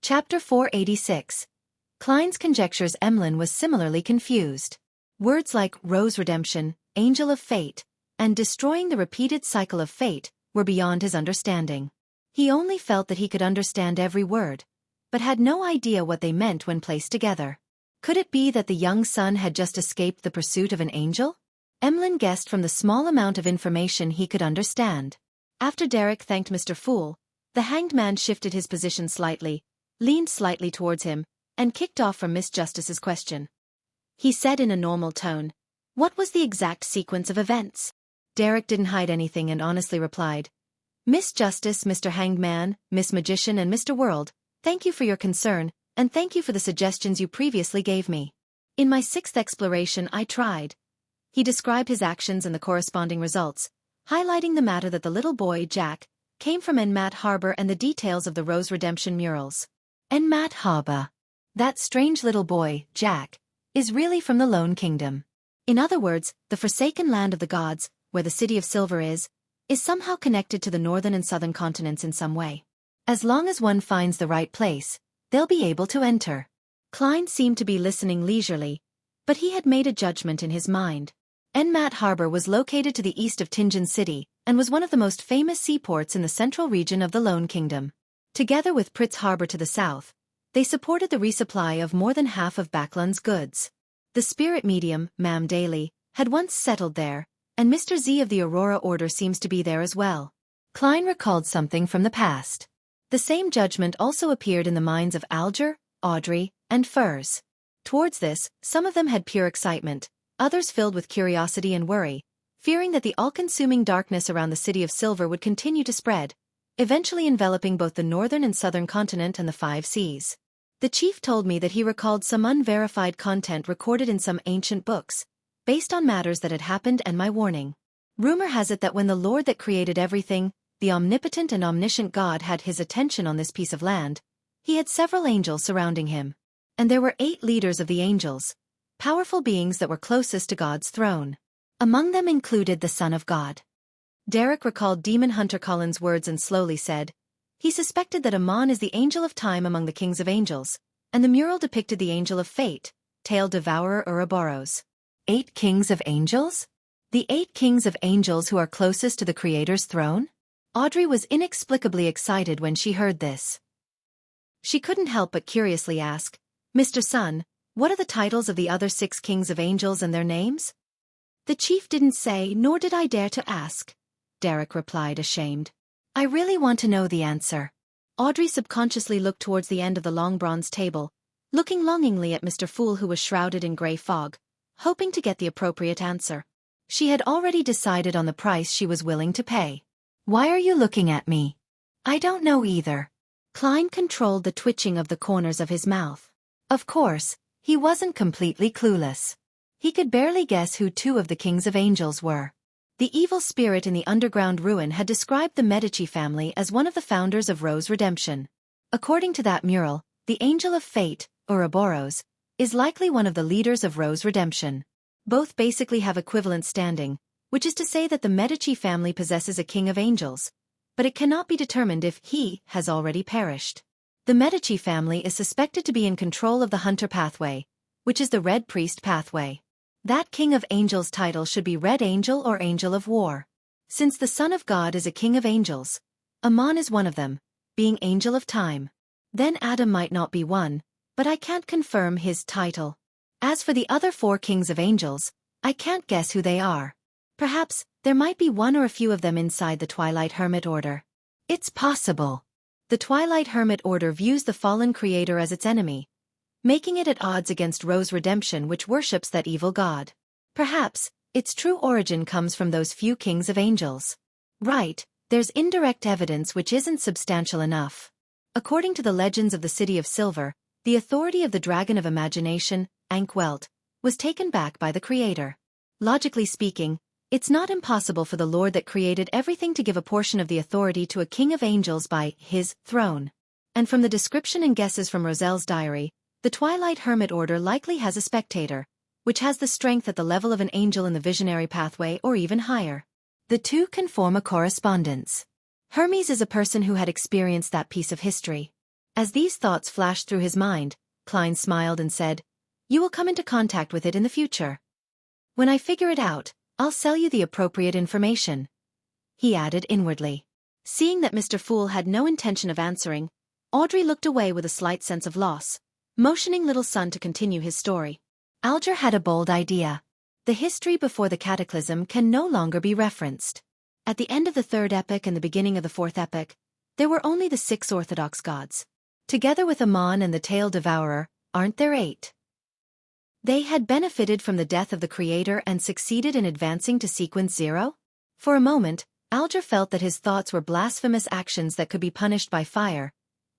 Chapter 486. Klein's conjectures. Emlyn was similarly confused. Words like rose redemption, angel of fate, and destroying the repeated cycle of fate were beyond his understanding. He only felt that he could understand every word, but had no idea what they meant when placed together. Could it be that the young son had just escaped the pursuit of an angel? Emlyn guessed from the small amount of information he could understand. After Derek thanked Mr. Fool, the hanged man shifted his position slightly, leaned slightly towards him, and kicked off from Miss Justice's question. He said in a normal tone, "What was the exact sequence of events?" Derek didn't hide anything and honestly replied, "Miss Justice, Mr. Hanged Man, Miss Magician and Mr. World, thank you for your concern, and thank you for the suggestions you previously gave me. In my 6th exploration I tried." He described his actions and the corresponding results, highlighting the matter that the little boy, Jack, came from Enmat Harbor and the details of the Rose Redemption murals. Enmat Harbor. That strange little boy, Jack, is really from the Lone Kingdom. In other words, the forsaken land of the gods, where the City of Silver is somehow connected to the northern and southern continents in some way. As long as one finds the right place, they'll be able to enter. Klein seemed to be listening leisurely, but he had made a judgment in his mind. Enmat Harbor was located to the east of Tinjin City and was one of the most famous seaports in the central region of the Lone Kingdom. Together with Pritz Harbor to the south, they supported the resupply of more than half of Backlund's goods. The spirit medium, Ma'am Daly, had once settled there, and Mr. Z of the Aurora Order seems to be there as well. Klein recalled something from the past. The same judgment also appeared in the minds of Alger, Audrey, and Furs. Towards this, some of them had pure excitement, others filled with curiosity and worry, fearing that the all-consuming darkness around the City of Silver would continue to spread, eventually enveloping both the northern and southern continent and the 5 seas. The chief told me that he recalled some unverified content recorded in some ancient books, based on matters that had happened and my warning. Rumor has it that when the Lord that created everything, the omnipotent and omniscient God, had his attention on this piece of land, he had several angels surrounding him. And there were 8 leaders of the angels, powerful beings that were closest to God's throne. Among them included the Son of God. Derek recalled Demon Hunter Collins' words and slowly said, he suspected that Amon is the angel of time among the kings of angels, and the mural depicted the angel of fate, tail devourer Ouroboros. 8 kings of angels? The 8 kings of angels who are closest to the Creator's throne? Audrey was inexplicably excited when she heard this. She couldn't help but curiously ask, "Mr. Sun, what are the titles of the other 6 kings of angels and their names?" "The chief didn't say, nor did I dare to ask," Derek replied, ashamed. "I really want to know the answer." Audrey subconsciously looked towards the end of the long bronze table, looking longingly at Mr. Fool, who was shrouded in grey fog, hoping to get the appropriate answer. She had already decided on the price she was willing to pay. "Why are you looking at me?" "I don't know either." Klein controlled the twitching of the corners of his mouth. Of course, he wasn't completely clueless. He could barely guess who 2 of the kings of angels were. The evil spirit in the underground ruin had described the Medici family as one of the founders of Rose Redemption. According to that mural, the angel of fate, Ouroboros, is likely one of the leaders of Rose Redemption. Both basically have equivalent standing, which is to say that the Medici family possesses a king of angels, but it cannot be determined if he has already perished. The Medici family is suspected to be in control of the Hunter pathway, which is the Red Priest pathway. That King of Angels title should be Red Angel or Angel of War. Since the Son of God is a King of Angels, Amon is one of them, being Angel of Time. Then Adam might not be one, but I can't confirm his title. As for the other 4 kings of angels, I can't guess who they are. Perhaps there might be one or a few of them inside the Twilight Hermit Order. It's possible. The Twilight Hermit Order views the fallen creator as its enemy, making it at odds against Rose Redemption, which worships that evil god. Perhaps its true origin comes from those few kings of angels. Right, there's indirect evidence which isn't substantial enough. According to the legends of the City of Silver, the authority of the Dragon of Imagination, Ankwelt, was taken back by the Creator. Logically speaking, it's not impossible for the Lord that created everything to give a portion of the authority to a king of angels by his throne. And from the description and guesses from Roselle's diary, the Twilight Hermit Order likely has a spectator, which has the strength at the level of an angel in the visionary pathway or even higher. The 2 can form a correspondence. Hermes is a person who had experienced that piece of history. As these thoughts flashed through his mind, Klein smiled and said, "You will come into contact with it in the future. When I figure it out, I'll sell you the appropriate information," he added inwardly. Seeing that Mr. Fool had no intention of answering, Audrey looked away with a slight sense of loss, motioning little son to continue his story. Alger had a bold idea. The history before the cataclysm can no longer be referenced. At the end of the third epoch and the beginning of the fourth epoch, there were only the 6 orthodox gods. Together with Amon and the Tail Devourer, aren't there 8? They had benefited from the death of the creator and succeeded in advancing to sequence 0? For a moment, Alger felt that his thoughts were blasphemous actions that could be punished by fire,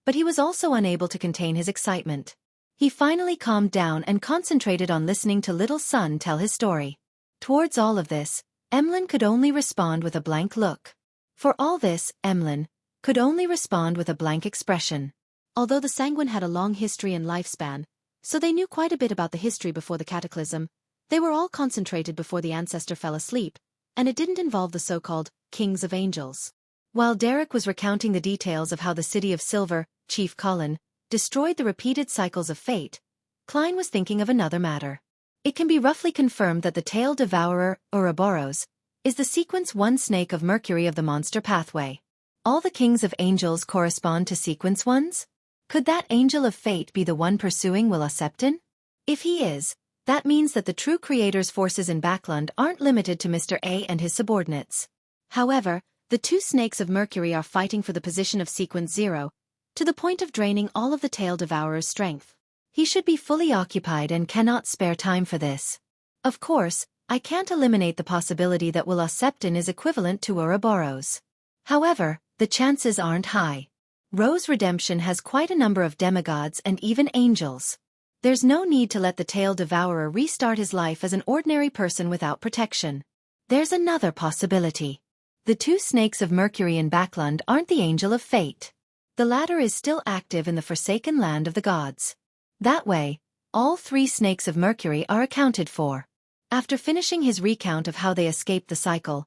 but he was also unable to contain his excitement. He finally calmed down and concentrated on listening to little son tell his story. Towards all of this, Emlyn could only respond with a blank look. For all this, Emlyn could only respond with a blank expression. Although the Sanguine had a long history and lifespan, so they knew quite a bit about the history before the cataclysm, they were all concentrated before the ancestor fell asleep, and it didn't involve the so-called kings of angels. While Derek was recounting the details of how the City of Silver, Chief Colin, destroyed the repeated cycles of fate, Klein was thinking of another matter. It can be roughly confirmed that the Tail Devourer, Ouroboros, is the sequence 1 snake of Mercury of the monster pathway. All the kings of angels correspond to sequence 1s? Could that angel of fate be the one pursuing Wuxia? If he is, that means that the true creator's forces in Backland aren't limited to Mr. A and his subordinates. However, the 2 snakes of Mercury are fighting for the position of sequence 0, to the point of draining all of the Tail Devourer's strength. He should be fully occupied and cannot spare time for this. Of course, I can't eliminate the possibility that Wuxia is equivalent to Ouroboros. However, the chances aren't high. Rose Redemption has quite a number of demigods and even angels. There's no need to let the Tail Devourer restart his life as an ordinary person without protection. There's another possibility. The 2 snakes of Mercury in Backland aren't the angel of fate. The latter is still active in the forsaken land of the gods. That way, all 3 snakes of Mercury are accounted for. After finishing his recount of how they escaped the cycle,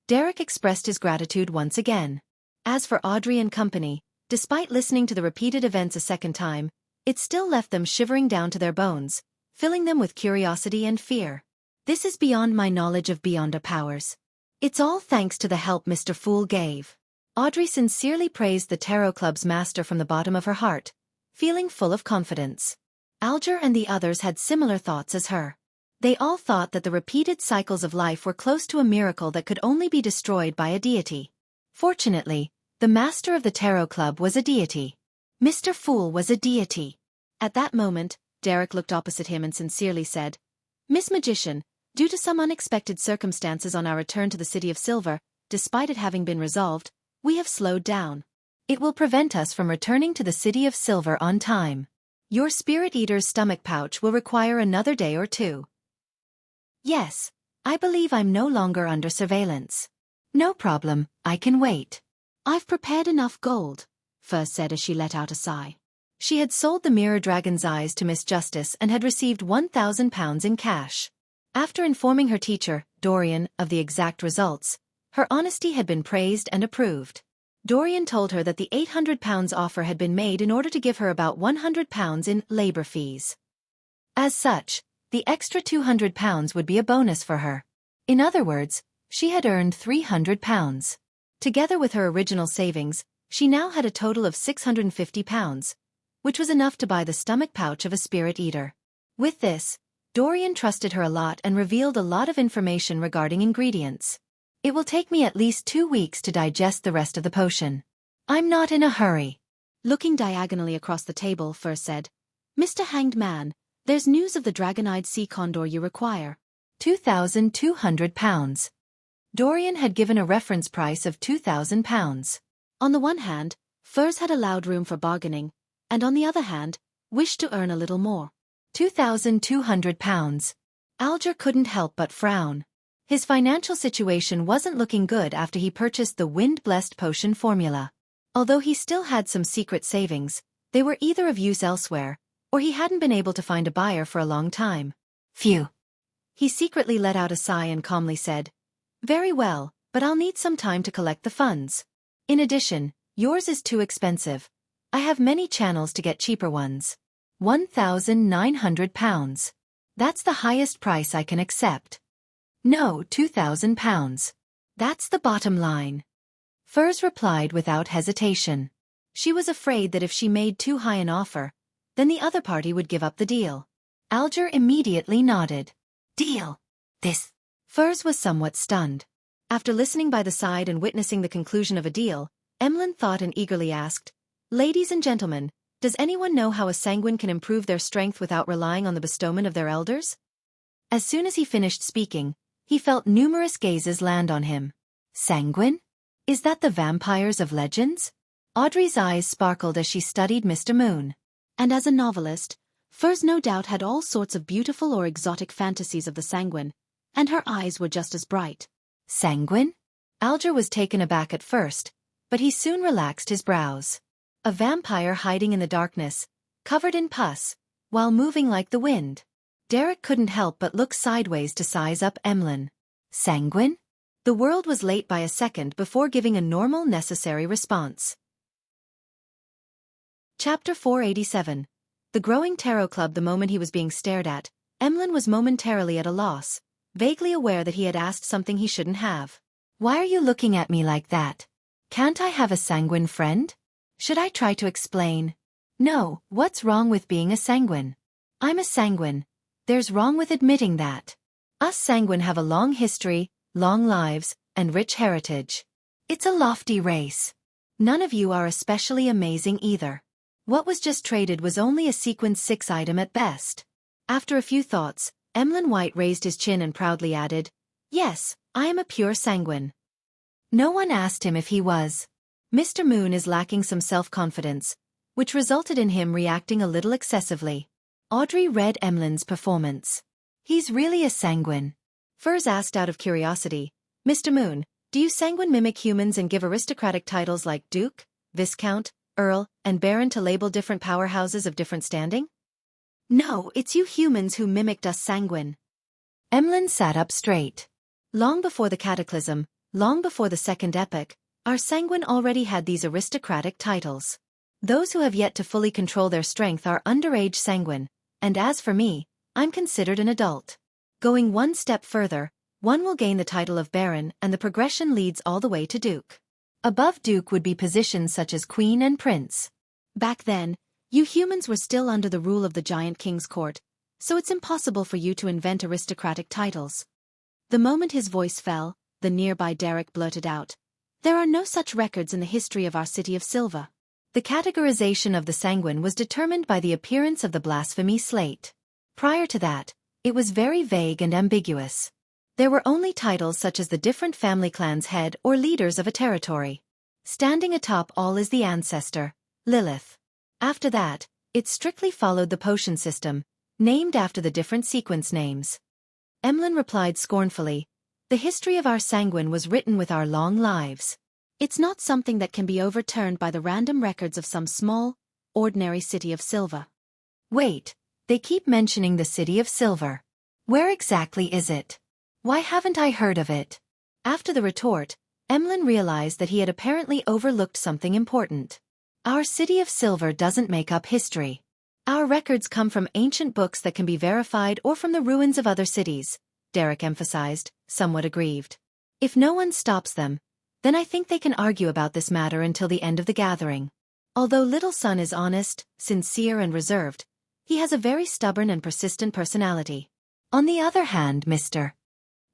Derek expressed his gratitude once again. As for Audrey and company, despite listening to the repeated events a second time, it still left them shivering down to their bones, filling them with curiosity and fear. This is beyond my knowledge of Beyonder powers. It's all thanks to the help Mr. Fool gave. Audrey sincerely praised the Tarot Club's master from the bottom of her heart, feeling full of confidence. Alger and the others had similar thoughts as her. They all thought that the repeated cycles of life were close to a miracle that could only be destroyed by a deity. Fortunately, the master of the Tarot Club was a deity. Mr. Fool was a deity. At that moment, Derek looked opposite him and sincerely said, "Miss Magician, due to some unexpected circumstances on our return to the City of Silver, despite it having been resolved, we have slowed down. It will prevent us from returning to the City of Silver on time. Your Spirit Eater's stomach pouch will require another day or 2. Yes, I believe I'm no longer under surveillance. No problem, I can wait. I've prepared enough gold," Fur said as she let out a sigh. She had sold the Mirror Dragon's eyes to Miss Justice and had received £1,000 in cash. After informing her teacher, Dorian, of the exact results, her honesty had been praised and approved. Dorian told her that the £800 offer had been made in order to give her about £100 in labor fees. As such, the extra £200 would be a bonus for her. In other words, she had earned £300. Together with her original savings, she now had a total of £650, which was enough to buy the stomach pouch of a Spirit Eater. With this, Dorian trusted her a lot and revealed a lot of information regarding ingredients. It will take me at least 2 weeks to digest the rest of the potion. I'm not in a hurry. Looking diagonally across the table, Fur said, "Mr. Hanged Man, there's news of the dragon-eyed sea condor you require. £2,200. Dorian had given a reference price of £2,000. On the one hand, Furs had allowed room for bargaining, and on the other hand, wished to earn a little more. £2,200. Alger couldn't help but frown. His financial situation wasn't looking good after he purchased the Wind-Blessed Potion formula. Although he still had some secret savings, they were either of use elsewhere, or he hadn't been able to find a buyer for a long time. Phew. He secretly let out a sigh and calmly said, "Very well, but I'll need some time to collect the funds. In addition, yours is too expensive. I have many channels to get cheaper ones. £1,900. That's the highest price I can accept. No, £2,000. That's the bottom line. Furs replied without hesitation. She was afraid that if she made too high an offer, then the other party would give up the deal. Alger immediately nodded. Deal. This. Furs was somewhat stunned. After listening by the side and witnessing the conclusion of a deal, Emlyn thought and eagerly asked, Ladies and gentlemen, does anyone know how a sanguine can improve their strength without relying on the bestowment of their elders? As soon as he finished speaking, he felt numerous gazes land on him. Sanguine? Is that the vampires of legends? Audrey's eyes sparkled as she studied Mr. Moon. And as a novelist, Furs no doubt had all sorts of beautiful or exotic fantasies of the sanguine, and her eyes were just as bright. Sanguine? Alger was taken aback at first, but he soon relaxed his brows. A vampire hiding in the darkness, covered in pus, while moving like the wind. Derek couldn't help but look sideways to size up Emlyn. Sanguine? The world was late by a second before giving a normal necessary response. Chapter 487. The growing tarot club. The moment he was being stared at, Emlyn was momentarily at a loss, vaguely aware that he had asked something he shouldn't have. Why are you looking at me like that? Can't I have a sanguine friend? Should I try to explain? No, what's wrong with being a sanguine? I'm a sanguine. There's wrong with admitting that. Us sanguine have a long history, long lives, and rich heritage. It's a lofty race. None of you are especially amazing either. What was just traded was only a sequence 6 item at best. After a few thoughts, Emlyn White raised his chin and proudly added, Yes, I am a pure sanguine. No one asked him if he was. Mr. Moon is lacking some self-confidence, which resulted in him reacting a little excessively. Audrey read Emlyn's performance. He's really a sanguine. Furs asked out of curiosity, Mr. Moon, do you sanguine mimic humans and give aristocratic titles like Duke, Viscount, Earl, and Baron to label different powerhouses of different standing? No, it's you humans who mimicked us sanguine. Emlyn sat up straight. Long before the cataclysm, long before the second epoch, our sanguine already had these aristocratic titles. Those who have yet to fully control their strength are underage sanguine, and as for me, I'm considered an adult. Going one step further, one will gain the title of Baron and the progression leads all the way to Duke. Above Duke would be positions such as Queen and Prince. Back then, you humans were still under the rule of the giant king's court, so it's impossible for you to invent aristocratic titles. The moment his voice fell, the nearby Derek blurted out, There are no such records in the history of our city of Silva. The categorization of the sanguine was determined by the appearance of the blasphemy slate. Prior to that, it was very vague and ambiguous. There were only titles such as the different family clan's head or leaders of a territory. Standing atop all is the ancestor, Lilith. After that, it strictly followed the potion system, named after the different sequence names. Emlyn replied scornfully, The history of our sanguine was written with our long lives. It's not something that can be overturned by the random records of some small, ordinary city of Silva. Wait, they keep mentioning the city of Silver. Where exactly is it? Why haven't I heard of it? After the retort, Emlyn realized that he had apparently overlooked something important. Our city of Silver doesn't make up history. Our records come from ancient books that can be verified or from the ruins of other cities, Derek emphasized, somewhat aggrieved. If no one stops them, then I think they can argue about this matter until the end of the gathering. Although Little Sun is honest, sincere and reserved, he has a very stubborn and persistent personality. On the other hand, Mr.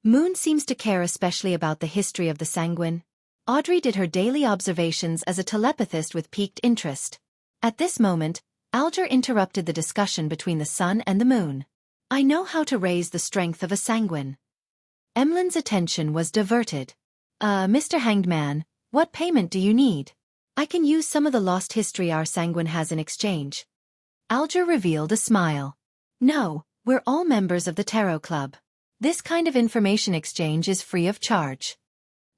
Moon seems to care especially about the history of the sanguine. Audrey did her daily observations as a telepathist with piqued interest. At this moment, Alger interrupted the discussion between the sun and the moon. I know how to raise the strength of a sanguine. Emlyn's attention was diverted. Mr. Hanged Man, what payment do you need? I can use some of the lost history our sanguine has in exchange. Alger revealed a smile. No, we're all members of the Tarot Club. This kind of information exchange is free of charge.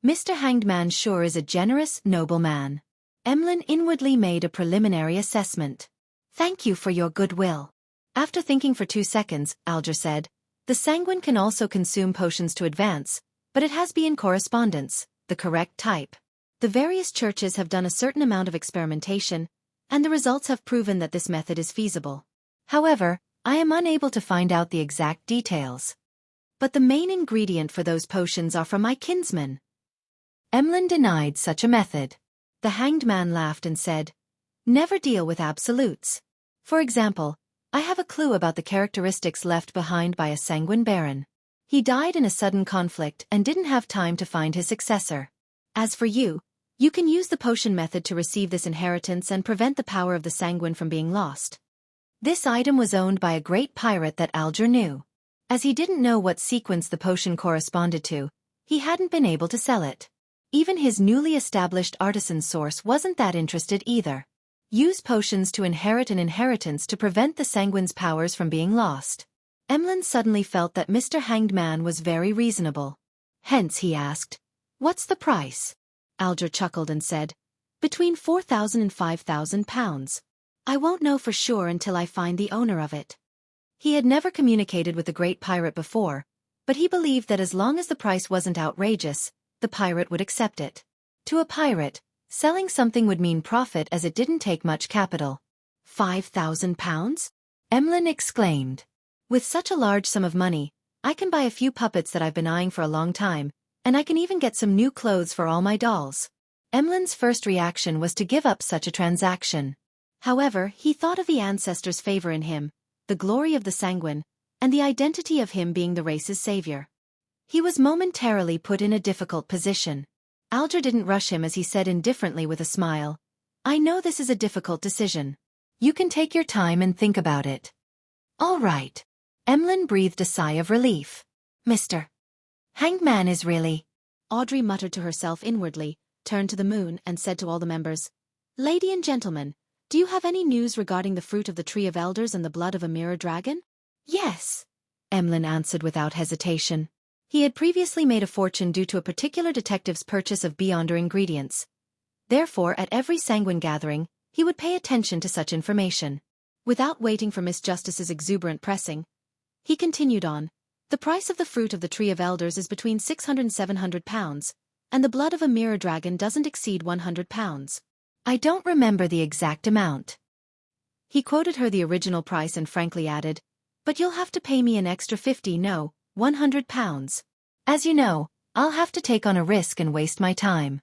Mr. Hanged Man sure is a generous, noble man. Emlyn inwardly made a preliminary assessment. Thank you for your goodwill. After thinking for 2 seconds, Alger said, The sanguine can also consume potions to advance, but it has be in correspondence, the correct type. The various churches have done a certain amount of experimentation, and the results have proven that this method is feasible. However, I am unable to find out the exact details. But the main ingredient for those potions are from my kinsman. Emlyn denied such a method. The hanged man laughed and said, "Never deal with absolutes. For example, I have a clue about the characteristics left behind by a sanguine baron. He died in a sudden conflict and didn't have time to find his successor. As for you, you can use the potion method to receive this inheritance and prevent the power of the sanguine from being lost." This item was owned by a great pirate that Alger knew. As he didn't know what sequence the potion corresponded to, he hadn't been able to sell it. Even his newly established artisan source wasn't that interested either. Use potions to inherit an inheritance to prevent the sanguine's powers from being lost. Emlyn suddenly felt that Mr. Hanged Man was very reasonable. Hence he asked, "What's the price?" Alger chuckled and said, "Between 4,000 and 5,000 pounds. I won't know for sure until I find the owner of it." He had never communicated with the great pirate before, but he believed that as long as the price wasn't outrageous, the pirate would accept it. To a pirate, selling something would mean profit as it didn't take much capital. 5,000 pounds? Emlyn exclaimed. "With such a large sum of money, I can buy a few puppets that I've been eyeing for a long time, and I can even get some new clothes for all my dolls." Emlyn's first reaction was to give up such a transaction. However, he thought of the ancestors' favor in him, the glory of the sanguine, and the identity of him being the race's savior. He was momentarily put in a difficult position. Alger didn't rush him as he said indifferently with a smile, "I know this is a difficult decision. You can take your time and think about it." "All right." Emlyn breathed a sigh of relief. "Mr. Hanged Man is really—" Audrey muttered to herself inwardly, turned to the moon and said to all the members, "Lady and gentlemen, do you have any news regarding the fruit of the Tree of Elders and the blood of a mirror dragon?" "Yes," Emlyn answered without hesitation. He had previously made a fortune due to a particular detective's purchase of beyonder ingredients. Therefore, at every sanguine gathering, he would pay attention to such information. Without waiting for Miss Justice's exuberant pressing, he continued on, "The price of the fruit of the Tree of Elders is between 600 and 700 pounds, and the blood of a mirror dragon doesn't exceed 100 pounds. I don't remember the exact amount." He quoted her the original price and frankly added, "But you'll have to pay me an extra 50, no, 100 pounds. As you know, I'll have to take on a risk and waste my time."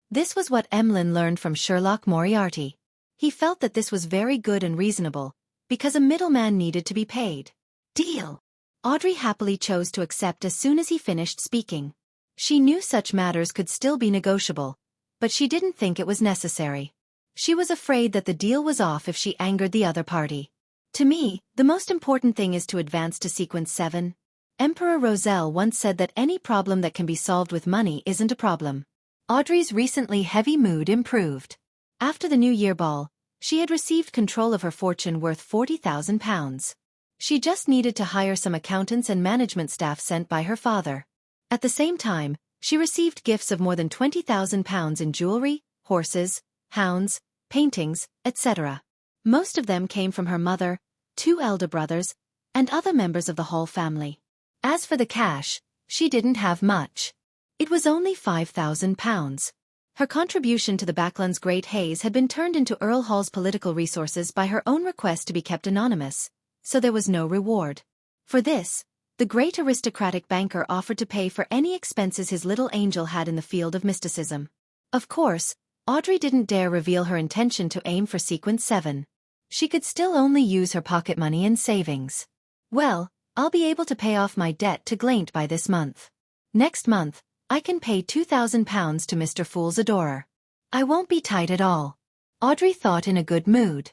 This was what Emlyn learned from Sherlock Moriarty. He felt that this was very good and reasonable, because a middleman needed to be paid. "Deal." Audrey happily chose to accept as soon as he finished speaking. She knew such matters could still be negotiable, but she didn't think it was necessary. She was afraid that the deal was off if she angered the other party. "To me, the most important thing is to advance to sequence 7. Emperor Roselle once said that any problem that can be solved with money isn't a problem." Audrey's recently heavy mood improved. After the New Year ball, she had received control of her fortune worth 40,000 pounds. She just needed to hire some accountants and management staff sent by her father. At the same time, she received gifts of more than 20,000 pounds in jewelry, horses, hounds, paintings, etc. Most of them came from her mother, 2 elder brothers, and other members of the Hall family. As for the cash, she didn't have much. It was only 5,000 pounds. Her contribution to the Backlands Great Haze had been turned into Earl Hall's political resources by her own request to be kept anonymous, so there was no reward. For this, the great aristocratic banker offered to pay for any expenses his little angel had in the field of mysticism. Of course, Audrey didn't dare reveal her intention to aim for sequence 7. She could still only use her pocket money and savings. "Well, I'll be able to pay off my debt to Glaint by this month. Next month, I can pay 2,000 pounds to Mr. Fool's adorer. I won't be tight at all." Audrey thought in a good mood.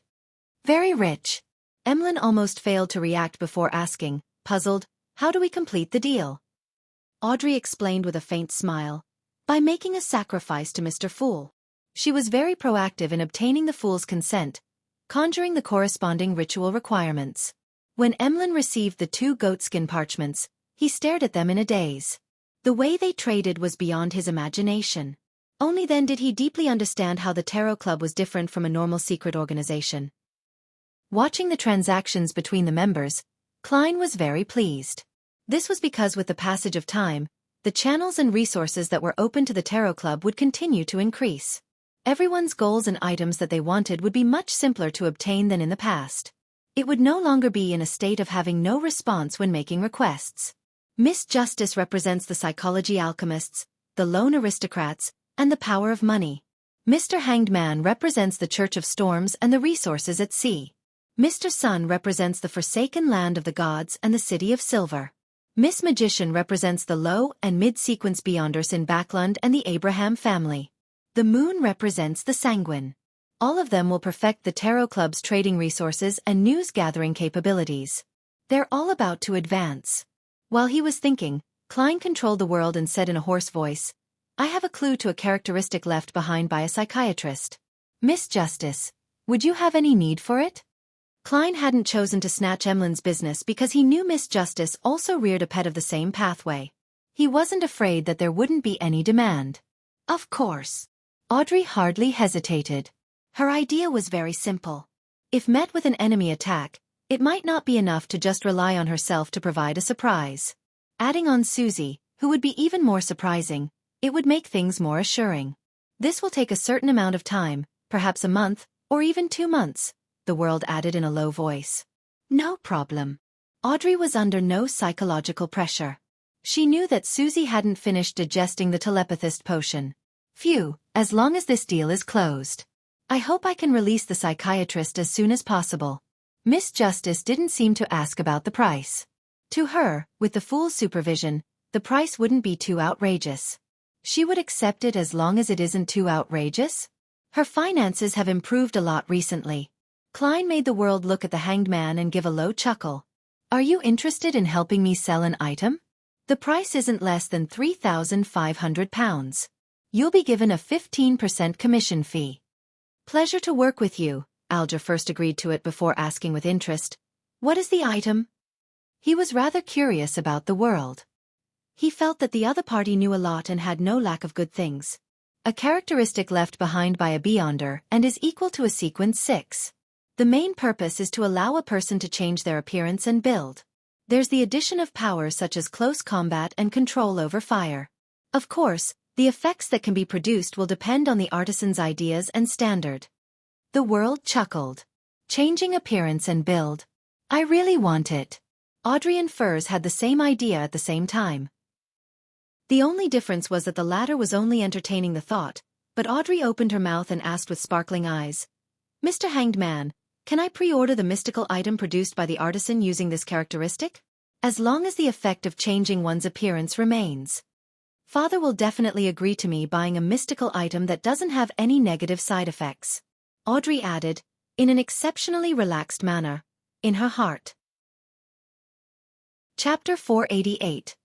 "Very rich." Emlyn almost failed to react before asking, puzzled, "How do we complete the deal?" Audrey explained with a faint smile, "By making a sacrifice to Mr. Fool." She was very proactive in obtaining the Fool's consent, conjuring the corresponding ritual requirements. When Emlyn received the 2 goatskin parchments, he stared at them in a daze. The way they traded was beyond his imagination. Only then did he deeply understand how the Tarot Club was different from a normal secret organization. Watching the transactions between the members, Klein was very pleased. This was because with the passage of time, the channels and resources that were open to the Tarot Club would continue to increase. Everyone's goals and items that they wanted would be much simpler to obtain than in the past. It would no longer be in a state of having no response when making requests. Miss Justice represents the psychology alchemists, the lone aristocrats, and the power of money. Mr. Hanged Man represents the Church of Storms and the resources at sea. Mr. Sun represents the forsaken land of the gods and the city of silver. Miss Magician represents the low and mid-sequence Beyonders in Backland and the Abraham family. The Moon represents the Sanguine. All of them will perfect the Tarot Club's trading resources and news-gathering capabilities. They're all about to advance. While he was thinking, Klein controlled the world and said in a hoarse voice, "I have a clue to a characteristic left behind by a psychiatrist. Miss Justice, would you have any need for it?" Klein hadn't chosen to snatch Emlyn's business because he knew Miss Justice also reared a pet of the same pathway. He wasn't afraid that there wouldn't be any demand. Of course. Audrey hardly hesitated. Her idea was very simple. If met with an enemy attack, it might not be enough to just rely on herself to provide a surprise. Adding on Susie, who would be even more surprising, it would make things more assuring. This will take a certain amount of time, perhaps a month, or even 2 months, the world added in a low voice. No problem. Audrey was under no psychological pressure. She knew that Susie hadn't finished digesting the telepathist potion. Phew, as long as this deal is closed. I hope I can release the psychiatrist as soon as possible. Miss Justice didn't seem to ask about the price. To her, with the fool's supervision, the price wouldn't be too outrageous. She would accept it as long as it isn't too outrageous. Her finances have improved a lot recently. Klein made the world look at the Hanged Man and give a low chuckle. Are you interested in helping me sell an item? The price isn't less than £3,500. You'll be given a 15% commission fee. Pleasure to work with you, Alger first agreed to it before asking with interest. What is the item? He was rather curious about the world. He felt that the other party knew a lot and had no lack of good things. A characteristic left behind by a Beyonder and is equal to a sequence 6. The main purpose is to allow a person to change their appearance and build. There's the addition of powers such as close combat and control over fire. Of course, the effects that can be produced will depend on the artisan's ideas and standard. The world chuckled. Changing appearance and build. I really want it. Audrey and Furs had the same idea at the same time. The only difference was that the latter was only entertaining the thought, but Audrey opened her mouth and asked with sparkling eyes, "Mr. Hanged Man, can I pre-order the mystical item produced by the artisan using this characteristic? As long as the effect of changing one's appearance remains. Father will definitely agree to me buying a mystical item that doesn't have any negative side effects," Audrey added, in an exceptionally relaxed manner, in her heart. Chapter 488.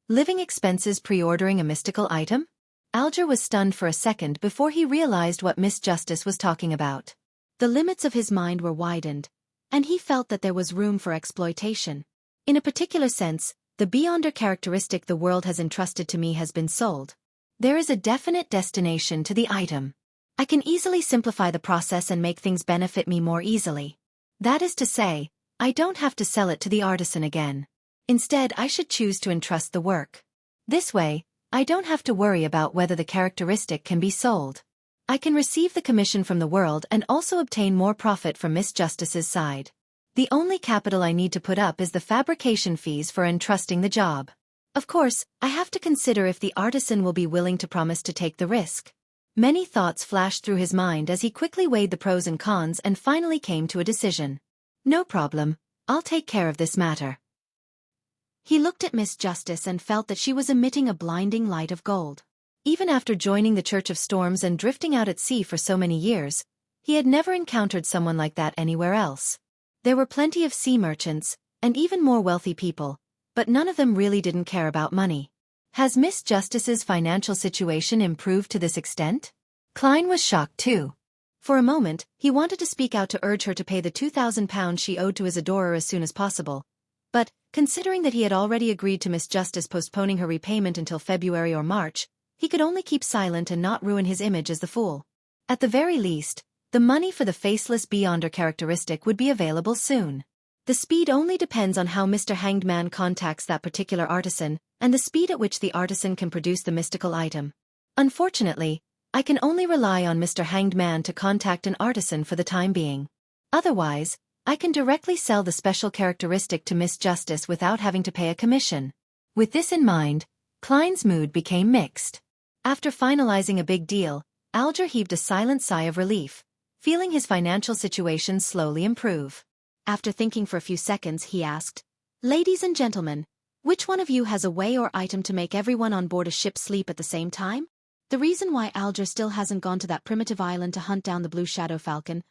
Living expenses pre-ordering a mystical item? Alger was stunned for a second before he realized what Miss Justice was talking about. The limits of his mind were widened, and he felt that there was room for exploitation. In a particular sense, the Beyonder characteristic the world has entrusted to me has been sold. There is a definite destination to the item. I can easily simplify the process and make things benefit me more easily. That is to say, I don't have to sell it to the artisan again. Instead, I should choose to entrust the work. This way, I don't have to worry about whether the characteristic can be sold. I can receive the commission from the world and also obtain more profit from Miss Justice's side. The only capital I need to put up is the fabrication fees for entrusting the job. Of course, I have to consider if the artisan will be willing to promise to take the risk. Many thoughts flashed through his mind as he quickly weighed the pros and cons and finally came to a decision. No problem, I'll take care of this matter. He looked at Miss Justice and felt that she was emitting a blinding light of gold. Even after joining the Church of Storms and drifting out at sea for so many years, he had never encountered someone like that anywhere else. There were plenty of sea merchants, and even more wealthy people, but none of them really didn't care about money. Has Miss Justice's financial situation improved to this extent? Klein was shocked too. For a moment, he wanted to speak out to urge her to pay the £2,000 she owed to his adorer as soon as possible. But, considering that he had already agreed to Miss Justice postponing her repayment until February or March, he could only keep silent and not ruin his image as the fool. At the very least, the money for the faceless Beyonder characteristic would be available soon. The speed only depends on how Mr. Hanged Man contacts that particular artisan, and the speed at which the artisan can produce the mystical item. Unfortunately, I can only rely on Mr. Hanged Man to contact an artisan for the time being. Otherwise, I can directly sell the special characteristic to Miss Justice without having to pay a commission. With this in mind, Klein's mood became mixed. After finalizing a big deal, Alger heaved a silent sigh of relief, feeling his financial situation slowly improve. After thinking for a few seconds, he asked, "Ladies and gentlemen, which one of you has a way or item to make everyone on board a ship sleep at the same time?" The reason why Alger still hasn't gone to that primitive island to hunt down the Blue Shadow Falcon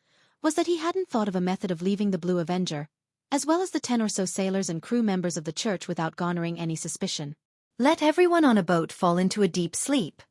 was that he hadn't thought of a method of leaving the Blue Avenger, as well as the 10 or so sailors and crew members of the church without garnering any suspicion. Let everyone on a boat fall into a deep sleep.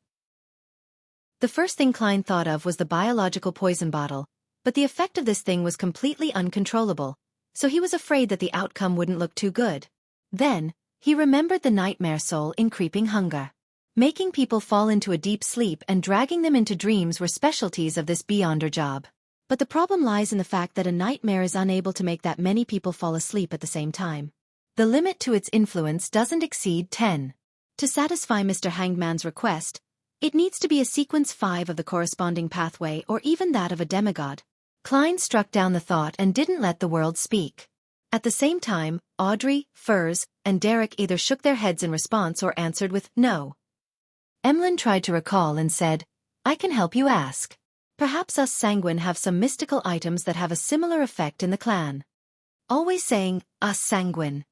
The first thing Klein thought of was the biological poison bottle, but the effect of this thing was completely uncontrollable, so he was afraid that the outcome wouldn't look too good. Then, he remembered the nightmare soul in Creeping Hunger. Making people fall into a deep sleep and dragging them into dreams were specialties of this Beyonder job. But the problem lies in the fact that a nightmare is unable to make that many people fall asleep at the same time. The limit to its influence doesn't exceed 10. To satisfy Mr. Hangman's request, it needs to be a sequence 5 of the corresponding pathway or even that of a demigod. Klein struck down the thought and didn't let the world speak. At the same time, Audrey, Furs, and Derek either shook their heads in response or answered with no. Emlyn tried to recall and said, "I can help you ask. Perhaps us Sanguine have some mystical items that have a similar effect in the clan." Always saying, "us Sanguine."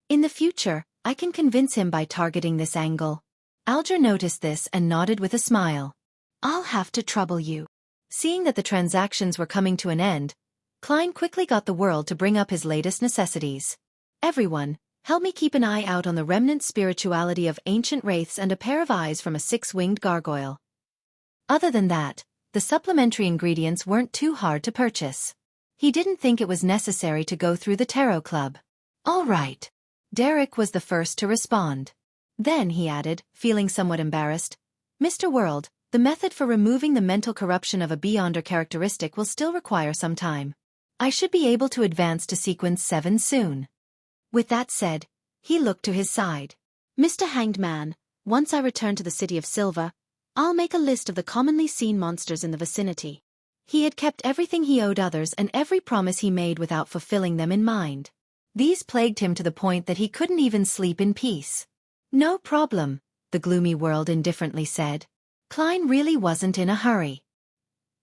In the future, I can convince him by targeting this angle. Alger noticed this and nodded with a smile. "I'll have to trouble you." Seeing that the transactions were coming to an end, Klein quickly got the world to bring up his latest necessities. "Everyone, help me keep an eye out on the remnant spirituality of ancient wraiths and a pair of eyes from a 6-winged gargoyle." Other than that, the supplementary ingredients weren't too hard to purchase. He didn't think it was necessary to go through the Tarot Club. "All right." Derek was the first to respond. Then he added, feeling somewhat embarrassed, "Mr. World, the method for removing the mental corruption of a Beyonder characteristic will still require some time. I should be able to advance to sequence 7 soon." With that said, he looked to his side. "Mr. Hanged Man, once I return to the city of Silva, I'll make a list of the commonly seen monsters in the vicinity." He had kept everything he owed others and every promise he made without fulfilling them in mind. These plagued him to the point that he couldn't even sleep in peace. "No problem," the gloomy world indifferently said. Klein really wasn't in a hurry.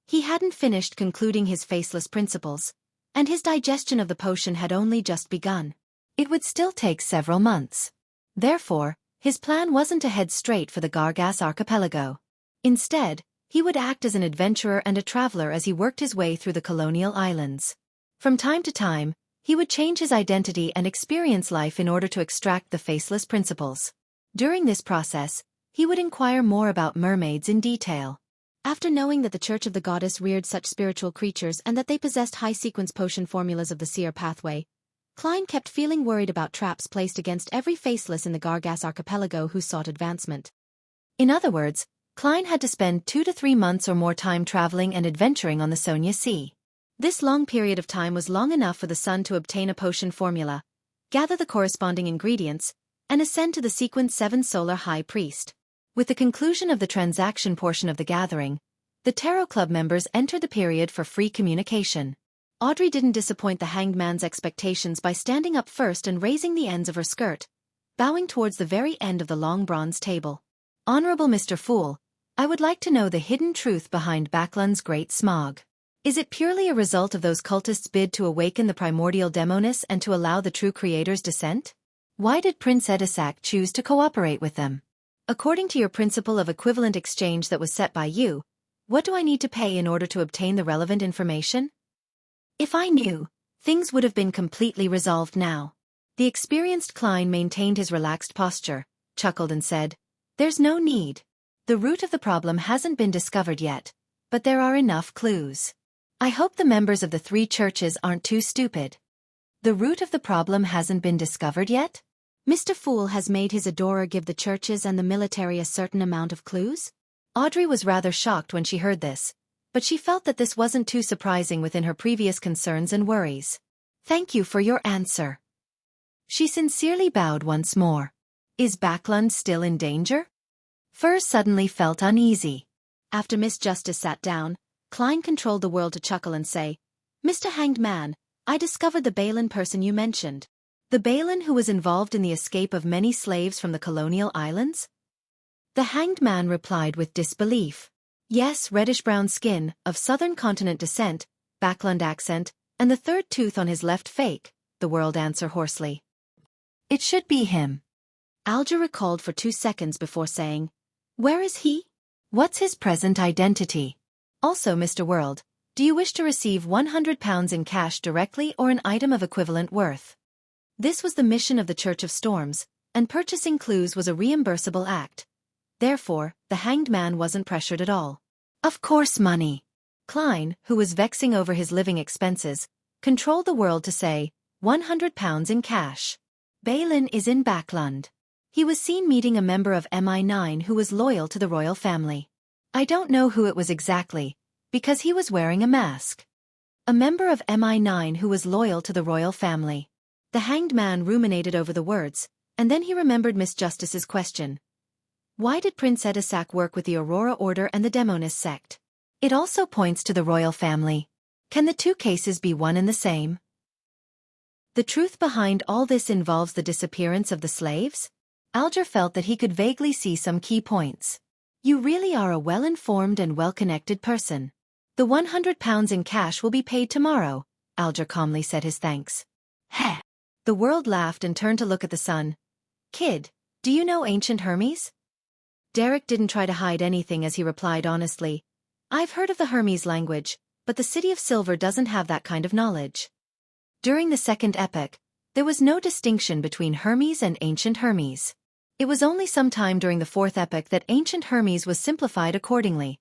He hadn't finished concluding his faceless principles, and his digestion of the potion had only just begun. It would still take several months. Therefore, his plan wasn't to head straight for the Gargas archipelago. Instead, he would act as an adventurer and a traveler as he worked his way through the colonial islands. From time to time, he would change his identity and experience life in order to extract the faceless principles. During this process, he would inquire more about mermaids in detail. After knowing that the Church of the Goddess reared such spiritual creatures and that they possessed high-sequence potion formulas of the seer pathway, Klein kept feeling worried about traps placed against every faceless in the Gargas archipelago who sought advancement. In other words, Klein had to spend 2 to 3 months or more time traveling and adventuring on the Sonia Sea. This long period of time was long enough for the Sun to obtain a potion formula, gather the corresponding ingredients, and ascend to the sequence 7 solar high priest. With the conclusion of the transaction portion of the gathering, the Tarot Club members entered the period for free communication. Audrey didn't disappoint the Hanged Man's expectations by standing up first and raising the ends of her skirt, bowing towards the very end of the long bronze table. "Honorable Mr. Fool, I would like to know the hidden truth behind Baklan's great smog. Is it purely a result of those cultists' bid to awaken the primordial demoness and to allow the true creator's descent? Why did Prince Edisac choose to cooperate with them? According to your principle of equivalent exchange that was set by you, what do I need to pay in order to obtain the relevant information?" "If I knew, things would have been completely resolved now." The experienced Klein maintained his relaxed posture, chuckled and said, "There's no need. The root of the problem hasn't been discovered yet, but there are enough clues. I hope the members of the 3 churches aren't too stupid." "The root of the problem hasn't been discovered yet?" "Mr. Fool has made his adorer give the churches and the military a certain amount of clues?" Audrey was rather shocked when she heard this, but she felt that this wasn't too surprising within her previous concerns and worries. "Thank you for your answer." She sincerely bowed once more. "Is Backlund still in danger?" Furs suddenly felt uneasy. After Miss Justice sat down, Klein controlled the world to chuckle and say, "Mr. Hanged Man, I discovered the Balin person you mentioned. The Balin who was involved in the escape of many slaves from the colonial islands?" The Hanged Man replied with disbelief. "Yes, reddish-brown skin, of southern continent descent, Backland accent, and the third tooth on his left fake," the world answered hoarsely. "It should be him." Alger recalled for 2 seconds before saying, "Where is he? What's his present identity? Also, Mr. World, do you wish to receive £100 in cash directly or an item of equivalent worth?" This was the mission of the Church of Storms, and purchasing clues was a reimbursable act. Therefore, the Hanged Man wasn't pressured at all. Of course, money. Klein, who was vexing over his living expenses, controlled the world to say, £100 in cash. Balin is in Backland. He was seen meeting a member of MI9 who was loyal to the royal family. I don't know who it was exactly, because he was wearing a mask. A member of MI9 who was loyal to the royal family. The Hanged Man ruminated over the words, and then he remembered Miss Justice's question. Why did Prince Edisac work with the Aurora Order and the Demonist sect? It also points to the royal family. Can the two cases be one and the same? The truth behind all this involves the disappearance of the slaves? Alger felt that he could vaguely see some key points. You really are a well-informed and well-connected person. The £100 in cash will be paid tomorrow, Alger calmly said his thanks. Heh. The world laughed and turned to look at the sun. Kid, do you know ancient Hermes? Derek didn't try to hide anything as he replied honestly. I've heard of the Hermes language, but the City of Silver doesn't have that kind of knowledge. During the Second Epoch, there was no distinction between Hermes and ancient Hermes. It was only sometime during the Fourth Epoch that ancient Hermes was simplified accordingly,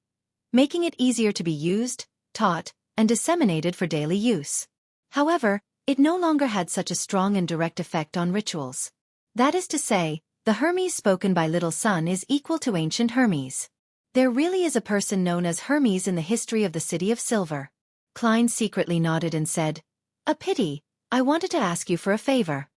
making it easier to be used, taught, and disseminated for daily use. However, it no longer had such a strong and direct effect on rituals. That is to say, the Hermes spoken by Little Sun is equal to ancient Hermes. There really is a person known as Hermes in the history of the City of Silver. Klein secretly nodded and said, A pity, I wanted to ask you for a favor.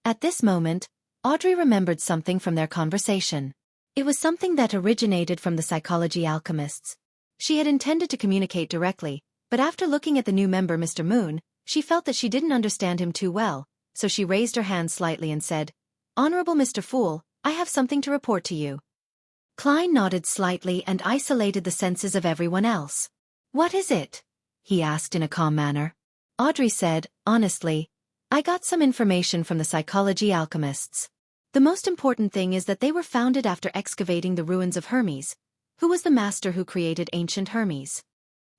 At this moment, Audrey remembered something from their conversation. It was something that originated from the psychology alchemists. She had intended to communicate directly, but after looking at the new member Mr. Moon, she felt that she didn't understand him too well, so she raised her hand slightly and said, Honorable Mr. Fool, I have something to report to you. Klein nodded slightly and isolated the senses of everyone else. What is it? He asked in a calm manner. Audrey said, honestly, I got some information from the psychology alchemists. The most important thing is that they were founded after excavating the ruins of Hermes, who was the master who created ancient Hermes.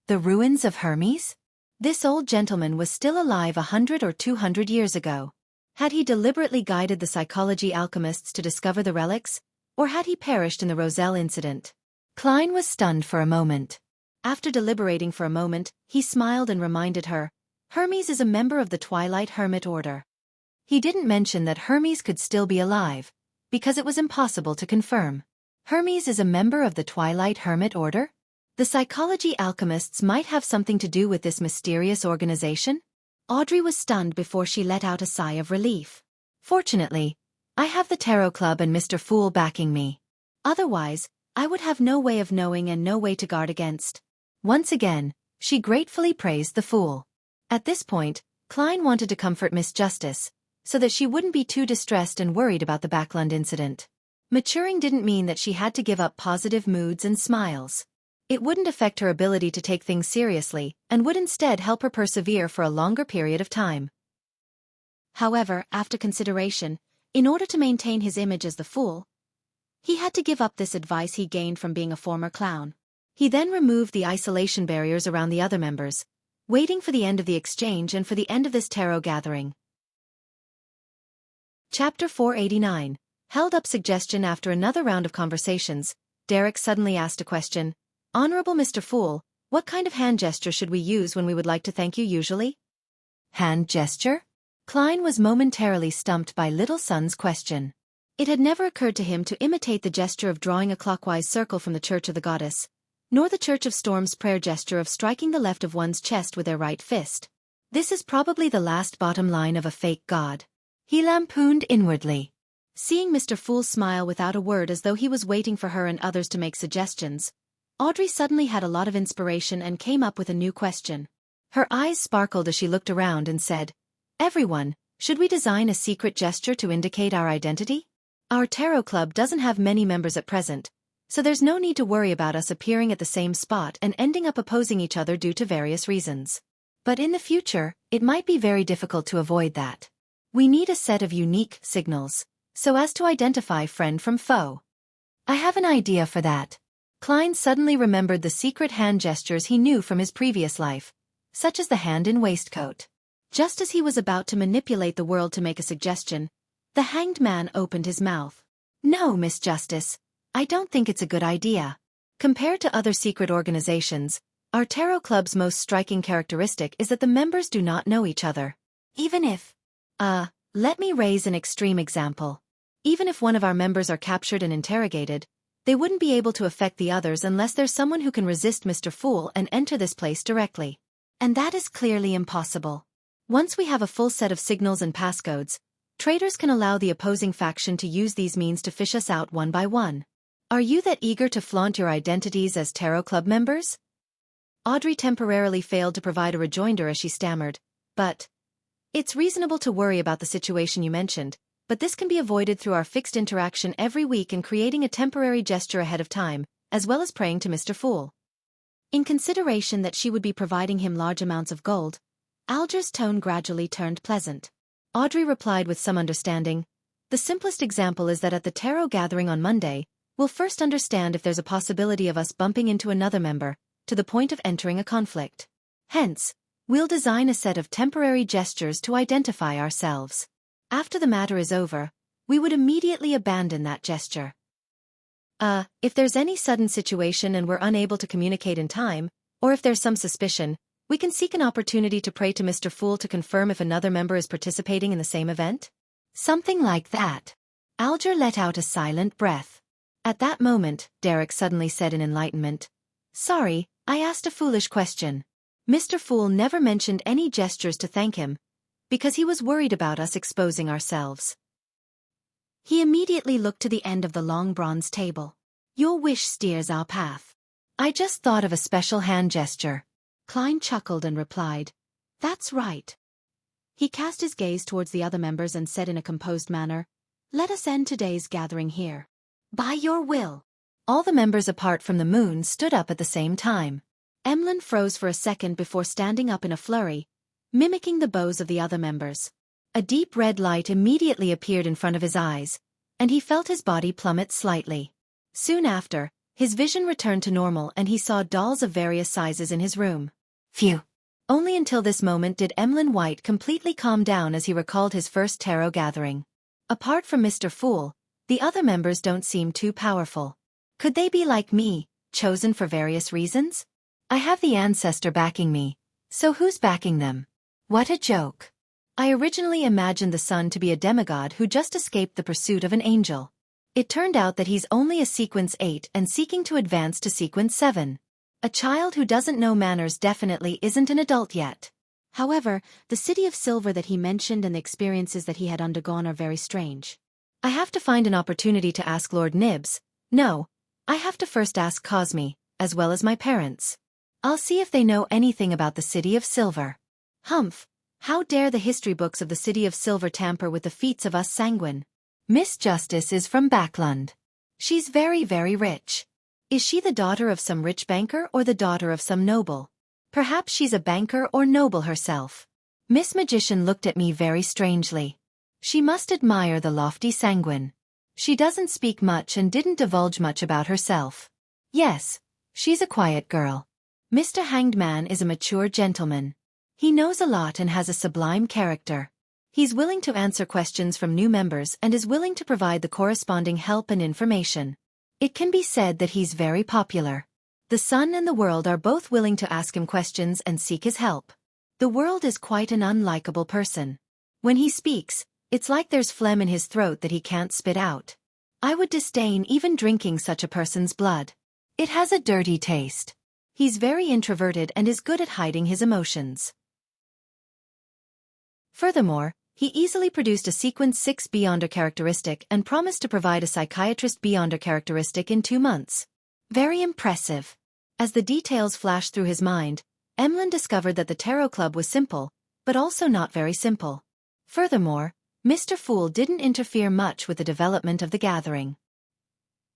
The ruins of Hermes? This old gentleman was still alive 100 or 200 years ago. Had he deliberately guided the psychology alchemists to discover the relics, or had he perished in the Roselle incident? Klein was stunned for a moment. After deliberating for a moment, he smiled and reminded her, Hermes is a member of the Twilight Hermit Order. He didn't mention that Hermes could still be alive, because it was impossible to confirm. Hermes is a member of the Twilight Hermit Order? The psychology alchemists might have something to do with this mysterious organization? Audrey was stunned before she let out a sigh of relief. Fortunately, I have the Tarot Club and Mr. Fool backing me. Otherwise, I would have no way of knowing and no way to guard against. Once again, she gratefully praised the Fool. At this point, Klein wanted to comfort Miss Justice, so that she wouldn't be too distressed and worried about the Backland incident. Maturing didn't mean that she had to give up positive moods and smiles. It wouldn't affect her ability to take things seriously, and would instead help her persevere for a longer period of time. However, after consideration, in order to maintain his image as the Fool, he had to give up this advice he gained from being a former clown. He then removed the isolation barriers around the other members, waiting for the end of the exchange and for the end of this tarot gathering. Chapter 489. Held up suggestion. After another round of conversations, Derek suddenly asked a question. Honorable Mr. Fool, what kind of hand gesture should we use when we would like to thank you usually? Hand gesture? Klein was momentarily stumped by Little Sun's question. It had never occurred to him to imitate the gesture of drawing a clockwise circle from the Church of the Goddess, nor the Church of Storm's prayer gesture of striking the left of one's chest with their right fist. This is probably the last bottom line of a fake god. He lampooned inwardly. Seeing Mr. Fool smile without a word as though he was waiting for her and others to make suggestions, Audrey suddenly had a lot of inspiration and came up with a new question. Her eyes sparkled as she looked around and said, "Everyone, should we design a secret gesture to indicate our identity? Our tarot club doesn't have many members at present, so there's no need to worry about us appearing at the same spot and ending up opposing each other due to various reasons. But in the future, it might be very difficult to avoid that. We need a set of unique signals, so as to identify friend from foe." "I have an idea for that." Klein suddenly remembered the secret hand gestures he knew from his previous life, such as the hand in waistcoat. Just as he was about to manipulate the world to make a suggestion, the hanged man opened his mouth. "No, Miss Justice, I don't think it's a good idea. Compared to other secret organizations, our tarot club's most striking characteristic is that the members do not know each other. Even if... let me raise an extreme example. Even if one of our members are captured and interrogated, they wouldn't be able to affect the others unless there's someone who can resist Mr. Fool and enter this place directly. And that is clearly impossible. Once we have a full set of signals and passcodes, traitors can allow the opposing faction to use these means to fish us out one by one. Are you that eager to flaunt your identities as tarot club members?" Audrey temporarily failed to provide a rejoinder as she stammered, "But... it's reasonable to worry about the situation you mentioned, but this can be avoided through our fixed interaction every week and creating a temporary gesture ahead of time, as well as praying to Mr. Fool." In consideration that she would be providing him large amounts of gold, Alger's tone gradually turned pleasant. Audrey replied with some understanding, "The simplest example is that at the tarot gathering on Monday, we'll first understand if there's a possibility of us bumping into another member, to the point of entering a conflict. Hence, we'll design a set of temporary gestures to identify ourselves. After the matter is over, we would immediately abandon that gesture. If there's any sudden situation and we're unable to communicate in time, or if there's some suspicion, we can seek an opportunity to pray to Mr. Fool to confirm if another member is participating in the same event." "Something like that." Alger let out a silent breath. At that moment, Derek suddenly said in enlightenment, "Sorry, I asked a foolish question. Mr. Fool never mentioned any gestures to thank him, because he was worried about us exposing ourselves." He immediately looked to the end of the long bronze table. "Your wish steers our path. I just thought of a special hand gesture." Klein chuckled and replied, "That's right." He cast his gaze towards the other members and said in a composed manner, "Let us end today's gathering here. By your will." All the members apart from the moon stood up at the same time. Emlyn froze for a second before standing up in a flurry, mimicking the bows of the other members. A deep red light immediately appeared in front of his eyes, and he felt his body plummet slightly. Soon after, his vision returned to normal and he saw dolls of various sizes in his room. Phew! Only until this moment did Emlyn White completely calm down as he recalled his first tarot gathering. Apart from Mr. Fool, the other members don't seem too powerful. Could they be like me, chosen for various reasons? I have the ancestor backing me, so who's backing them? What a joke. I originally imagined the sun to be a demigod who just escaped the pursuit of an angel. It turned out that he's only a sequence 8 and seeking to advance to sequence 7. A child who doesn't know manners definitely isn't an adult yet. However, the city of silver that he mentioned and the experiences that he had undergone are very strange. I have to find an opportunity to ask Lord Nibs. No, I have to first ask Cosme, as well as my parents. I'll see if they know anything about the city of silver. Humph! How dare the history books of the city of silver tamper with the feats of us sanguine? Miss Justice is from Backlund. She's very, very rich. Is she the daughter of some rich banker or the daughter of some noble? Perhaps she's a banker or noble herself. Miss Magician looked at me very strangely. She must admire the lofty sanguine. She doesn't speak much and didn't divulge much about herself. Yes, she's a quiet girl. Mr. Hanged Man is a mature gentleman. He knows a lot and has a sublime character. He's willing to answer questions from new members and is willing to provide the corresponding help and information. It can be said that he's very popular. The sun and the world are both willing to ask him questions and seek his help. The world is quite an unlikable person. When he speaks, it's like there's phlegm in his throat that he can't spit out. I would disdain even drinking such a person's blood. It has a dirty taste. He's very introverted and is good at hiding his emotions. Furthermore, he easily produced a sequence 6 Beyonder characteristic and promised to provide a psychiatrist Beyonder characteristic in 2 months. Very impressive. As the details flashed through his mind, Emlyn discovered that the tarot club was simple, but also not very simple. Furthermore, Mr. Fool didn't interfere much with the development of the gathering.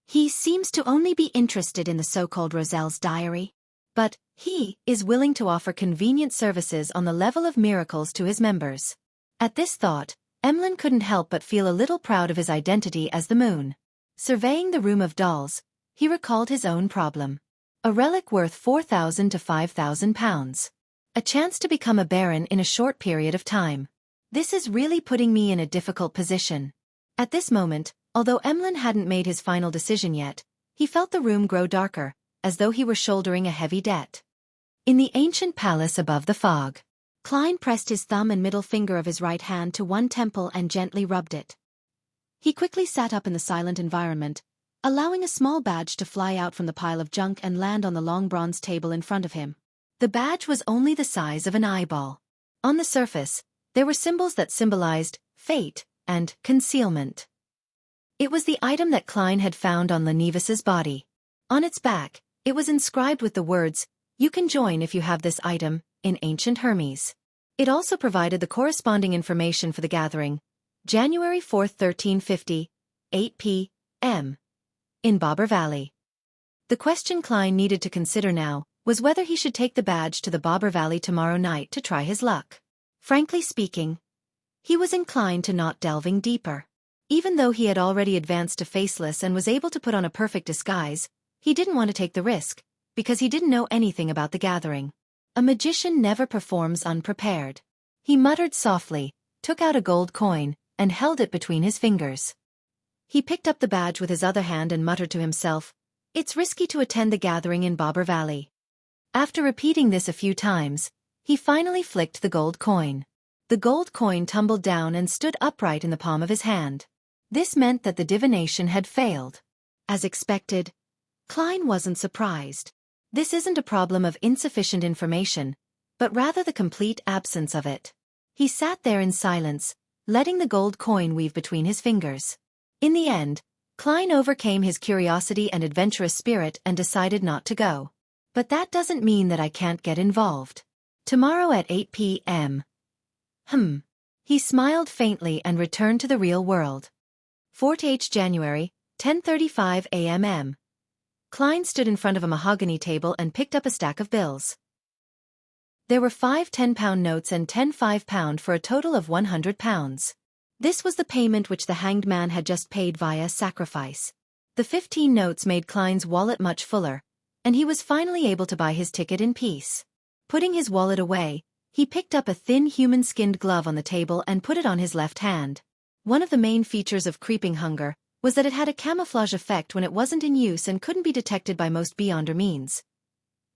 He seems to only be interested in the so-called Roselle's diary. But he is willing to offer convenient services on the level of miracles to his members. At this thought, Emlyn couldn't help but feel a little proud of his identity as the moon. Surveying the room of dolls, he recalled his own problem. A relic worth 4,000 to 5,000 pounds. A chance to become a baron in a short period of time. This is really putting me in a difficult position. At this moment, although Emlyn hadn't made his final decision yet, he felt the room grow darker, as though he were shouldering a heavy debt. In the ancient palace above the fog, Klein pressed his thumb and middle finger of his right hand to one temple and gently rubbed it. He quickly sat up in the silent environment, allowing a small badge to fly out from the pile of junk and land on the long bronze table in front of him. The badge was only the size of an eyeball. On the surface, there were symbols that symbolized fate and concealment. It was the item that Klein had found on Lenivis's body. On its back, it was inscribed with the words, "You can join if you have this item," in ancient Hermes. It also provided the corresponding information for the gathering, January 4, 1350, 8 p.m. in Bobber Valley. The question Klein needed to consider now was whether he should take the badge to the Bobber Valley tomorrow night to try his luck. Frankly speaking, he was inclined to not delving deeper. Even though he had already advanced to faceless and was able to put on a perfect disguise, he didn't want to take the risk, because he didn't know anything about the gathering. A magician never performs unprepared. He muttered softly, took out a gold coin, and held it between his fingers. He picked up the badge with his other hand and muttered to himself, "It's risky to attend the gathering in Bobber Valley." After repeating this a few times, he finally flicked the gold coin. The gold coin tumbled down and stood upright in the palm of his hand. This meant that the divination had failed. As expected, Klein wasn't surprised. This isn't a problem of insufficient information, but rather the complete absence of it. He sat there in silence, letting the gold coin weave between his fingers. In the end, Klein overcame his curiosity and adventurous spirit and decided not to go. But that doesn't mean that I can't get involved. Tomorrow at 8 p.m. He smiled faintly and returned to the real world. 4th January, 10:35 a.m. Klein stood in front of a mahogany table and picked up a stack of bills. There were 5 10-pound notes and 10 5-pound for a total of 100 pounds. This was the payment which the hanged man had just paid via sacrifice. The 15 notes made Klein's wallet much fuller, and he was finally able to buy his ticket in peace. Putting his wallet away, he picked up a thin human-skinned glove on the table and put it on his left hand. One of the main features of creeping hunger was that it had a camouflage effect when it wasn't in use and couldn't be detected by most beyonder means.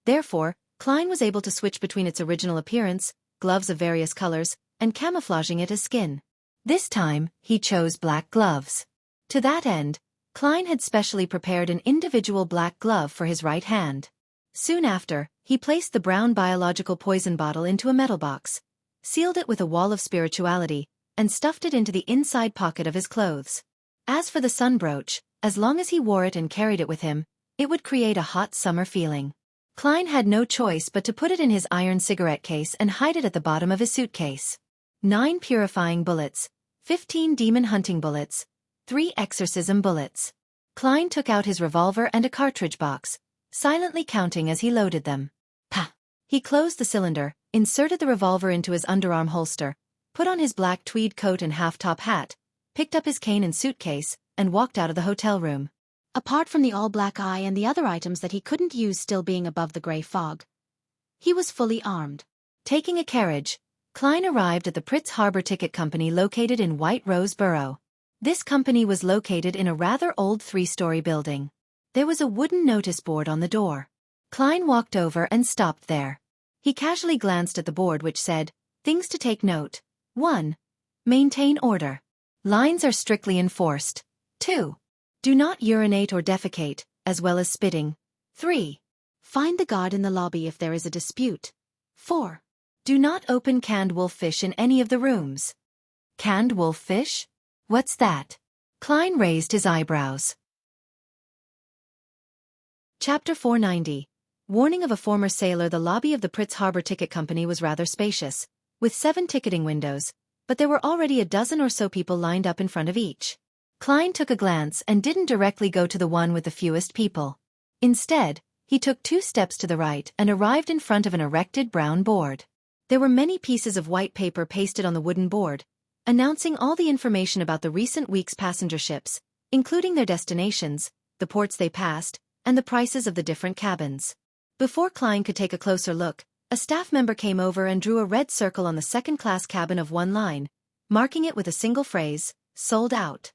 Therefore, Klein was able to switch between its original appearance, gloves of various colors, and camouflaging it as skin. This time, he chose black gloves. To that end, Klein had specially prepared an individual black glove for his right hand. Soon after, he placed the brown biological poison bottle into a metal box, sealed it with a wall of spirituality, and stuffed it into the inside pocket of his clothes. As for the sun brooch, as long as he wore it and carried it with him, it would create a hot summer feeling. Klein had no choice but to put it in his iron cigarette case and hide it at the bottom of his suitcase. 9 purifying bullets, 15 demon hunting bullets, 3 exorcism bullets. Klein took out his revolver and a cartridge box, silently counting as he loaded them. Pa! He closed the cylinder, inserted the revolver into his underarm holster, put on his black tweed coat and half-top hat, picked up his cane and suitcase, and walked out of the hotel room. Apart from the all-black eye and the other items that he couldn't use still being above the gray fog, he was fully armed. Taking a carriage, Klein arrived at the Pritz Harbor Ticket Company located in White Rose Borough. This company was located in a rather old 3-story building. There was a wooden notice board on the door. Klein walked over and stopped there. He casually glanced at the board which said, "Things to take note. 1. Maintain order. Lines are strictly enforced. 2. Do not urinate or defecate, as well as spitting. 3. Find the guard in the lobby if there is a dispute. 4. Do not open canned wolf fish in any of the rooms." Canned wolf fish? What's that? Klein raised his eyebrows. Chapter 490. Warning of a former sailor. The lobby of the Pritz Harbor Ticket Company was rather spacious, with 7 ticketing windows, but there were already a dozen or so people lined up in front of each. Klein took a glance and didn't directly go to the one with the fewest people. Instead, he took 2 steps to the right and arrived in front of an erected brown board. There were many pieces of white paper pasted on the wooden board, announcing all the information about the recent week's passenger ships, including their destinations, the ports they passed, and the prices of the different cabins. Before Klein could take a closer look, a staff member came over and drew a red circle on the second-class cabin of one line, marking it with a single phrase, "Sold out."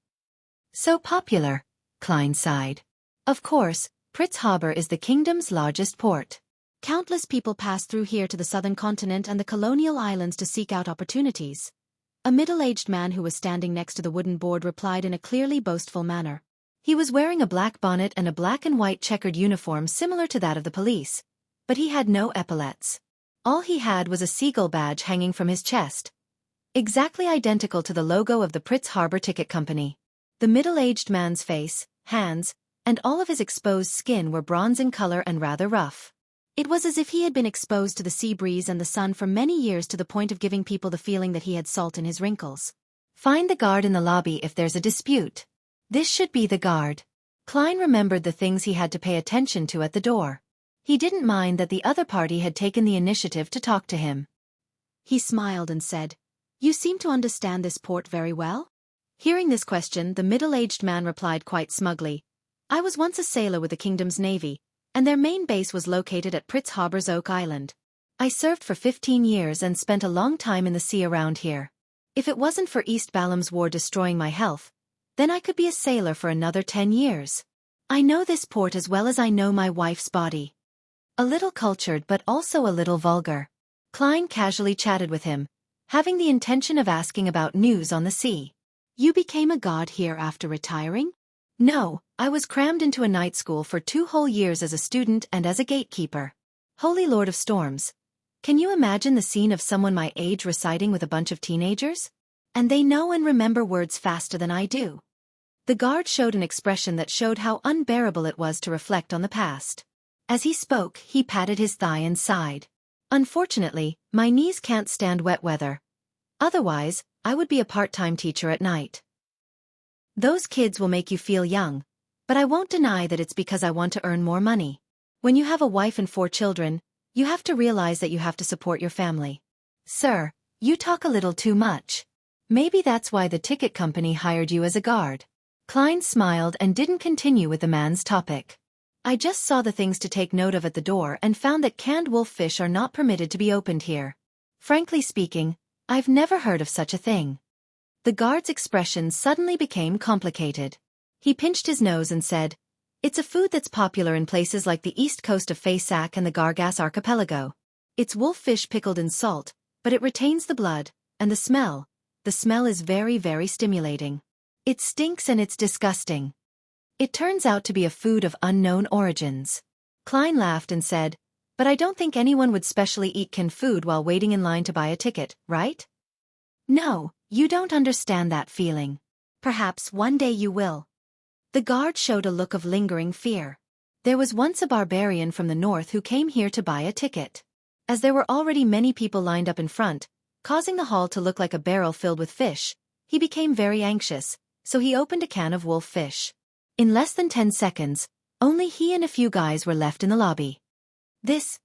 So popular, Klein sighed. Of course, Pritz Harbor is the kingdom's largest port. Countless people pass through here to the southern continent and the colonial islands to seek out opportunities. A middle-aged man who was standing next to the wooden board replied in a clearly boastful manner. He was wearing a black bonnet and a black and white checkered uniform similar to that of the police, but he had no epaulets. All he had was a seagull badge hanging from his chest, exactly identical to the logo of the Pritz Harbor Ticket Company. The middle-aged man's face, hands, and all of his exposed skin were bronze in color and rather rough. It was as if he had been exposed to the sea breeze and the sun for many years to the point of giving people the feeling that he had salt in his wrinkles. Find the guard in the lobby if there's a dispute. This should be the guard. Klein remembered the things he had to pay attention to at the door. He didn't mind that the other party had taken the initiative to talk to him. He smiled and said, "You seem to understand this port very well?" Hearing this question, the middle-aged man replied quite smugly, "I was once a sailor with the kingdom's navy, and their main base was located at Pritz Harbor's Oak Island. I served for 15 years and spent a long time in the sea around here. If it wasn't for East Balam's war destroying my health, then I could be a sailor for another 10 years. I know this port as well as I know my wife's body." A little cultured but also a little vulgar, Klein casually chatted with him, having the intention of asking about news on the sea. "You became a god here after retiring?" "No, I was crammed into a night school for 2 whole years as a student and as a gatekeeper. Holy Lord of Storms. Can you imagine the scene of someone my age reciting with a bunch of teenagers? And they know and remember words faster than I do." The guard showed an expression that showed how unbearable it was to reflect on the past. As he spoke, he patted his thigh and sighed. "Unfortunately, my knees can't stand wet weather. Otherwise, I would be a part-time teacher at night. Those kids will make you feel young, but I won't deny that it's because I want to earn more money. When you have a wife and 4 children, you have to realize that you have to support your family." "Sir, you talk a little too much. Maybe that's why the ticket company hired you as a guard." Klein smiled and didn't continue with the man's topic. "I just saw the things to take note of at the door and found that canned wolf fish are not permitted to be opened here. Frankly speaking, I've never heard of such a thing." The guard's expression suddenly became complicated. He pinched his nose and said, "It's a food that's popular in places like the east coast of Fay-Sac and the Gargas archipelago. It's wolf fish pickled in salt, but it retains the blood, and the smell is very, very stimulating. It stinks and it's disgusting. It turns out to be a food of unknown origins." Klein laughed and said, "But I don't think anyone would specially eat canned food while waiting in line to buy a ticket, right?" "No, you don't understand that feeling. Perhaps one day you will." The guard showed a look of lingering fear. There was once a barbarian from the north who came here to buy a ticket. As there were already many people lined up in front, causing the hall to look like a barrel filled with fish, he became very anxious, so he opened a can of wolf fish. In less than 10 seconds, only he and a few guys were left in the lobby. This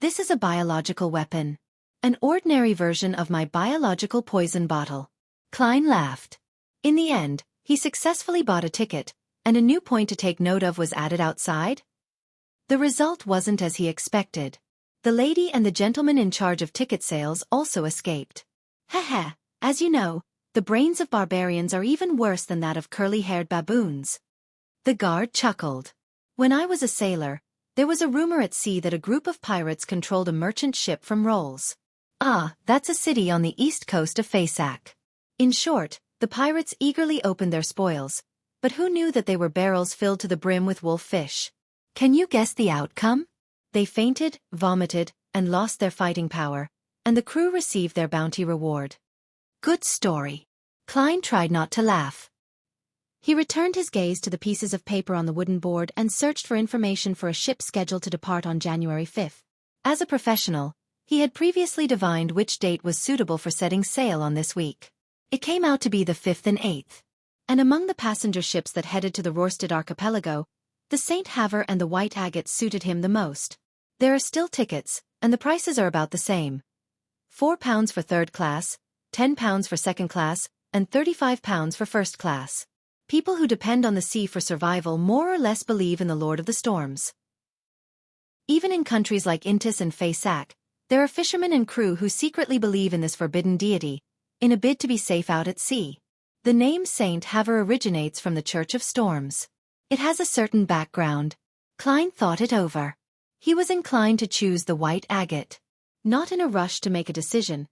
is a biological weapon. An ordinary version of my biological poison bottle." Klein laughed. In the end, he successfully bought a ticket, and a new point to take note of was added outside. The result wasn't as he expected. The lady and the gentleman in charge of ticket sales also escaped. "Heh, as you know, the brains of barbarians are even worse than that of curly-haired baboons." The guard chuckled. "When I was a sailor, there was a rumor at sea that a group of pirates controlled a merchant ship from Rolls. Ah, that's a city on the east coast of Fay-Sac. In short, the pirates eagerly opened their spoils, but who knew that they were barrels filled to the brim with wolf fish? Can you guess the outcome? They fainted, vomited, and lost their fighting power, and the crew received their bounty reward." "Good story." Klein tried not to laugh. He returned his gaze to the pieces of paper on the wooden board and searched for information for a ship scheduled to depart on January 5th. As a professional, he had previously divined which date was suitable for setting sail on this week. It came out to be the 5th and 8th. And among the passenger ships that headed to the Rorstad archipelago, the St. Haver and the White Agate suited him the most. There are still tickets, and the prices are about the same. £4 for third class, £10 for second class, and £35 for first class. People who depend on the sea for survival more or less believe in the Lord of the Storms. Even in countries like Intis and Faysac, there are fishermen and crew who secretly believe in this forbidden deity, in a bid to be safe out at sea. The name Saint Haver originates from the Church of Storms. It has a certain background. Klein thought it over. He was inclined to choose the White Agate. Not in a rush to make a decision.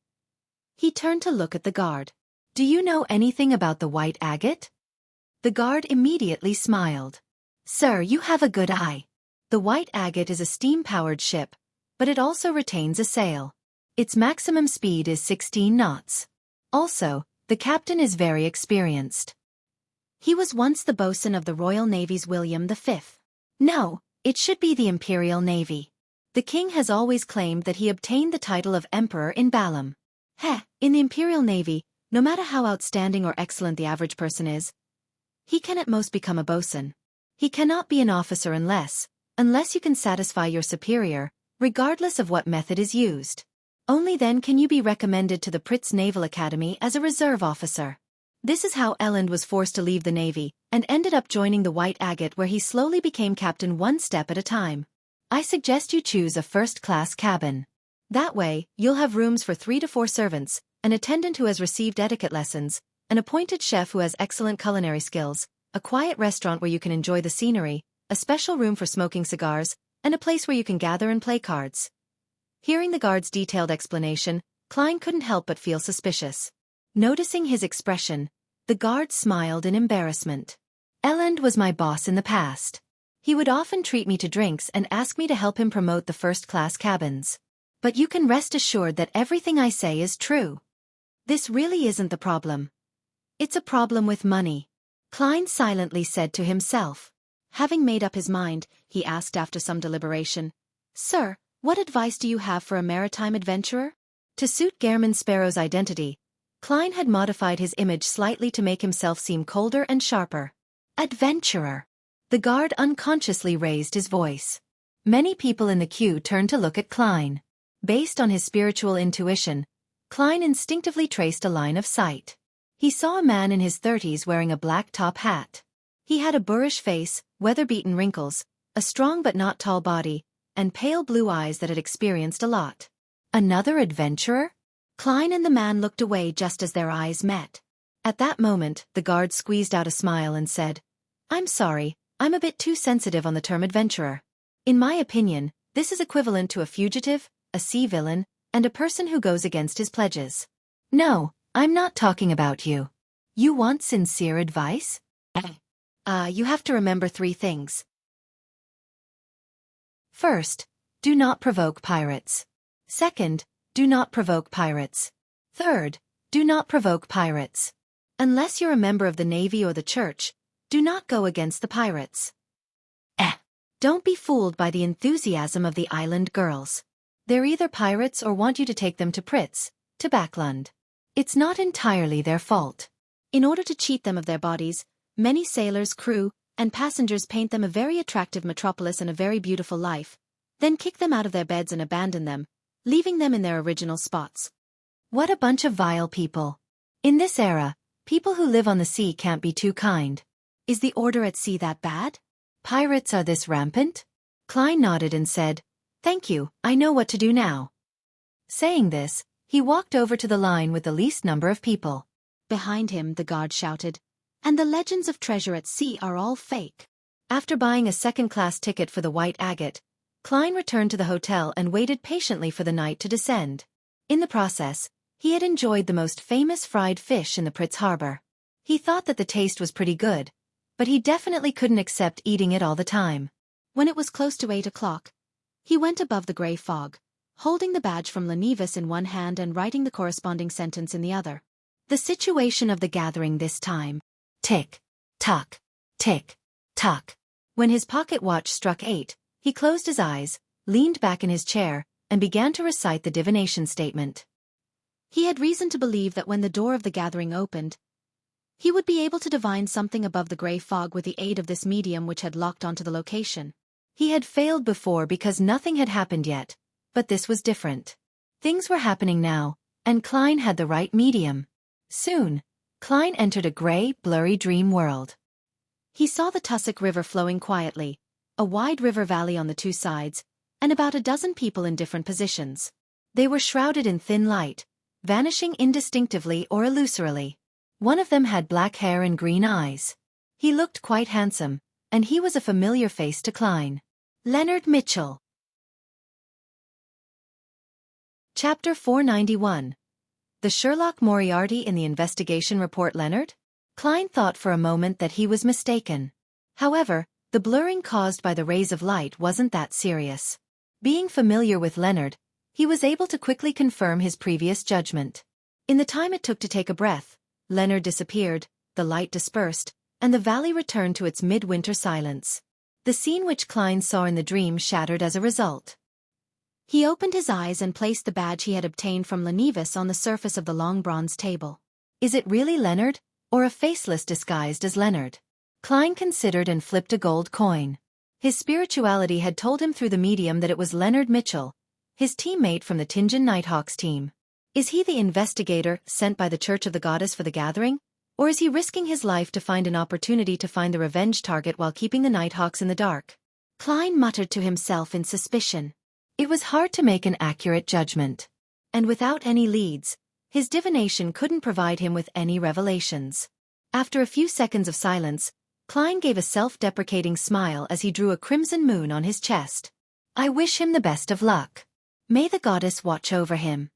He turned to look at the guard. "Do you know anything about the White Agate?" The guard immediately smiled. "Sir, you have a good eye. The White Agate is a steam-powered ship, but it also retains a sail. Its maximum speed is 16 knots. Also, the captain is very experienced. He was once the boatswain of the Royal Navy's William V. No, it should be the Imperial Navy. The king has always claimed that he obtained the title of Emperor in Balam. In the Imperial Navy, no matter how outstanding or excellent the average person is, he can at most become a boatswain. He cannot be an officer unless you can satisfy your superior, regardless of what method is used. Only then can you be recommended to the Pritz Naval Academy as a reserve officer. This is how Elland was forced to leave the Navy, and ended up joining the White Agate, where he slowly became captain one step at a time. I suggest you choose a first-class cabin. That way, you'll have rooms for 3 to 4 servants, an attendant who has received etiquette lessons, an appointed chef who has excellent culinary skills, a quiet restaurant where you can enjoy the scenery, a special room for smoking cigars, and a place where you can gather and play cards." Hearing the guard's detailed explanation, Klein couldn't help but feel suspicious. Noticing his expression, the guard smiled in embarrassment. "Elland was my boss in the past. He would often treat me to drinks and ask me to help him promote the first-class cabins. But you can rest assured that everything I say is true. This really isn't the problem. It's a problem with money," Klein silently said to himself. Having made up his mind, he asked after some deliberation, "Sir, what advice do you have for a maritime adventurer?" To suit Gehrman Sparrow's identity, Klein had modified his image slightly to make himself seem colder and sharper. "Adventurer." The guard unconsciously raised his voice. Many people in the queue turned to look at Klein. Based on his spiritual intuition, Klein instinctively traced a line of sight. He saw a man in his 30s wearing a black top hat. He had a boorish face, weather-beaten wrinkles, a strong but not tall body, and pale blue eyes that had experienced a lot. Another adventurer? Klein and the man looked away just as their eyes met. At that moment, the guard squeezed out a smile and said, "I'm sorry, I'm a bit too sensitive on the term adventurer. In my opinion, this is equivalent to a fugitive, a sea villain, and a person who goes against his pledges. No, I'm not talking about you. You want sincere advice? You have to remember 3 things. First, do not provoke pirates. Second, do not provoke pirates. Third, do not provoke pirates. Unless you're a member of the Navy or the Church, do not go against the pirates. Don't be fooled by the enthusiasm of the island girls. They're either pirates or want you to take them to Pritz, to Backlund. It's not entirely their fault. In order to cheat them of their bodies, many sailors, crew, and passengers paint them a very attractive metropolis and a very beautiful life, then kick them out of their beds and abandon them, leaving them in their original spots. What a bunch of vile people. In this era, people who live on the sea can't be too kind. Is the order at sea that bad? Pirates are this rampant? Klein nodded and said, "Thank you, I know what to do now." Saying this, he walked over to the line with the least number of people. Behind him, the guard shouted, "And the legends of treasure at sea are all fake." After buying a second-class ticket for the White Agate, Klein returned to the hotel and waited patiently for the night to descend. In the process, he had enjoyed the most famous fried fish in the Pritz harbor. He thought that the taste was pretty good, but he definitely couldn't accept eating it all the time. When it was close to 8 o'clock, he went above the grey fog, holding the badge from Lenivus in one hand and writing the corresponding sentence in the other. The situation of the gathering this time. Tick. Tuck. Tick. Tuck. When his pocket watch struck 8, he closed his eyes, leaned back in his chair, and began to recite the divination statement. He had reason to believe that when the door of the gathering opened, he would be able to divine something above the gray fog with the aid of this medium which had locked onto the location. He had failed before because nothing had happened yet, but this was different. Things were happening now, and Klein had the right medium. Soon, Klein entered a gray, blurry dream world. He saw the Tussock River flowing quietly, a wide river valley on the two sides, and about a dozen people in different positions. They were shrouded in thin light, vanishing indistinctively or illusorily. One of them had black hair and green eyes. He looked quite handsome, and he was a familiar face to Klein. Leonard Mitchell. Chapter 491. The Sherlock Moriarty in the investigation report. Leonard? Klein thought for a moment that he was mistaken. However, the blurring caused by the rays of light wasn't that serious. Being familiar with Leonard, he was able to quickly confirm his previous judgment. In the time it took to take a breath, Leonard disappeared, the light dispersed, and the valley returned to its midwinter silence. The scene which Klein saw in the dream shattered as a result. He opened his eyes and placed the badge he had obtained from Lenevis on the surface of the long bronze table. Is it really Leonard, or a faceless disguised as Leonard? Klein considered and flipped a gold coin. His spirituality had told him through the medium that it was Leonard Mitchell, his teammate from the Tingen Nighthawks team. Is he the investigator sent by the Church of the Goddess for the gathering? Or is he risking his life to find an opportunity to find the revenge target while keeping the Nighthawks in the dark? Klein muttered to himself in suspicion. It was hard to make an accurate judgment. And without any leads, his divination couldn't provide him with any revelations. After a few seconds of silence, Klein gave a self-deprecating smile as he drew a crimson moon on his chest. I wish him the best of luck. May the goddess watch over him.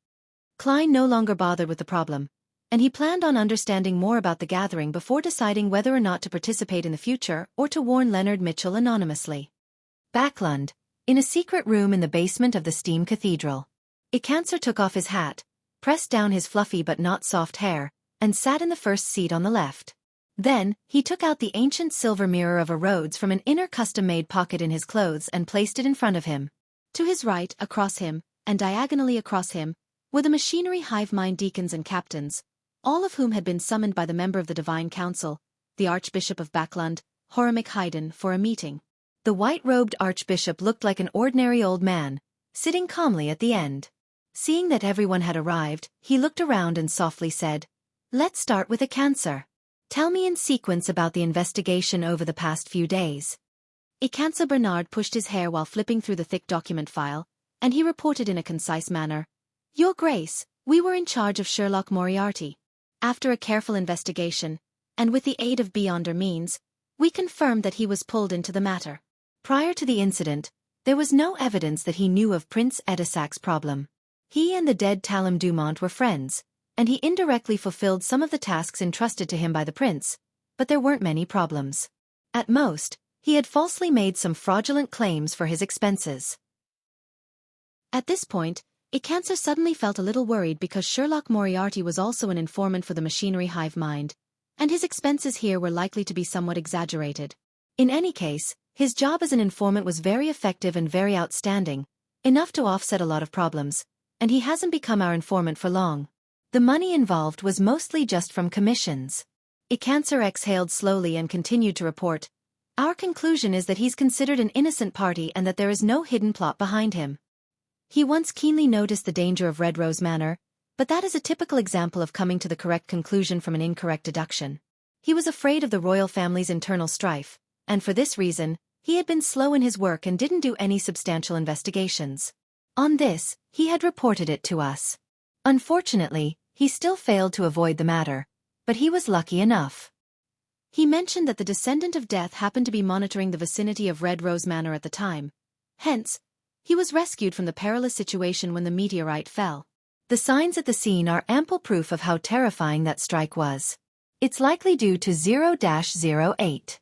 Klein no longer bothered with the problem, and he planned on understanding more about the gathering before deciding whether or not to participate in the future or to warn Leonard Mitchell anonymously. Backlund, in a secret room in the basement of the Steam Cathedral. Icancer took off his hat, pressed down his fluffy but not soft hair, and sat in the first seat on the left. Then, he took out the ancient silver mirror of a Rhodes from an inner custom-made pocket in his clothes and placed it in front of him. To his right, across him, and diagonally across him, were the machinery hive mind deacons and captains, all of whom had been summoned by the member of the Divine Council, the Archbishop of Backlund, Horamic Haydn, for a meeting. The white-robed archbishop looked like an ordinary old man, sitting calmly at the end. Seeing that everyone had arrived, he looked around and softly said, Let's start with Icancer. Tell me in sequence about the investigation over the past few days. Icancer Bernard pushed his hair while flipping through the thick document file, and he reported in a concise manner, Your Grace, we were in charge of Sherlock Moriarty. After a careful investigation, and with the aid of Beyonder means, we confirmed that he was pulled into the matter. Prior to the incident, there was no evidence that he knew of Prince Edisac's problem. He and the dead Talem Dumont were friends, and he indirectly fulfilled some of the tasks entrusted to him by the prince, but there weren't many problems. At most, he had falsely made some fraudulent claims for his expenses. At this point, Icancer suddenly felt a little worried because Sherlock Moriarty was also an informant for the machinery hive mind, and his expenses here were likely to be somewhat exaggerated. In any case, his job as an informant was very effective and very outstanding, enough to offset a lot of problems, and he hasn't become our informant for long. The money involved was mostly just from commissions. Icancer exhaled slowly and continued to report, Our conclusion is that he's considered an innocent party and that there is no hidden plot behind him. He once keenly noticed the danger of Red Rose Manor, but that is a typical example of coming to the correct conclusion from an incorrect deduction. He was afraid of the royal family's internal strife, and for this reason, he had been slow in his work and didn't do any substantial investigations. On this, he had reported it to us. Unfortunately, he still failed to avoid the matter, but he was lucky enough. He mentioned that the descendant of death happened to be monitoring the vicinity of Red Rose Manor at the time. Hence, he was rescued from the perilous situation when the meteorite fell. The signs at the scene are ample proof of how terrifying that strike was. It's likely due to 0-08.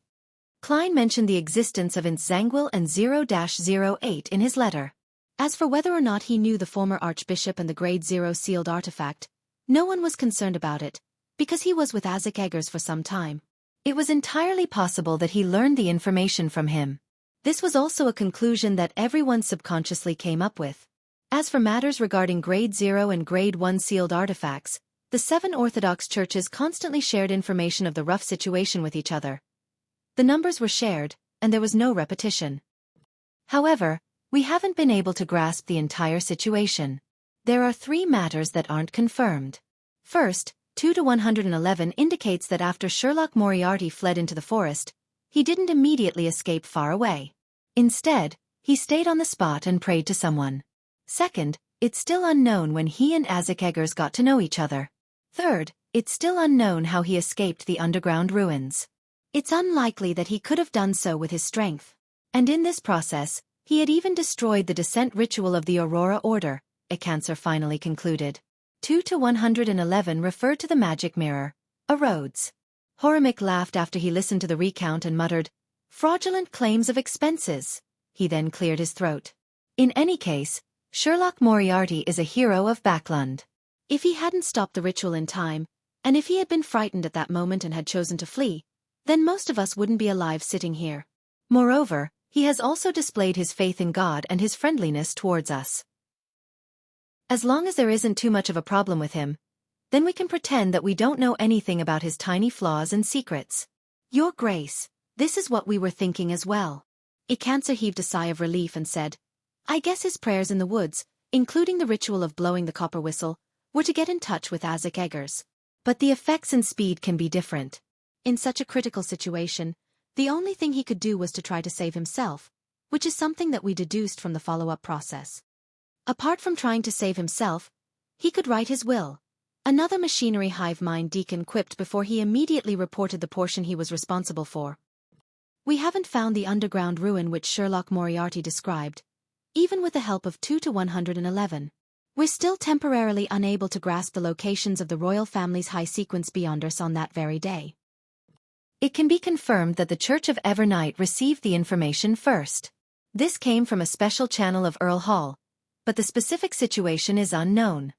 Klein mentioned the existence of Intzanguil and 0-08 in his letter. As for whether or not he knew the former archbishop and the Grade 0 sealed artifact, no one was concerned about it, because he was with Isaac Eggers for some time. It was entirely possible that he learned the information from him. This was also a conclusion that everyone subconsciously came up with. As for matters regarding Grade 0 and Grade 1 sealed artifacts, the 7 Orthodox churches constantly shared information of the rough situation with each other. The numbers were shared, and there was no repetition. However, we haven't been able to grasp the entire situation. There are 3 matters that aren't confirmed. First, 2 to 111 indicates that after Sherlock Moriarty fled into the forest, he didn't immediately escape far away. Instead, he stayed on the spot and prayed to someone. Second, it's still unknown when he and Isaac Eggers got to know each other. Third, it's still unknown how he escaped the underground ruins. It's unlikely that he could have done so with his strength. And in this process, he had even destroyed the descent ritual of the Aurora Order, Ekanser finally concluded. 2 to 111 referred to the magic mirror, a Rhodes. Horimic laughed after he listened to the recount and muttered, "Fraudulent claims of expenses." He then cleared his throat. In any case, Sherlock Moriarty is a hero of Backlund. If he hadn't stopped the ritual in time, and if he had been frightened at that moment and had chosen to flee, then most of us wouldn't be alive sitting here. Moreover, he has also displayed his faith in God and his friendliness towards us. As long as there isn't too much of a problem with him, then we can pretend that we don't know anything about his tiny flaws and secrets. Your Grace, this is what we were thinking as well. Ekanser heaved a sigh of relief and said, "I guess his prayers in the woods, including the ritual of blowing the copper whistle, were to get in touch with Isaac Eggers. But the effects and speed can be different. In such a critical situation, the only thing he could do was to try to save himself, which is something that we deduced from the follow-up process. Apart from trying to save himself, he could write his will." Another machinery hive mind deacon quipped before he immediately reported the portion he was responsible for. "We haven't found the underground ruin which Sherlock Moriarty described, even with the help of 2 to 111. We're still temporarily unable to grasp the locations of the royal family's high-sequence beyonders on that very day. It can be confirmed that the Church of Evernight received the information first. This came from a special channel of Earl Hall, but the specific situation is unknown.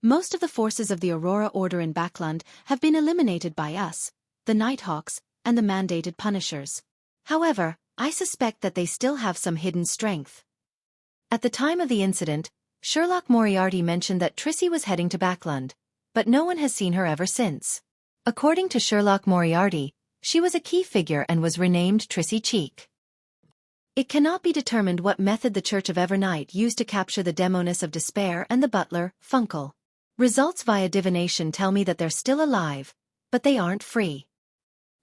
Most of the forces of the Aurora Order in Backlund have been eliminated by us, the Nighthawks, and the mandated Punishers. However, I suspect that they still have some hidden strength. At the time of the incident, Sherlock Moriarty mentioned that Trissy was heading to Backlund, but no one has seen her ever since. According to Sherlock Moriarty, she was a key figure and was renamed Trissy Cheek. It cannot be determined what method the Church of Evernight used to capture the Demoness of Despair and the butler, Funkel. Results via divination tell me that they're still alive, but they aren't free.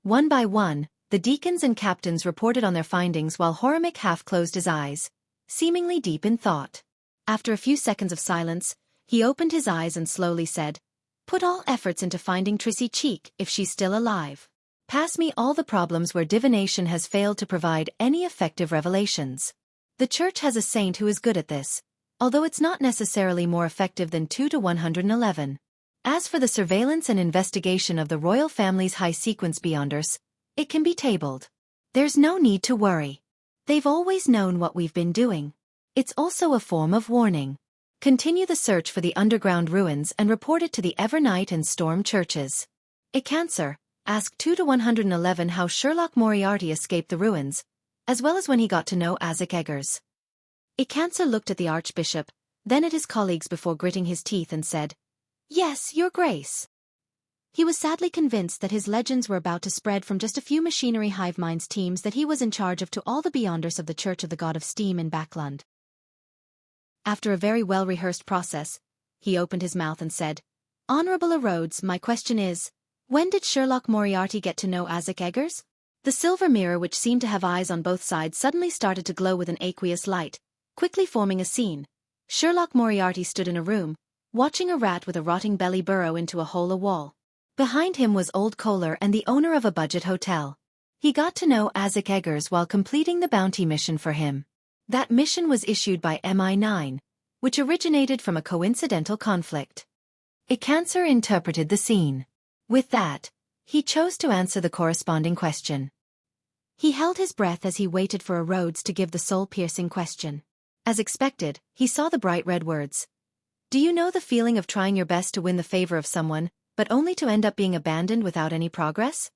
One by one, the deacons and captains reported on their findings while Horimic half closed his eyes, seemingly deep in thought. After a few seconds of silence, he opened his eyes and slowly said, "Put all efforts into finding Trissy Cheek if she's still alive. Pass me all the problems where divination has failed to provide any effective revelations. The Church has a saint who is good at this, although it's not necessarily more effective than 2 to 111. As for the surveillance and investigation of the royal family's high-sequence beyonders, it can be tabled. There's no need to worry. They've always known what we've been doing. It's also a form of warning. Continue the search for the underground ruins and report it to the Evernight and Storm churches." Ekanser asked 2 to 111 how Sherlock Moriarty escaped the ruins, as well as when he got to know Isaac Eggers. Ekanser looked at the Archbishop, then at his colleagues before gritting his teeth and said, "Yes, Your Grace." He was sadly convinced that his legends were about to spread from just a few machinery hive minds teams that he was in charge of to all the beyonders of the Church of the God of Steam in Backlund. After a very well-rehearsed process, he opened his mouth and said, "Honorable Rhodes, my question is, when did Sherlock Moriarty get to know Isaac Eggers?" The silver mirror, which seemed to have eyes on both sides, suddenly started to glow with an aqueous light, quickly forming a scene. Sherlock Moriarty stood in a room, watching a rat with a rotting belly burrow into a hole in a wall. Behind him was Old Kohler and the owner of a budget hotel. He got to know Isaac Eggers while completing the bounty mission for him. That mission was issued by MI9, which originated from a coincidental conflict. Ekanser interpreted the scene. With that, he chose to answer the corresponding question. He held his breath as he waited for a Rhodes to give the soul-piercing question. As expected, he saw the bright red words. "Do you know the feeling of trying your best to win the favor of someone, but only to end up being abandoned without any progress?"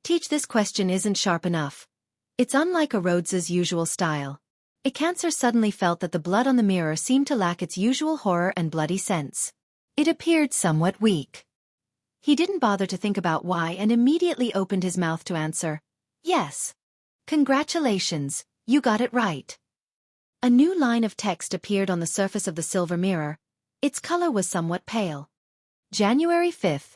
Teach this question isn't sharp enough. It's unlike a Rhodes's usual style. A Cancer suddenly felt that the blood on the mirror seemed to lack its usual horror and bloody sense. It appeared somewhat weak. He didn't bother to think about why and immediately opened his mouth to answer. Yes. Congratulations, you got it right. A new line of text appeared on the surface of the silver mirror. Its color was somewhat pale. January 5th,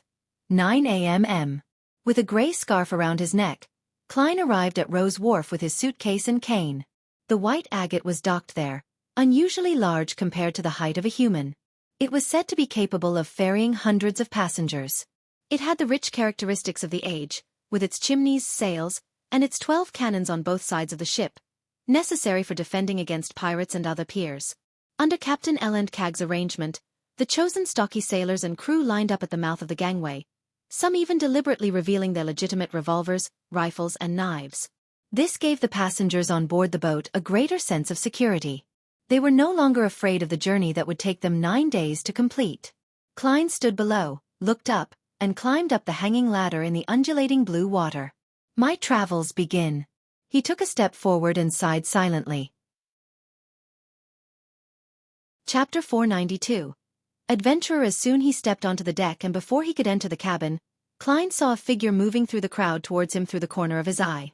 9 a.m. With a gray scarf around his neck, Klein arrived at Rose Wharf with his suitcase and cane. The white agate was docked there, unusually large compared to the height of a human. It was said to be capable of ferrying hundreds of passengers. It had the rich characteristics of the age, with its chimneys, sails, and its 12 cannons on both sides of the ship, necessary for defending against pirates and other piers. Under Captain Cag's arrangement, the chosen stocky sailors and crew lined up at the mouth of the gangway, some even deliberately revealing their legitimate revolvers, rifles, and knives. This gave the passengers on board the boat a greater sense of security. They were no longer afraid of the journey that would take them 9 days to complete. Klein stood below, looked up, and climbed up the hanging ladder in the undulating blue water. My travels begin. He took a step forward and sighed silently. Chapter 492. Adventurer. As soon he stepped onto the deck and before he could enter the cabin, Klein saw a figure moving through the crowd towards him through the corner of his eye.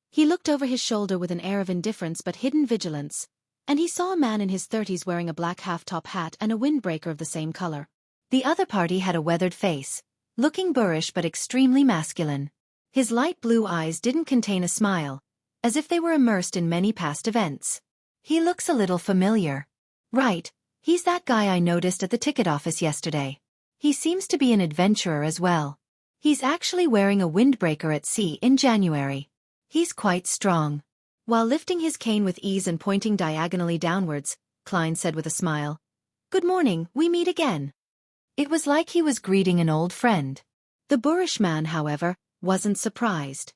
He looked over his shoulder with an air of indifference but hidden vigilance, and he saw a man in his 30s wearing a black half-top hat and a windbreaker of the same color. The other party had a weathered face, looking boorish but extremely masculine. His light blue eyes didn't contain a smile, as if they were immersed in many past events. He looks a little familiar. Right, he's that guy I noticed at the ticket office yesterday. He seems to be an adventurer as well. He's actually wearing a windbreaker at sea in January. He's quite strong. While lifting his cane with ease and pointing diagonally downwards, Klein said with a smile, "Good morning, we meet again." It was like he was greeting an old friend. The boorish man, however, wasn't surprised.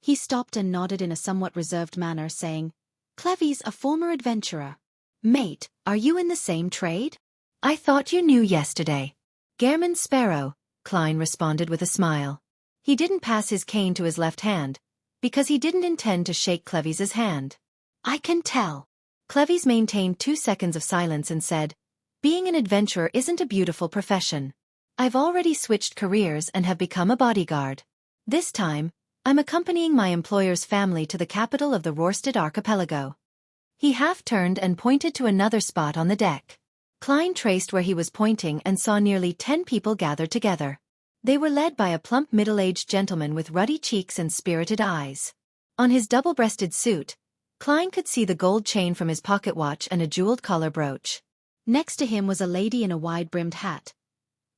He stopped and nodded in a somewhat reserved manner, saying, "Clevy's a former adventurer. Mate, are you in the same trade?" "I thought you knew yesterday." "Gairman Sparrow," Klein responded with a smile. He didn't pass his cane to his left hand, because he didn't intend to shake Clevy's hand. "I can tell." Clevy's maintained 2 seconds of silence and said, "Being an adventurer isn't a beautiful profession. I've already switched careers and have become a bodyguard. This time, I'm accompanying my employer's family to the capital of the Rorstad archipelago." He half-turned and pointed to another spot on the deck. Klein traced where he was pointing and saw nearly 10 people gathered together. They were led by a plump middle-aged gentleman with ruddy cheeks and spirited eyes. On his double-breasted suit, Klein could see the gold chain from his pocket watch and a jeweled collar brooch. Next to him was a lady in a wide-brimmed hat,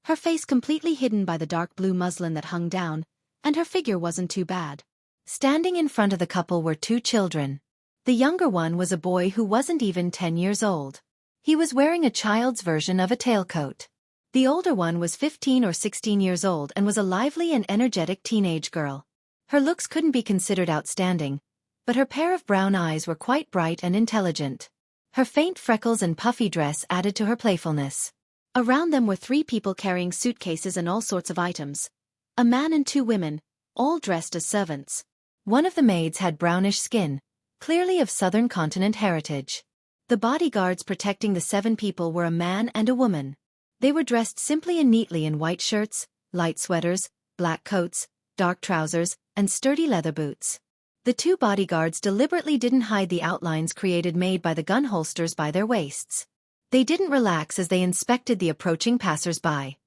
her face completely hidden by the dark blue muslin that hung down, and her figure wasn't too bad. Standing in front of the couple were 2 children. The younger one was a boy who wasn't even 10 years old. He was wearing a child's version of a tailcoat. The older one was 15 or 16 years old and was a lively and energetic teenage girl. Her looks couldn't be considered outstanding, but her pair of brown eyes were quite bright and intelligent. Her faint freckles and puffy dress added to her playfulness. Around them were 3 people carrying suitcases and all sorts of items. A man and 2 women, all dressed as servants. One of the maids had brownish skin, clearly of southern continent heritage. The bodyguards protecting the 7 people were a man and a woman. They were dressed simply and neatly in white shirts, light sweaters, black coats, dark trousers, and sturdy leather boots. The 2 bodyguards deliberately didn't hide the outlines made by the gun holsters by their waists. They didn't relax as they inspected the approaching passers-by.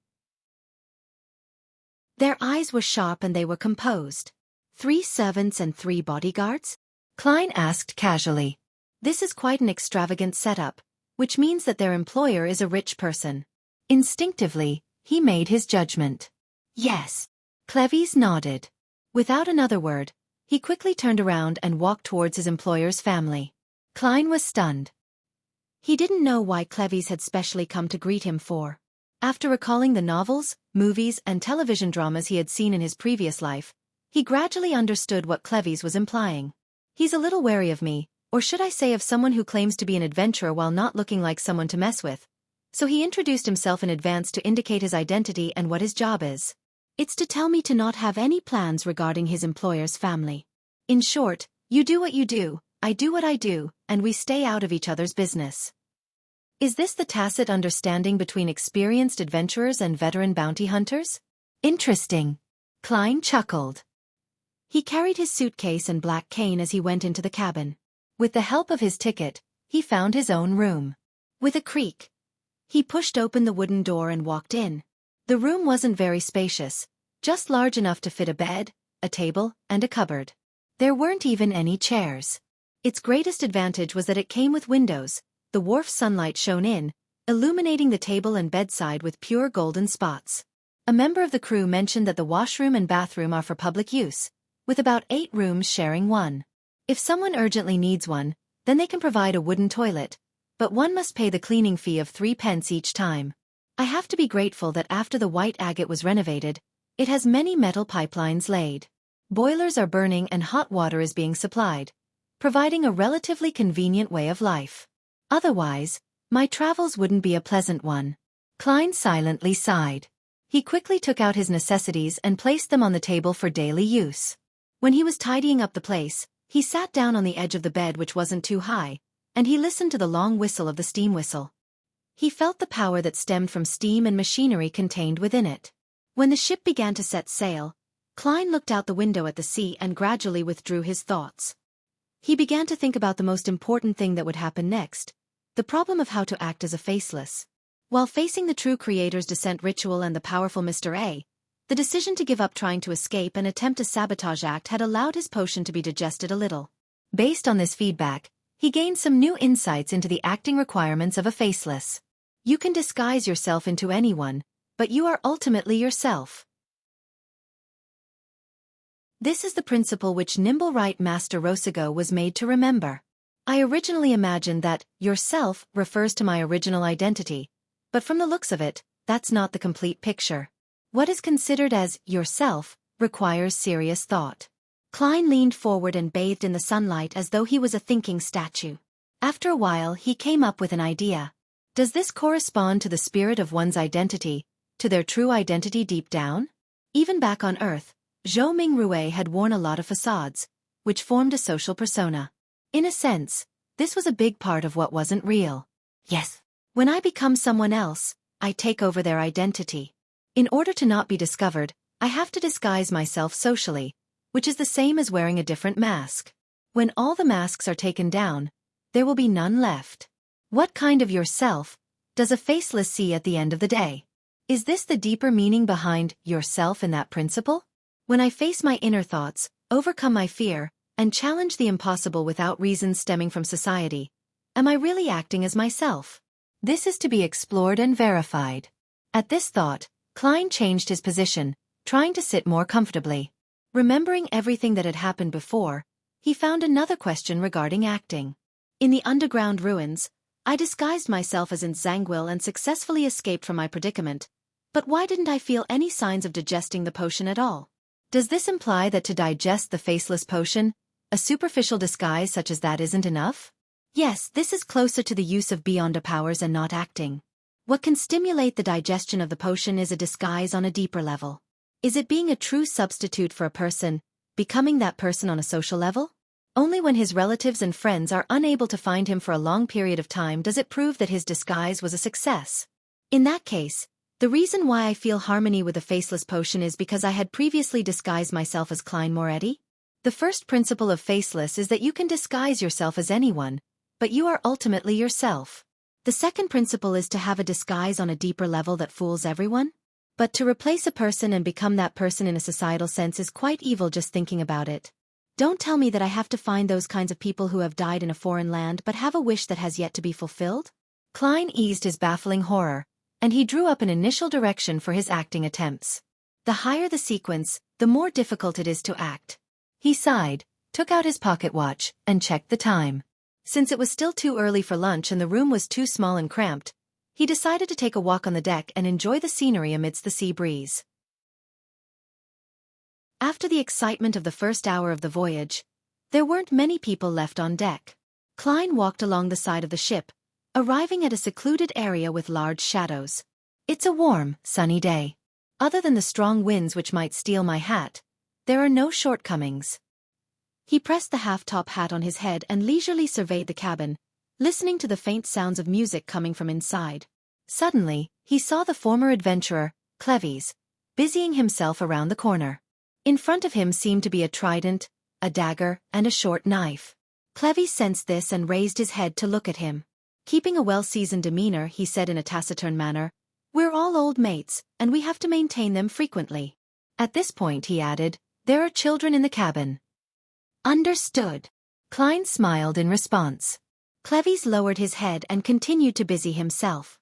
Their eyes were sharp and they were composed. 3 servants and 3 bodyguards? Klein asked casually. This is quite an extravagant setup, which means that their employer is a rich person. Instinctively, he made his judgment. Yes. Clevy's nodded. Without another word, he quickly turned around and walked towards his employer's family. Klein was stunned. He didn't know why Clevy's had specially come to greet him for. After recalling the novels, movies, and television dramas he had seen in his previous life, he gradually understood what Clevy's was implying. He's a little wary of me, or should I say of someone who claims to be an adventurer while not looking like someone to mess with. So he introduced himself in advance to indicate his identity and what his job is. It's to tell me to not have any plans regarding his employer's family. In short, you do what you do, I do what I do, and we stay out of each other's business. Is this the tacit understanding between experienced adventurers and veteran bounty hunters? Interesting. Klein chuckled. He carried his suitcase and black cane as he went into the cabin. With the help of his ticket, he found his own room. With a creak, he pushed open the wooden door and walked in. The room wasn't very spacious, just large enough to fit a bed, a table, and a cupboard. There weren't even any chairs. Its greatest advantage was that it came with windows. The wharf sunlight shone in, illuminating the table and bedside with pure golden spots. A member of the crew mentioned that the washroom and bathroom are for public use, with about 8 rooms sharing one. If someone urgently needs one, then they can provide a wooden toilet, but one must pay the cleaning fee of 3 pence each time. I have to be grateful that after the white agate was renovated, it has many metal pipelines laid. Boilers are burning and hot water is being supplied, providing a relatively convenient way of life. Otherwise, my travels wouldn't be a pleasant one. Klein silently sighed. He quickly took out his necessities and placed them on the table for daily use. When he was tidying up the place, he sat down on the edge of the bed, which wasn't too high, and he listened to the long whistle of the steam whistle. He felt the power that stemmed from steam and machinery contained within it. When the ship began to set sail, Klein looked out the window at the sea and gradually withdrew his thoughts. He began to think about the most important thing that would happen next, the problem of how to act as a faceless. While facing the true creator's descent ritual and the powerful Mr. A, the decision to give up trying to escape and attempt a sabotage act had allowed his potion to be digested a little. Based on this feedback, he gained some new insights into the acting requirements of a faceless. You can disguise yourself into anyone, but you are ultimately yourself. This is the principle which Nimble Right Master Rosago was made to remember. I originally imagined that yourself refers to my original identity, but from the looks of it, that's not the complete picture. What is considered as yourself requires serious thought. Klein leaned forward and bathed in the sunlight as though he was a thinking statue. After a while, he came up with an idea. Does this correspond to the spirit of one's identity, to their true identity deep down? Even back on Earth, Zhou Mingrue had worn a lot of facades, which formed a social persona. In a sense, this was a big part of what wasn't real. Yes. When I become someone else, I take over their identity. In order to not be discovered, I have to disguise myself socially, which is the same as wearing a different mask. When all the masks are taken down, there will be none left. What kind of yourself does a faceless see at the end of the day? Is this the deeper meaning behind yourself in that principle? When I face my inner thoughts, overcome my fear, and challenge the impossible without reasons stemming from society, am I really acting as myself? This is to be explored and verified. At this thought, Klein changed his position, trying to sit more comfortably. Remembering everything that had happened before, he found another question regarding acting. In the underground ruins, I disguised myself as Zangwil and successfully escaped from my predicament, but why didn't I feel any signs of digesting the potion at all? Does this imply that to digest the faceless potion, a superficial disguise such as that isn't enough? Yes, this is closer to the use of beyond powers and not acting. What can stimulate the digestion of the potion is a disguise on a deeper level. Is it being a true substitute for a person, becoming that person on a social level? Only when his relatives and friends are unable to find him for a long period of time does it prove that his disguise was a success. In that case, the reason why I feel harmony with the faceless potion is because I had previously disguised myself as Klein Moretti. The first principle of faceless is that you can disguise yourself as anyone, but you are ultimately yourself. The second principle is to have a disguise on a deeper level that fools everyone. But to replace a person and become that person in a societal sense is quite evil just thinking about it. Don't tell me that I have to find those kinds of people who have died in a foreign land but have a wish that has yet to be fulfilled? Klein eased his baffling horror, and he drew up an initial direction for his acting attempts. The higher the sequence, the more difficult it is to act. He sighed, took out his pocket watch, and checked the time. Since it was still too early for lunch and the room was too small and cramped, he decided to take a walk on the deck and enjoy the scenery amidst the sea breeze. After the excitement of the first hour of the voyage, there weren't many people left on deck. Klein walked along the side of the ship, arriving at a secluded area with large shadows. It's a warm, sunny day. Other than the strong winds which might steal my hat, there are no shortcomings. He pressed the half-top hat on his head and leisurely surveyed the cabin, listening to the faint sounds of music coming from inside. Suddenly, he saw the former adventurer, Cleves, busying himself around the corner. In front of him seemed to be a trident, a dagger, and a short knife. Cleves sensed this and raised his head to look at him. Keeping a well-seasoned demeanor, he said in a taciturn manner, "We're all old mates, and we have to maintain them frequently." At this point, he added, "There are children in the cabin." "Understood." Klein smiled in response. Cleves lowered his head and continued to busy himself.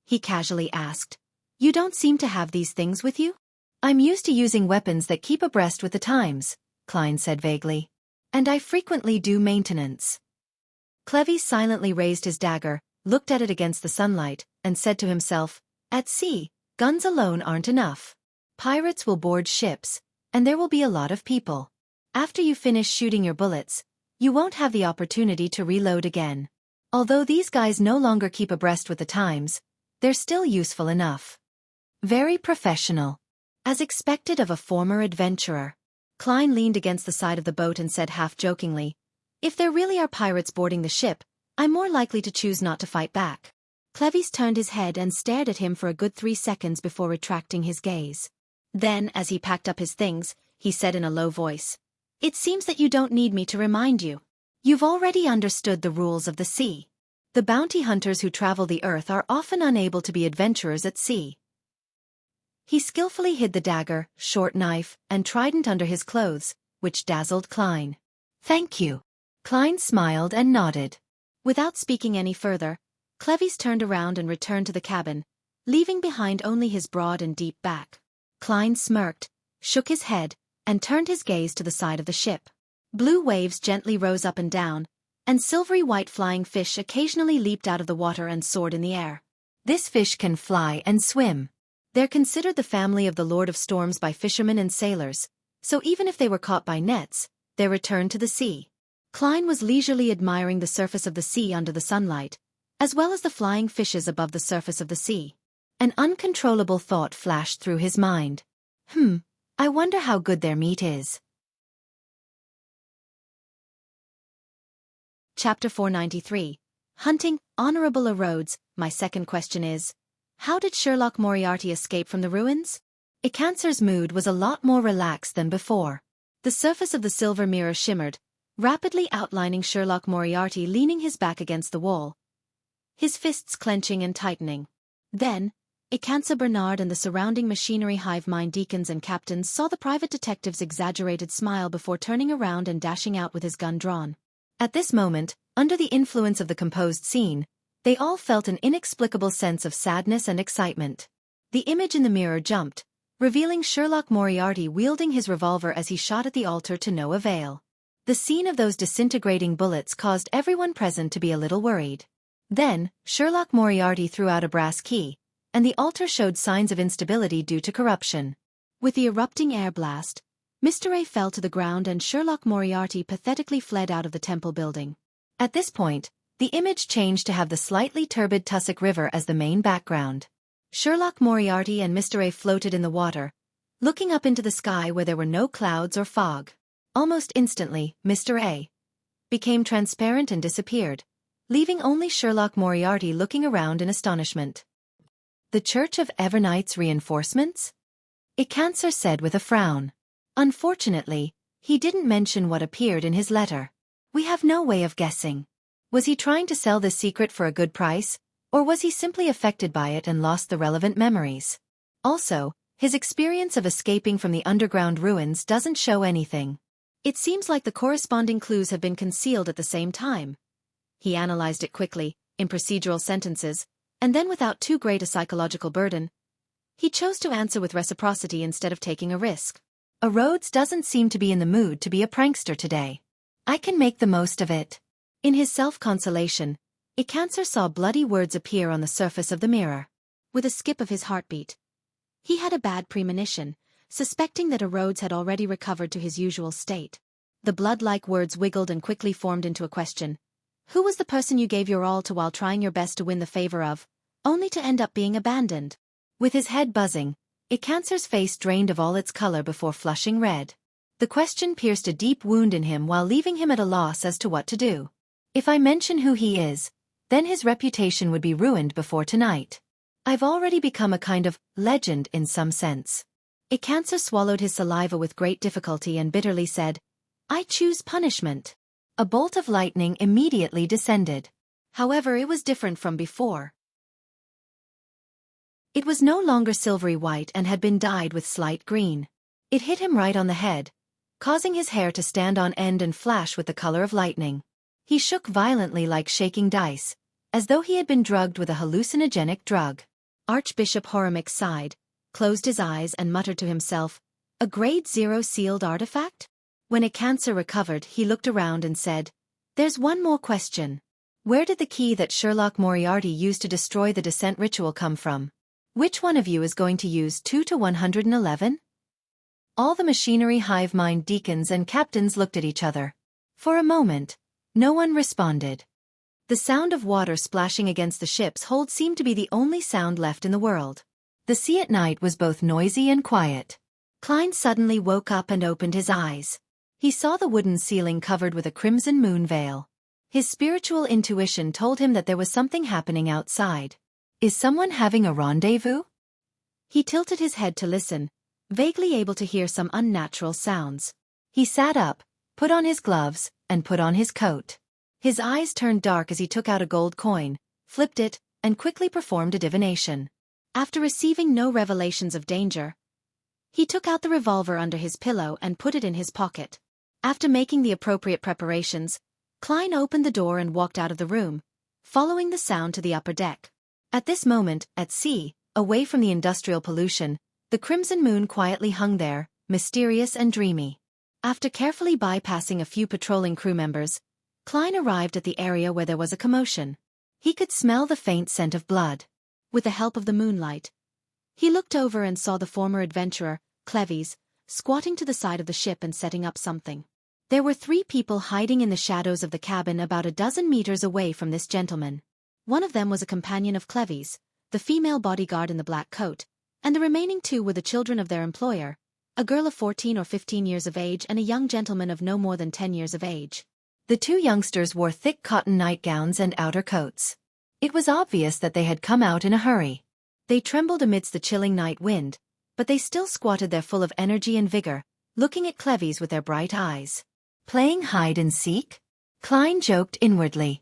He casually asked, "You don't seem to have these things with you?" "I'm used to using weapons that keep abreast with the times," Klein said vaguely. "And I frequently do maintenance." Cleves silently raised his dagger, looked at it against the sunlight, and said to himself, "At sea, guns alone aren't enough. Pirates will board ships, and there will be a lot of people. After you finish shooting your bullets, you won't have the opportunity to reload again. Although these guys no longer keep abreast with the times, they're still useful enough." Very professional. As expected of a former adventurer. Klein leaned against the side of the boat and said half-jokingly, "If there really are pirates boarding the ship, I'm more likely to choose not to fight back." Cleves turned his head and stared at him for a good 3 seconds before retracting his gaze. Then, as he packed up his things, he said in a low voice, "It seems that you don't need me to remind you. You've already understood the rules of the sea. The bounty hunters who travel the earth are often unable to be adventurers at sea." He skillfully hid the dagger, short knife, and trident under his clothes, which dazzled Klein. "Thank you." Klein smiled and nodded. Without speaking any further, Cleves turned around and returned to the cabin, leaving behind only his broad and deep back. Klein smirked, shook his head, and turned his gaze to the side of the ship. Blue waves gently rose up and down, and silvery white flying fish occasionally leaped out of the water and soared in the air. This fish can fly and swim. They're considered the family of the Lord of Storms by fishermen and sailors, so even if they were caught by nets, they're returned to the sea. Klein was leisurely admiring the surface of the sea under the sunlight, as well as the flying fishes above the surface of the sea. An uncontrollable thought flashed through his mind. I wonder how good their meat is. Chapter 493. Hunting, Honorable Rhodes. My second question is, how did Sherlock Moriarty escape from the ruins? Icancer's mood was a lot more relaxed than before. The surface of the silver mirror shimmered, rapidly outlining Sherlock Moriarty leaning his back against the wall, his fists clenching and tightening. Then, Icancer Bernard and the surrounding machinery hive mind deacons and captains saw the private detective's exaggerated smile before turning around and dashing out with his gun drawn. At this moment, under the influence of the composed scene, they all felt an inexplicable sense of sadness and excitement. The image in the mirror jumped, revealing Sherlock Moriarty wielding his revolver as he shot at the altar to no avail. The scene of those disintegrating bullets caused everyone present to be a little worried. Then, Sherlock Moriarty threw out a brass key, and the altar showed signs of instability due to corruption. With the erupting air blast, Mr. A fell to the ground and Sherlock Moriarty pathetically fled out of the temple building. At this point, the image changed to have the slightly turbid Tussock River as the main background. Sherlock Moriarty and Mr. A floated in the water, looking up into the sky where there were no clouds or fog. Almost instantly, Mr. A became transparent and disappeared, leaving only Sherlock Moriarty looking around in astonishment. "The Church of Evernights reinforcements?" Icancer said with a frown. Unfortunately, he didn't mention what appeared in his letter. We have no way of guessing. Was he trying to sell this secret for a good price, or was he simply affected by it and lost the relevant memories? Also, his experience of escaping from the underground ruins doesn't show anything. It seems like the corresponding clues have been concealed at the same time. He analyzed it quickly, in procedural sentences, and then without too great a psychological burden, he chose to answer with reciprocity instead of taking a risk. Rhodes doesn't seem to be in the mood to be a prankster today. I can make the most of it. In his self-consolation, Icancer saw bloody words appear on the surface of the mirror. With a skip of his heartbeat, he had a bad premonition, suspecting that Rhodes had already recovered to his usual state. The blood-like words wiggled and quickly formed into a question. Who was the person you gave your all to while trying your best to win the favor of, only to end up being abandoned? With his head buzzing, A cancer's face drained of all its color before flushing red. The question pierced a deep wound in him while leaving him at a loss as to what to do. If I mention who he is, then his reputation would be ruined before tonight. I've already become a kind of legend in some sense. A cancer swallowed his saliva with great difficulty and bitterly said, I choose punishment. A bolt of lightning immediately descended. However, it was different from before. It was no longer silvery white and had been dyed with slight green. It hit him right on the head, causing his hair to stand on end and flash with the color of lightning. He shook violently like shaking dice, as though he had been drugged with a hallucinogenic drug. Archbishop Horamix sighed, closed his eyes and muttered to himself, a grade 0 sealed artifact? When a cancer recovered, he looked around and said, there's one more question. Where did the key that Sherlock Moriarty used to destroy the descent ritual come from? Which one of you is going to use 2 to 111? All the machinery hive mind deacons and captains looked at each other. For a moment, no one responded. The sound of water splashing against the ship's hold seemed to be the only sound left in the world. The sea at night was both noisy and quiet. Klein suddenly woke up and opened his eyes. He saw the wooden ceiling covered with a crimson moon veil. His spiritual intuition told him that there was something happening outside. Is someone having a rendezvous? He tilted his head to listen, vaguely able to hear some unnatural sounds. He sat up, put on his gloves, and put on his coat. His eyes turned dark as he took out a gold coin, flipped it, and quickly performed a divination. After receiving no revelations of danger, he took out the revolver under his pillow and put it in his pocket. After making the appropriate preparations, Klein opened the door and walked out of the room, following the sound to the upper deck. At this moment, at sea, away from the industrial pollution, the crimson moon quietly hung there, mysterious and dreamy. After carefully bypassing a few patrolling crew members, Klein arrived at the area where there was a commotion. He could smell the faint scent of blood. With the help of the moonlight, he looked over and saw the former adventurer, Cleves, squatting to the side of the ship and setting up something. There were 3 people hiding in the shadows of the cabin about a dozen meters away from this gentleman. One of them was a companion of Cleves, the female bodyguard in the black coat, and the remaining 2 were the children of their employer, a girl of 14 or 15 years of age and a young gentleman of no more than 10 years of age. The 2 youngsters wore thick cotton nightgowns and outer coats. It was obvious that they had come out in a hurry. They trembled amidst the chilling night wind, but they still squatted there full of energy and vigor, looking at Cleves with their bright eyes. Playing hide and seek? Klein joked inwardly.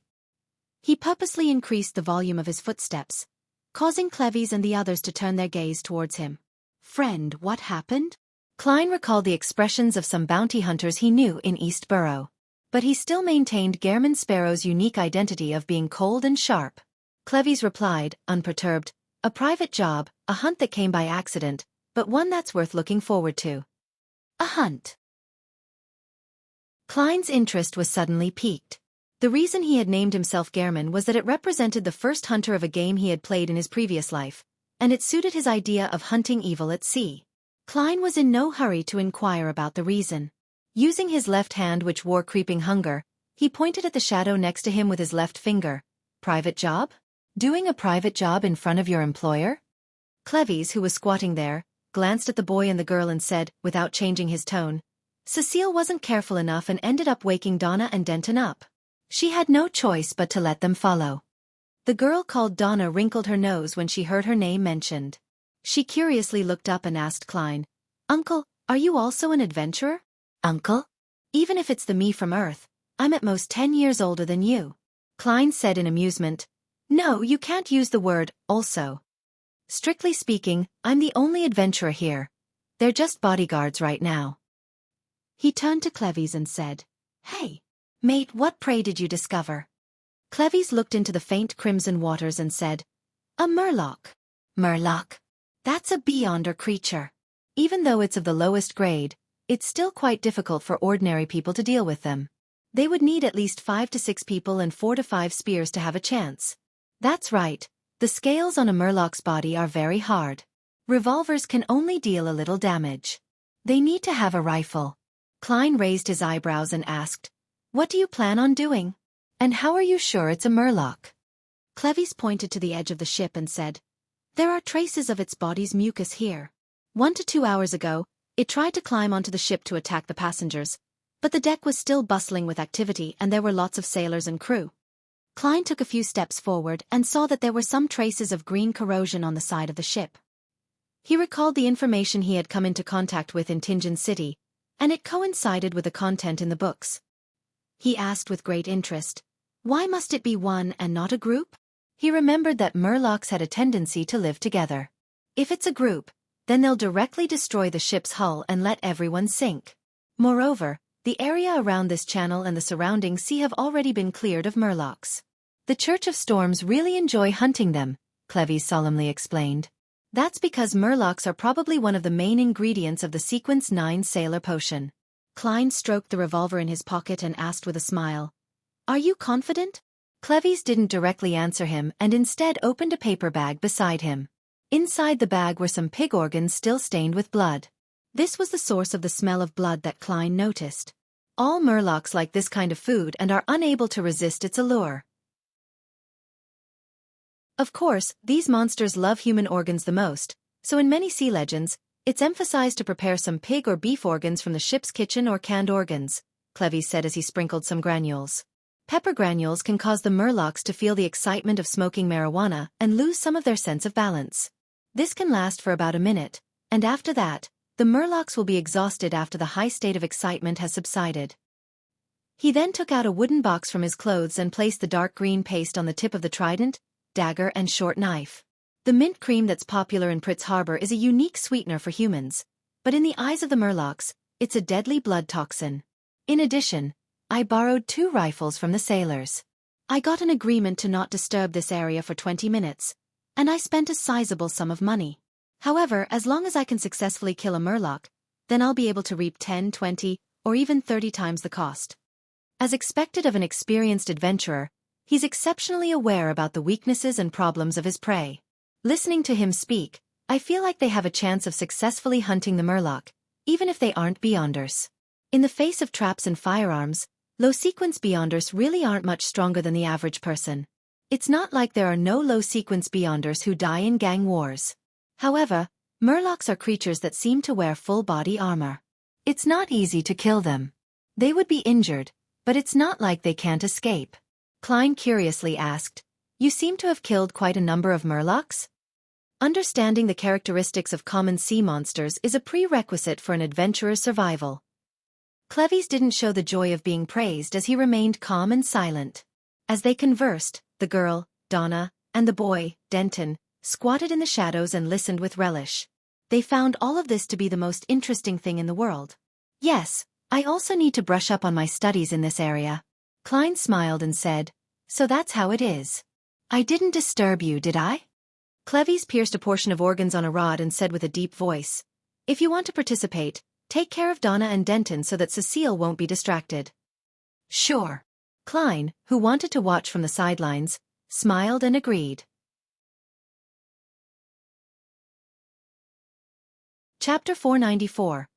He purposely increased the volume of his footsteps, causing Cleves and the others to turn their gaze towards him. Friend, what happened? Klein recalled the expressions of some bounty hunters he knew in East Borough. But he still maintained Gairman Sparrow's unique identity of being cold and sharp. Cleves replied, unperturbed, a private job, a hunt that came by accident, but one that's worth looking forward to. A hunt. Klein's interest was suddenly piqued. The reason he had named himself Gairman was that it represented the first hunter of a game he had played in his previous life, and it suited his idea of hunting evil at sea. Klein was in no hurry to inquire about the reason. Using his left hand which wore creeping hunger, he pointed at the shadow next to him with his left finger. Private job? Doing a private job in front of your employer? Cleves, who was squatting there, glanced at the boy and the girl and said, without changing his tone, Cecile wasn't careful enough and ended up waking Donna and Denton up. She had no choice but to let them follow. The girl called Donna wrinkled her nose when she heard her name mentioned. She curiously looked up and asked Klein, Uncle, are you also an adventurer? Uncle? Even if it's the me from Earth, I'm at most 10 years older than you. Klein said in amusement, No, you can't use the word, also. Strictly speaking, I'm the only adventurer here. They're just bodyguards right now. He turned to Cleves and said, Hey, mate, what prey did you discover? Cleves looked into the faint crimson waters and said, A murloc. Murloc? That's a beyonder creature. Even though it's of the lowest grade, it's still quite difficult for ordinary people to deal with them. They would need at least 5 to 6 people and 4 to 5 spears to have a chance. That's right, the scales on a murloc's body are very hard. Revolvers can only deal a little damage. They need to have a rifle. Klein raised his eyebrows and asked, What do you plan on doing? And how are you sure it's a murloc? Cleves pointed to the edge of the ship and said, There are traces of its body's mucus here. 1 to 2 hours ago, it tried to climb onto the ship to attack the passengers, but the deck was still bustling with activity and there were lots of sailors and crew. Klein took a few steps forward and saw that there were some traces of green corrosion on the side of the ship. He recalled the information he had come into contact with in Tianjin City, and it coincided with the content in the books. He asked with great interest, why must it be one and not a group? He remembered that murlocs had a tendency to live together. If it's a group, then they'll directly destroy the ship's hull and let everyone sink. Moreover, the area around this channel and the surrounding sea have already been cleared of murlocs. The Church of Storms really enjoy hunting them, Cleves solemnly explained. That's because murlocs are probably one of the main ingredients of the Sequence 9 Sailor Potion. Klein stroked the revolver in his pocket and asked with a smile, are you confident? Cleves didn't directly answer him and instead opened a paper bag beside him. Inside the bag were some pig organs still stained with blood. This was the source of the smell of blood that Klein noticed. All murlocs like this kind of food and are unable to resist its allure. Of course, these monsters love human organs the most, so in many sea legends, it's emphasized to prepare some pig or beef organs from the ship's kitchen or canned organs, Cleves said as he sprinkled some granules. Pepper granules can cause the murlocs to feel the excitement of smoking marijuana and lose some of their sense of balance. This can last for about a minute, and after that, the murlocs will be exhausted after the high state of excitement has subsided. He then took out a wooden box from his clothes and placed the dark green paste on the tip of the trident, dagger and short knife. The mint cream that's popular in Pritz Harbor is a unique sweetener for humans, but in the eyes of the murlocs, it's a deadly blood toxin. In addition, I borrowed 2 rifles from the sailors. I got an agreement to not disturb this area for 20 minutes, and I spent a sizable sum of money. However, as long as I can successfully kill a murloc, then I'll be able to reap 10, 20, or even 30 times the cost. As expected of an experienced adventurer, he's exceptionally aware about the weaknesses and problems of his prey. Listening to him speak, I feel like they have a chance of successfully hunting the murloc, even if they aren't beyonders. In the face of traps and firearms, low-sequence beyonders really aren't much stronger than the average person. It's not like there are no low-sequence beyonders who die in gang wars. However, murlocs are creatures that seem to wear full-body armor. It's not easy to kill them. They would be injured, but it's not like they can't escape. Klein curiously asked, you seem to have killed quite a number of murlocs? Understanding the characteristics of common sea monsters is a prerequisite for an adventurer's survival. Cleves didn't show the joy of being praised as he remained calm and silent. As they conversed, the girl, Donna, and the boy, Denton, squatted in the shadows and listened with relish. They found all of this to be the most interesting thing in the world. Yes, I also need to brush up on my studies in this area. Klein smiled and said, so that's how it is. I didn't disturb you, did I? Cleves pierced a portion of organs on a rod and said with a deep voice, if you want to participate, take care of Donna and Denton so that Cecile won't be distracted. Sure. Klein, who wanted to watch from the sidelines, smiled and agreed. Chapter 494.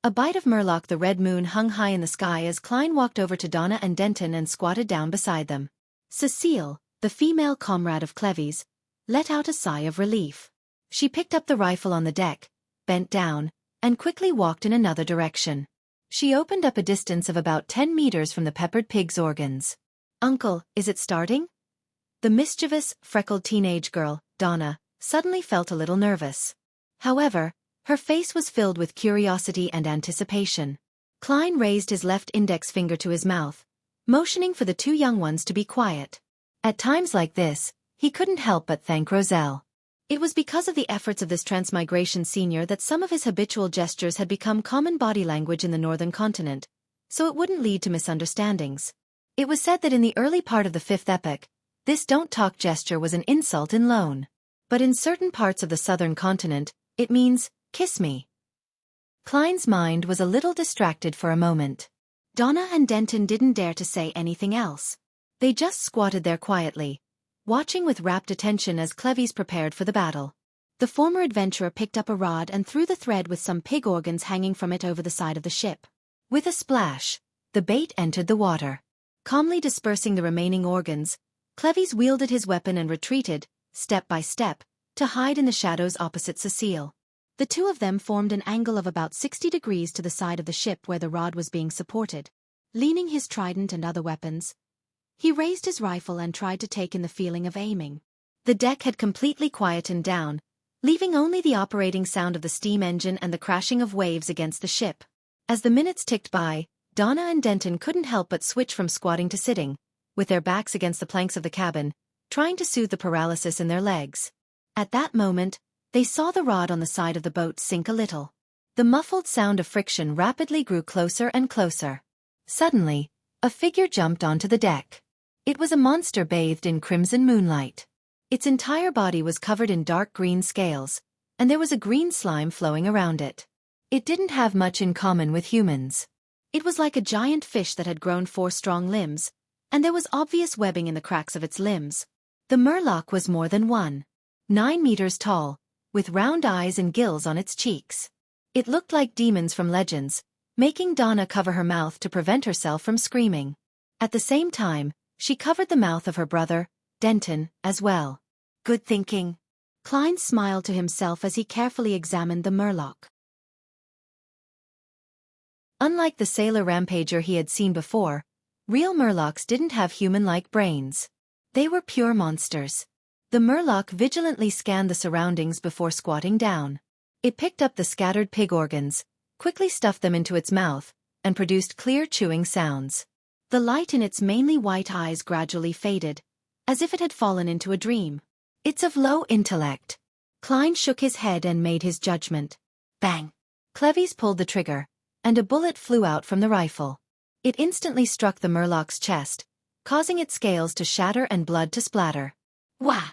A bite of murloc. The red moon hung high in the sky as Klein walked over to Donna and Denton and squatted down beside them. Cecile, the female comrade of Cleves, let out a sigh of relief. She picked up the rifle on the deck, bent down, and quickly walked in another direction. She opened up a distance of about 10 meters from the peppered pig's organs. Uncle, is it starting? The mischievous, freckled teenage girl, Donna, suddenly felt a little nervous. However, her face was filled with curiosity and anticipation. Klein raised his left index finger to his mouth, motioning for the 2 young ones to be quiet. At times like this, he couldn't help but thank Roselle. It was because of the efforts of this transmigration senior that some of his habitual gestures had become common body language in the northern continent, so it wouldn't lead to misunderstandings. It was said that in the early part of the 5th epoch, this don't-talk gesture was an insult in Loan. But in certain parts of the southern continent, it means, kiss me. Klein's mind was a little distracted for a moment. Donna and Denton didn't dare to say anything else. They just squatted there quietly, watching with rapt attention as Cleves prepared for the battle. The former adventurer picked up a rod and threw the thread with some pig organs hanging from it over the side of the ship. With a splash, the bait entered the water. Calmly dispersing the remaining organs, Cleves wielded his weapon and retreated, step by step, to hide in the shadows opposite Cecile. The two of them formed an angle of about 60 degrees to the side of the ship where the rod was being supported. Leaning his trident and other weapons, he raised his rifle and tried to take in the feeling of aiming. The deck had completely quietened down, leaving only the operating sound of the steam engine and the crashing of waves against the ship. As the minutes ticked by, Donna and Denton couldn't help but switch from squatting to sitting, with their backs against the planks of the cabin, trying to soothe the paralysis in their legs. At that moment, they saw the rod on the side of the boat sink a little. The muffled sound of friction rapidly grew closer and closer. Suddenly, a figure jumped onto the deck. It was a monster bathed in crimson moonlight. Its entire body was covered in dark green scales, and there was a green slime flowing around it. It didn't have much in common with humans. It was like a giant fish that had grown 4 strong limbs, and there was obvious webbing in the cracks of its limbs. The murloc was more than 9 meters tall, with round eyes and gills on its cheeks. It looked like demons from legends, making Donna cover her mouth to prevent herself from screaming. At the same time, she covered the mouth of her brother, Denton, as well. Good thinking. Klein smiled to himself as he carefully examined the murloc. Unlike the sailor rampager he had seen before, real murlocs didn't have human-like brains. They were pure monsters. The murloc vigilantly scanned the surroundings before squatting down. It picked up the scattered pig organs, quickly stuffed them into its mouth, and produced clear chewing sounds. The light in its mainly white eyes gradually faded, as if it had fallen into a dream. It's of low intellect. Klein shook his head and made his judgment. Bang! Cleves pulled the trigger, and a bullet flew out from the rifle. It instantly struck the murloc's chest, causing its scales to shatter and blood to splatter. Wah!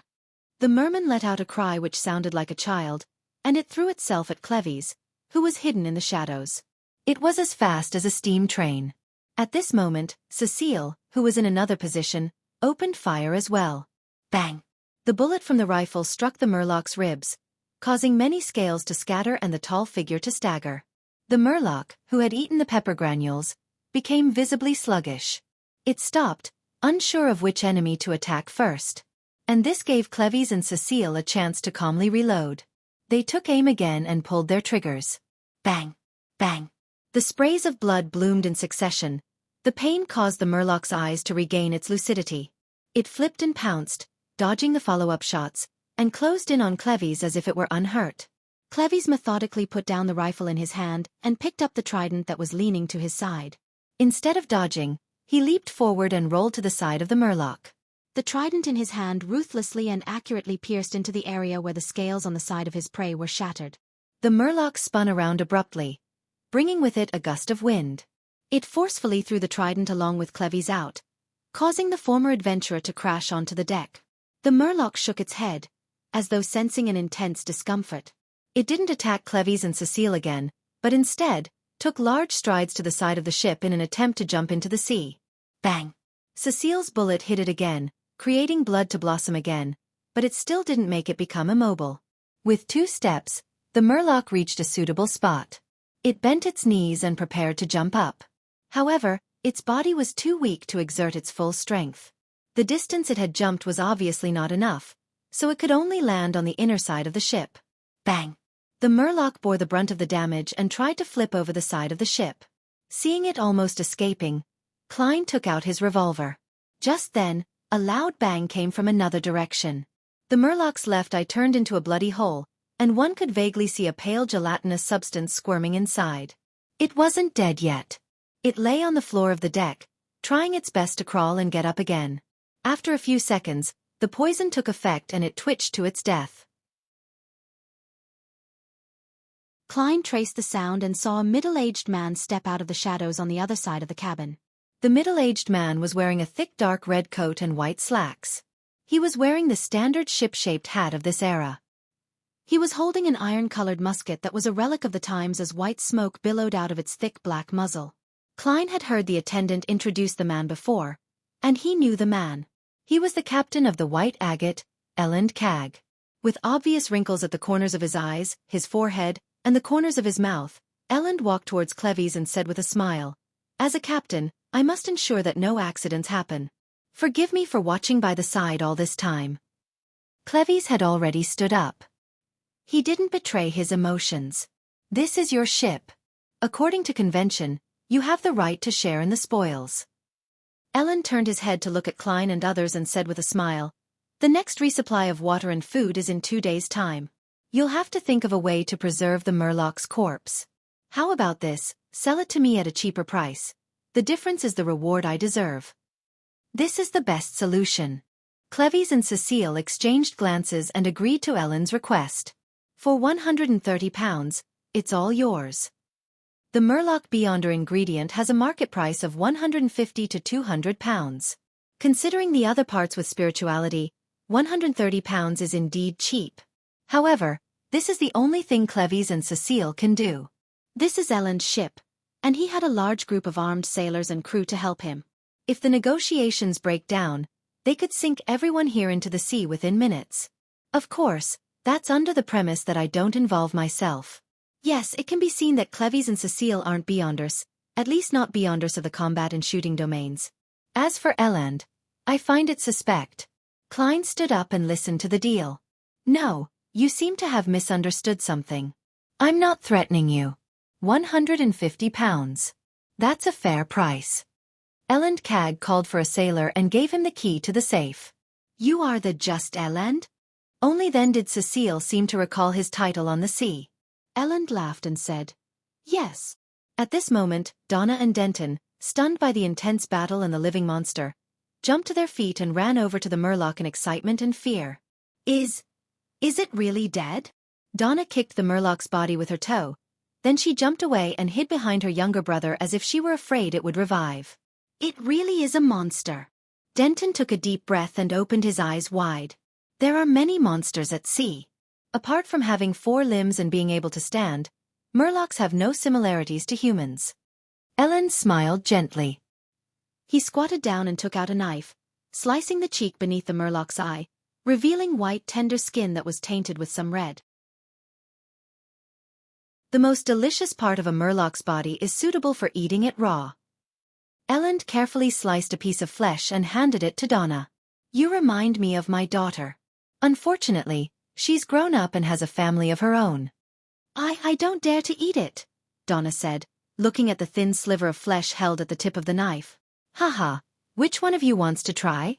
The merman let out a cry which sounded like a child, and it threw itself at Cleves, who was hidden in the shadows. It was as fast as a steam train. At this moment, Cecile, who was in another position, opened fire as well. Bang! The bullet from the rifle struck the murloc's ribs, causing many scales to scatter and the tall figure to stagger. The murloc, who had eaten the pepper granules, became visibly sluggish. It stopped, unsure of which enemy to attack first. And this gave Cleves and Cecile a chance to calmly reload. They took aim again and pulled their triggers. Bang! Bang! The sprays of blood bloomed in succession. The pain caused the murloc's eyes to regain its lucidity. It flipped and pounced, dodging the follow-up shots, and closed in on Cleves as if it were unhurt. Cleves methodically put down the rifle in his hand and picked up the trident that was leaning to his side. Instead of dodging, he leaped forward and rolled to the side of the murloc. The trident in his hand ruthlessly and accurately pierced into the area where the scales on the side of his prey were shattered. The murloc spun around abruptly, bringing with it a gust of wind. It forcefully threw the trident along with Cleves out, causing the former adventurer to crash onto the deck. The murloc shook its head, as though sensing an intense discomfort. It didn't attack Cleves and Cecile again, but instead, took large strides to the side of the ship in an attempt to jump into the sea. Bang! Cecile's bullet hit it again, creating blood to blossom again, but it still didn't make it become immobile. With 2 steps, the murloc reached a suitable spot. It bent its knees and prepared to jump up. However, its body was too weak to exert its full strength. The distance it had jumped was obviously not enough, so it could only land on the inner side of the ship. Bang! The murloc bore the brunt of the damage and tried to flip over the side of the ship. Seeing it almost escaping, Klein took out his revolver. Just then, a loud bang came from another direction. The murloc's left eye turned into a bloody hole, and one could vaguely see a pale gelatinous substance squirming inside. It wasn't dead yet. It lay on the floor of the deck, trying its best to crawl and get up again. After a few seconds, the poison took effect and it twitched to its death. Klein traced the sound and saw a middle-aged man step out of the shadows on the other side of the cabin. The middle-aged man was wearing a thick dark red coat and white slacks. He was wearing the standard ship-shaped hat of this era. He was holding an iron-colored musket that was a relic of the times as white smoke billowed out of its thick black muzzle. Klein had heard the attendant introduce the man before, and he knew the man. He was the captain of the White Agate, Elend Cag. With obvious wrinkles at the corners of his eyes, his forehead, and the corners of his mouth, Elend walked towards Cleves and said with a smile, "As a captain, I must ensure that no accidents happen. Forgive me for watching by the side all this time." Cleves had already stood up. He didn't betray his emotions. This is your ship. According to convention, you have the right to share in the spoils. Ellen turned his head to look at Klein and others and said with a smile, "The next resupply of water and food is in 2 days' time. You'll have to think of a way to preserve the Murloc's corpse. How about this? Sell it to me at a cheaper price. The difference is the reward I deserve." This is the best solution. Cleves and Cecile exchanged glances and agreed to Ellen's request. For 130 pounds, it's all yours. The Murloc Beyonder ingredient has a market price of 150 to 200 pounds. Considering the other parts with spirituality, 130 pounds is indeed cheap. However, this is the only thing Cleves and Cecile can do. This is Ellen's ship, and he had a large group of armed sailors and crew to help him. If the negotiations break down, they could sink everyone here into the sea within minutes. Of course, that's under the premise that I don't involve myself. Yes, it can be seen that Cleves and Cecile aren't Beyonders, at least not Beyonders of the combat and shooting domains. As for Elland, I find it suspect. Klein stood up and listened to the deal. No, you seem to have misunderstood something. I'm not threatening you. 150 pounds. That's a fair price. Elland Cag called for a sailor and gave him the key to the safe. You are the just Elland? Only then did Cecile seem to recall his title on the sea. Elland laughed and said, "Yes." At this moment, Donna and Denton, stunned by the intense battle and the living monster, jumped to their feet and ran over to the Murloc in excitement and fear. Is it really dead?" Donna kicked the Murloc's body with her toe. Then she jumped away and hid behind her younger brother as if she were afraid it would revive. "It really is a monster." Denton took a deep breath and opened his eyes wide. There are many monsters at sea. Apart from having 4 limbs and being able to stand, Murlocs have no similarities to humans. Ellen smiled gently. He squatted down and took out a knife, slicing the cheek beneath the Murloc's eye, revealing white tender skin that was tainted with some red. The most delicious part of a Murloc's body is suitable for eating it raw. Elland carefully sliced a piece of flesh and handed it to Donna. "You remind me of my daughter. Unfortunately, she's grown up and has a family of her own." I don't dare to eat it," Donna said, looking at the thin sliver of flesh held at the tip of the knife. "Haha, which one of you wants to try?"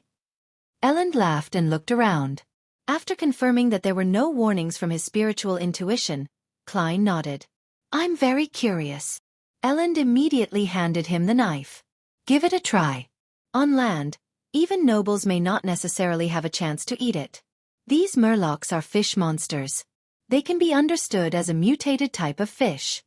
Elland laughed and looked around. After confirming that there were no warnings from his spiritual intuition, Klein nodded. "I'm very curious." Elland immediately handed him the knife. "Give it a try." On land, even nobles may not necessarily have a chance to eat it. These Murlocs are fish monsters. They can be understood as a mutated type of fish.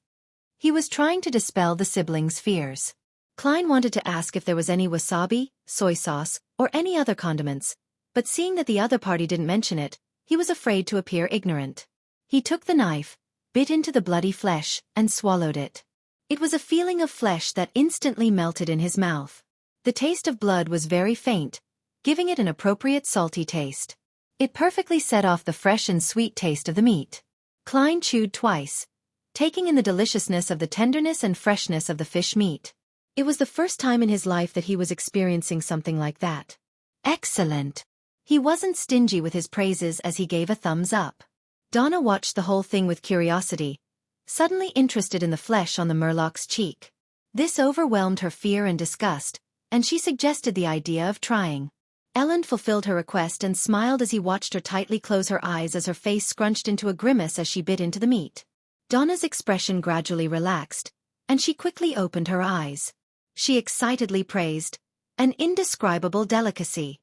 He was trying to dispel the siblings' fears. Klein wanted to ask if there was any wasabi, soy sauce, or any other condiments, but seeing that the other party didn't mention it, he was afraid to appear ignorant. He took the knife, bit into the bloody flesh, and swallowed it. It was a feeling of flesh that instantly melted in his mouth. The taste of blood was very faint, giving it an appropriate salty taste. It perfectly set off the fresh and sweet taste of the meat. Klein chewed twice, taking in the deliciousness of the tenderness and freshness of the fish meat. It was the first time in his life that he was experiencing something like that. Excellent. He wasn't stingy with his praises as he gave a thumbs up. Donna watched the whole thing with curiosity, suddenly interested in the flesh on the Murloc's cheek. This overwhelmed her fear and disgust, and she suggested the idea of trying. Elland fulfilled her request and smiled as he watched her tightly close her eyes as her face scrunched into a grimace as she bit into the meat. Donna's expression gradually relaxed, and she quickly opened her eyes. She excitedly praised, "An indescribable delicacy."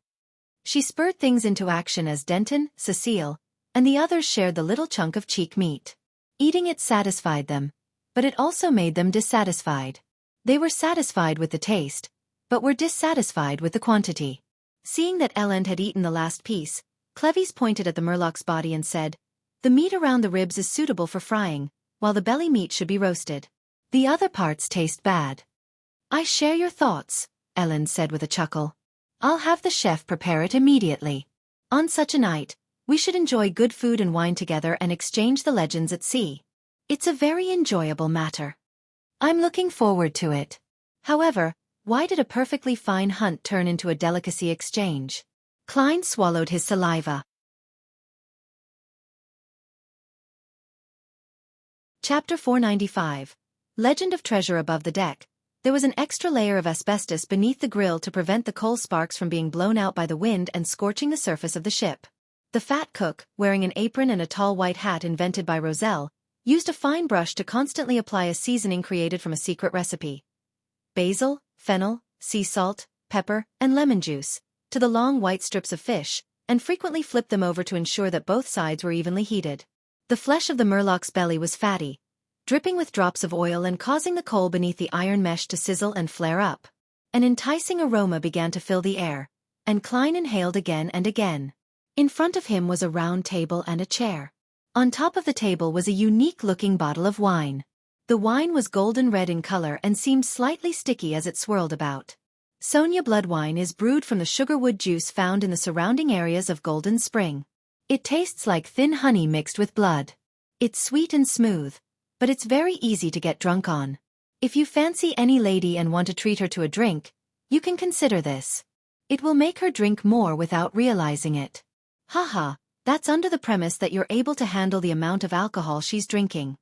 She spurred things into action as Denton, Cecile, and the others shared the little chunk of cheek meat. Eating it satisfied them, but it also made them dissatisfied. They were satisfied with the taste, but were dissatisfied with the quantity. Seeing that Elland had eaten the last piece, Cleves pointed at the Murloc's body and said, "The meat around the ribs is suitable for frying, while the belly meat should be roasted. The other parts taste bad." "I share your thoughts," Elland said with a chuckle. "I'll have the chef prepare it immediately. On such a night, we should enjoy good food and wine together and exchange the legends at sea. It's a very enjoyable matter. I'm looking forward to it." However, why did a perfectly fine hunt turn into a delicacy exchange? Klein swallowed his saliva. Chapter 495. Legend of Treasure Above the Deck. There was an extra layer of asbestos beneath the grill to prevent the coal sparks from being blown out by the wind and scorching the surface of the ship. The fat cook, wearing an apron and a tall white hat invented by Roselle, used a fine brush to constantly apply a seasoning created from a secret recipe. Basil, fennel, sea salt, pepper, and lemon juice, to the long white strips of fish, and frequently flipped them over to ensure that both sides were evenly heated. The flesh of the murloc's belly was fatty, dripping with drops of oil and causing the coal beneath the iron mesh to sizzle and flare up. An enticing aroma began to fill the air, and Klein inhaled again and again. In front of him was a round table and a chair. On top of the table was a unique-looking bottle of wine. The wine was golden red in color and seemed slightly sticky as it swirled about. Sonia blood wine is brewed from the sugarwood juice found in the surrounding areas of Golden Spring. It tastes like thin honey mixed with blood. It's sweet and smooth, but it's very easy to get drunk on. If you fancy any lady and want to treat her to a drink, you can consider this. It will make her drink more without realizing it. Haha, that's under the premise that you're able to handle the amount of alcohol she's drinking.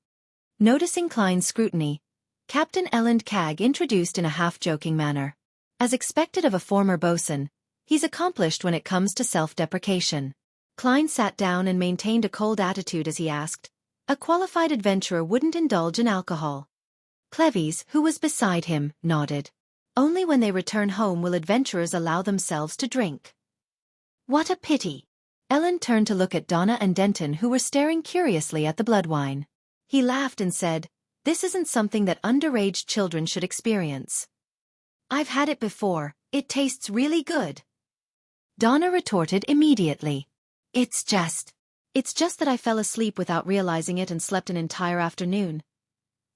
Noticing Klein's scrutiny, Captain Elend Kag introduced in a half-joking manner. As expected of a former bosun, he's accomplished when it comes to self-deprecation. Klein sat down and maintained a cold attitude as he asked. A qualified adventurer wouldn't indulge in alcohol. Cleves, who was beside him, nodded. Only when they return home will adventurers allow themselves to drink. What a pity. Ellen turned to look at Donna and Denton, who were staring curiously at the blood wine. He laughed and said, "This isn't something that underage children should experience." "I've had it before, it tastes really good." Donna retorted immediately. It's just that I fell asleep without realizing it and slept an entire afternoon."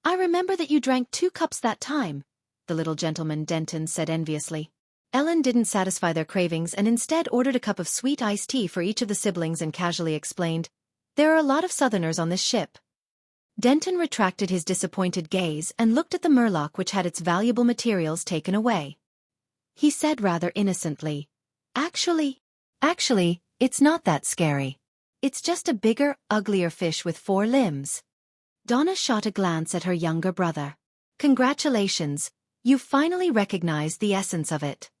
"I remember that you drank 2 cups that time," the little gentleman Denton said enviously. Ellen didn't satisfy their cravings and instead ordered a cup of sweet iced tea for each of the siblings and casually explained, "There are a lot of Southerners on this ship." Denton retracted his disappointed gaze and looked at the Murloc, which had its valuable materials taken away. He said rather innocently, Actually, it's not that scary. It's just a bigger, uglier fish with 4 limbs." Donna shot a glance at her younger brother. "Congratulations, you finally recognized the essence of it."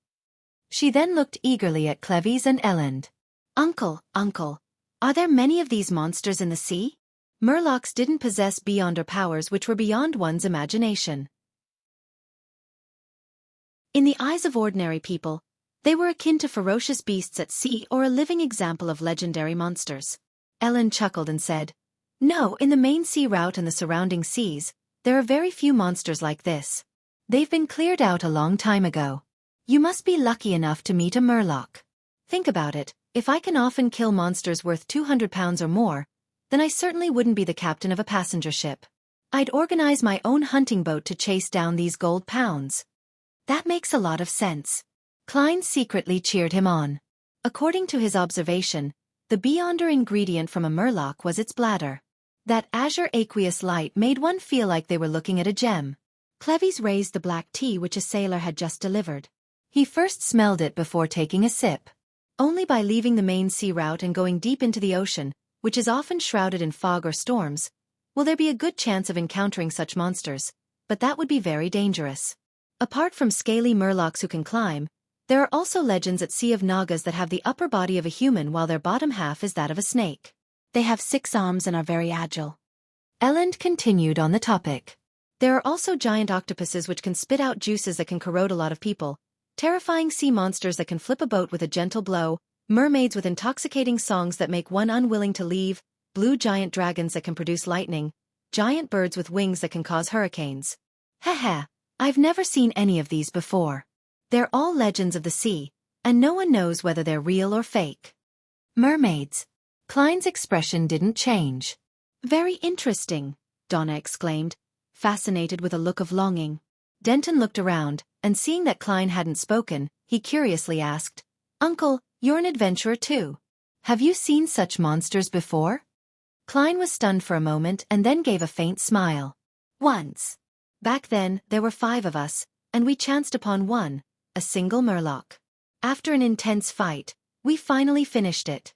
She then looked eagerly at Cleves and Elend. Uncle, are there many of these monsters in the sea?" Murlocs didn't possess beyonder powers which were beyond one's imagination. In the eyes of ordinary people, they were akin to ferocious beasts at sea or a living example of legendary monsters. Ellen chuckled and said, "No, in the main sea route and the surrounding seas, there are very few monsters like this. They've been cleared out a long time ago. You must be lucky enough to meet a Murloc. Think about it, if I can often kill monsters worth 200 pounds or more, then I certainly wouldn't be the captain of a passenger ship. I'd organize my own hunting boat to chase down these gold pounds." "That makes a lot of sense." Klein secretly cheered him on. According to his observation, the beyonder ingredient from a Murloc was its bladder. That azure aqueous light made one feel like they were looking at a gem. Cleves raised the black tea which a sailor had just delivered. He first smelled it before taking a sip. Only by leaving the main sea route and going deep into the ocean, which is often shrouded in fog or storms, will there be a good chance of encountering such monsters, but that would be very dangerous. Apart from scaly Murlocs who can climb, there are also legends at sea of Nagas that have the upper body of a human while their bottom half is that of a snake. They have 6 arms and are very agile. Elend continued on the topic. There are also giant octopuses which can spit out juices that can corrode a lot of people, terrifying sea monsters that can flip a boat with a gentle blow, mermaids with intoxicating songs that make one unwilling to leave, blue giant dragons that can produce lightning, giant birds with wings that can cause hurricanes. Haha, I've never seen any of these before. They're all legends of the sea, and no one knows whether they're real or fake. Mermaids. Klein's expression didn't change. "Very interesting," Donna exclaimed, fascinated with a look of longing. Denton looked around, and seeing that Klein hadn't spoken, he curiously asked, "Uncle, you're an adventurer too. Have you seen such monsters before?" Klein was stunned for a moment and then gave a faint smile. "Once. Back then, there were 5 of us, and we chanced upon one, a single Murloc. After an intense fight, we finally finished it.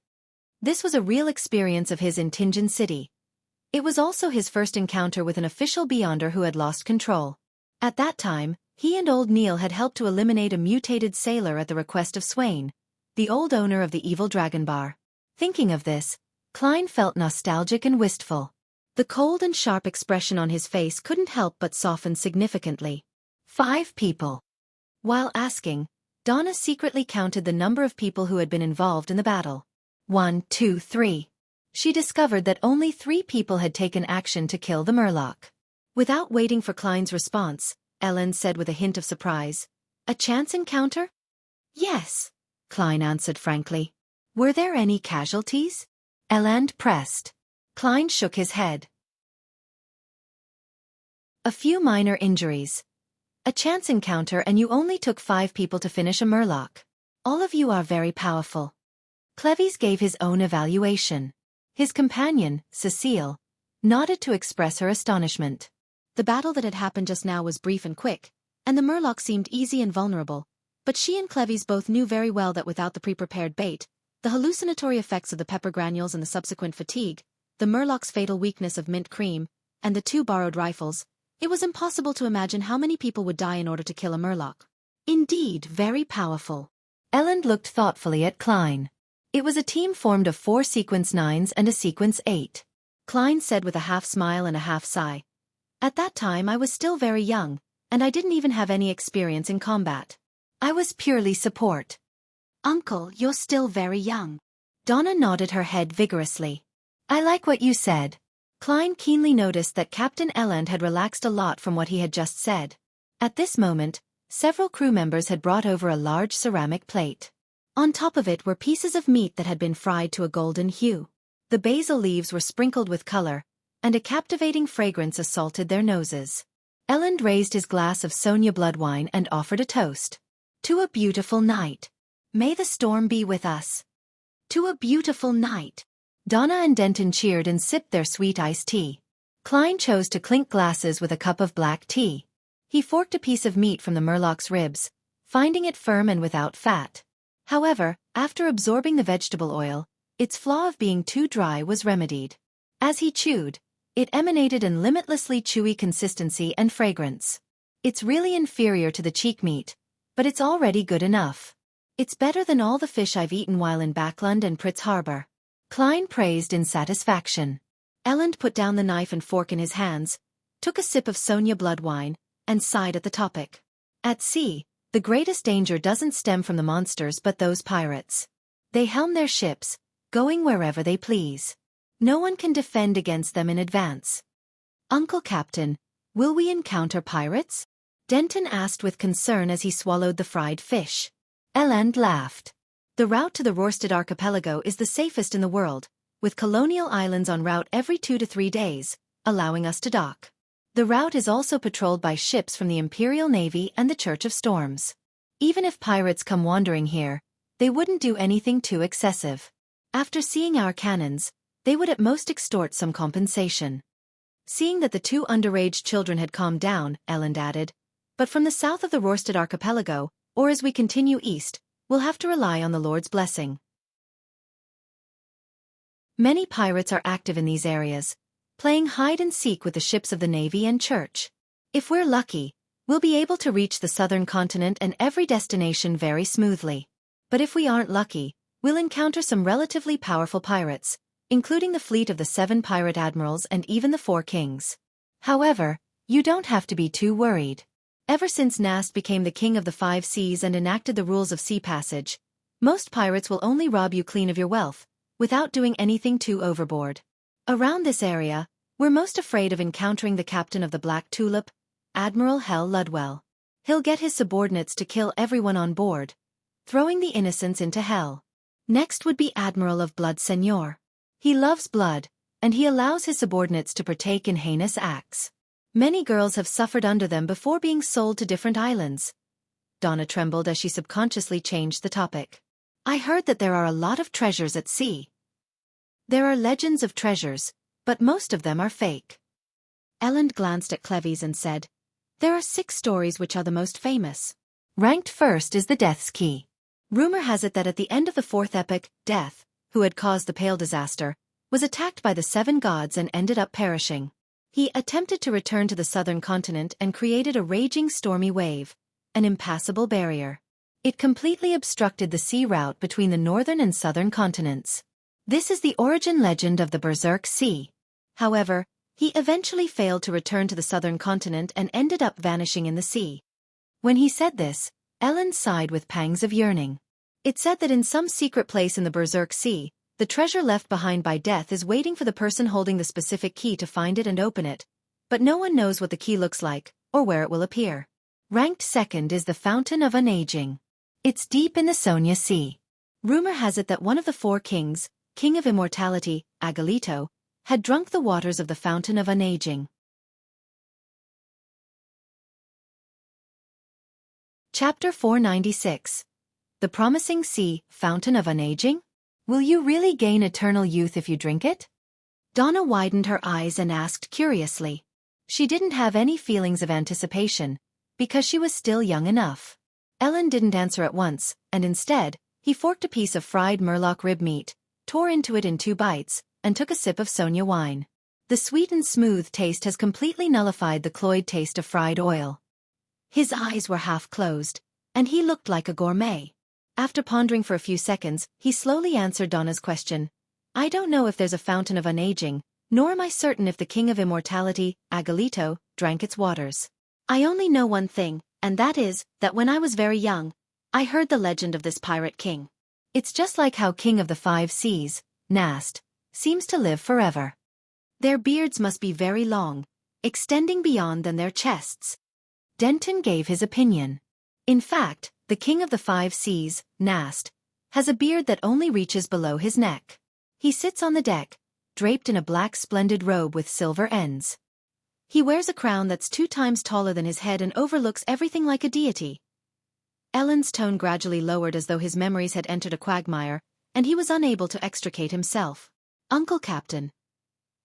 This was a real experience of his in Tingen City. It was also his first encounter with an official Beyonder who had lost control. At that time, he and old Neil had helped to eliminate a mutated sailor at the request of Swain, the old owner of the evil dragon bar. Thinking of this, Klein felt nostalgic and wistful. The cold and sharp expression on his face couldn't help but soften significantly. 5 people. While asking, Donna secretly counted the number of people who had been involved in the battle. 1, 2, 3. She discovered that only 3 people had taken action to kill the Murloc. Without waiting for Klein's response, Ellen said with a hint of surprise, "A chance encounter?" "Yes," Klein answered frankly. "Were there any casualties?" Ellen pressed. Klein shook his head. "A few minor injuries. A chance encounter, and you only took 5 people to finish a Murloc. All of you are very powerful." Cleves gave his own evaluation. His companion, Cecile, nodded to express her astonishment. The battle that had happened just now was brief and quick, and the Murloc seemed easy and vulnerable, but she and Cleves both knew very well that without the pre-prepared bait, the hallucinatory effects of the pepper granules and the subsequent fatigue, the Murloc's fatal weakness of mint cream, and the 2 borrowed rifles, it was impossible to imagine how many people would die in order to kill a Murloc. Indeed, very powerful. Ellen looked thoughtfully at Klein. It was a team formed of 4 sequence 9s and a sequence 8. Klein said with a half smile and a half sigh. "At that time I was still very young, and I didn't even have any experience in combat. I was purely support." "Uncle, you're still very young." Donna nodded her head vigorously. "I like what you said." Klein keenly noticed that Captain Elend had relaxed a lot from what he had just said. At this moment, several crew members had brought over a large ceramic plate. On top of it were pieces of meat that had been fried to a golden hue. The basil leaves were sprinkled with color, and a captivating fragrance assaulted their noses. Elend raised his glass of Sonia blood wine and offered a toast. "To a beautiful night. May the storm be with us." "To a beautiful night." Donna and Denton cheered and sipped their sweet iced tea. Klein chose to clink glasses with a cup of black tea. He forked a piece of meat from the Murloc's ribs, finding it firm and without fat. However, after absorbing the vegetable oil, its flaw of being too dry was remedied. As he chewed, it emanated an limitlessly chewy consistency and fragrance. "It's really inferior to the cheek meat, but it's already good enough. It's better than all the fish I've eaten while in Backlund and Pritz Harbor." Klein praised in satisfaction. Elend put down the knife and fork in his hands, took a sip of Sonia blood wine, and sighed at the topic. At sea, the greatest danger doesn't stem from the monsters but those pirates. They helm their ships, going wherever they please. No one can defend against them in advance. "Uncle Captain, will we encounter pirates?" Denton asked with concern as he swallowed the fried fish. Elend laughed. "The route to the Rorstad archipelago is the safest in the world, with colonial islands en route every 2 to 3 days, allowing us to dock. The route is also patrolled by ships from the Imperial Navy and the Church of Storms. Even if pirates come wandering here, they wouldn't do anything too excessive. After seeing our cannons, they would at most extort some compensation." Seeing that the 2 underage children had calmed down, Elend added, "But from the south of the Rorstad archipelago, or as we continue east, we'll have to rely on the Lord's blessing. Many pirates are active in these areas, playing hide-and-seek with the ships of the Navy and Church. If we're lucky, we'll be able to reach the southern continent and every destination very smoothly. But if we aren't lucky, we'll encounter some relatively powerful pirates, including the fleet of the 7 pirate admirals and even the 4 kings. However, you don't have to be too worried. Ever since Nast became the king of the 5 seas and enacted the rules of sea passage, most pirates will only rob you clean of your wealth, without doing anything too overboard. Around this area, we're most afraid of encountering the captain of the Black Tulip, Admiral Hell Ludwell. He'll get his subordinates to kill everyone on board, throwing the innocents into hell. Next would be Admiral of Blood Seigneur. He loves blood, and he allows his subordinates to partake in heinous acts. Many girls have suffered under them before being sold to different islands." Donna trembled as she subconsciously changed the topic. "I heard that there are a lot of treasures at sea." "There are legends of treasures, but most of them are fake." Elend glanced at Cleves and said, "There are 6 stories which are the most famous. Ranked first is the Death's Key. Rumor has it that at the end of the 4th epic, Death, who had caused the Pale disaster, was attacked by the 7 gods and ended up perishing. He attempted to return to the southern continent and created a raging stormy wave, an impassable barrier. It completely obstructed the sea route between the northern and southern continents. This is the origin legend of the Berserk Sea. However, he eventually failed to return to the southern continent and ended up vanishing in the sea. When he said this, Ellen sighed with pangs of yearning. It said that in some secret place in the Berserk Sea, the treasure left behind by death is waiting for the person holding the specific key to find it and open it, but no one knows what the key looks like, or where it will appear. Ranked second is the Fountain of Unaging. It's deep in the Sonia Sea. Rumor has it that one of the 4 kings, King of Immortality, Agalito, had drunk the waters of the Fountain of Unaging. Chapter 496. The Promising Sea, Fountain of Unaging? Will you really gain eternal youth if you drink it? Donna widened her eyes and asked curiously. She didn't have any feelings of anticipation, because she was still young enough. Ellen didn't answer at once, and instead, he forked a piece of fried murloc rib meat, tore into it in 2 bites, and took a sip of Sonia wine. The sweet and smooth taste has completely nullified the cloyed taste of fried oil. His eyes were half closed, and he looked like a gourmet. After pondering for a few seconds, he slowly answered Donna's question. I don't know if there's a Fountain of Unaging, nor am I certain if the King of Immortality, Agalito, drank its waters. I only know one thing, and that is, that when I was very young, I heard the legend of this pirate king. It's just like how King of the 5 Seas, Nast, seems to live forever. Their beards must be very long, extending beyond than their chests. Denton gave his opinion. In fact, the King of the 5 Seas, Nast, has a beard that only reaches below his neck. He sits on the deck, draped in a black splendid robe with silver ends. He wears a crown that's 2 times taller than his head and overlooks everything like a deity. Ellen's tone gradually lowered as though his memories had entered a quagmire, and he was unable to extricate himself. Uncle Captain,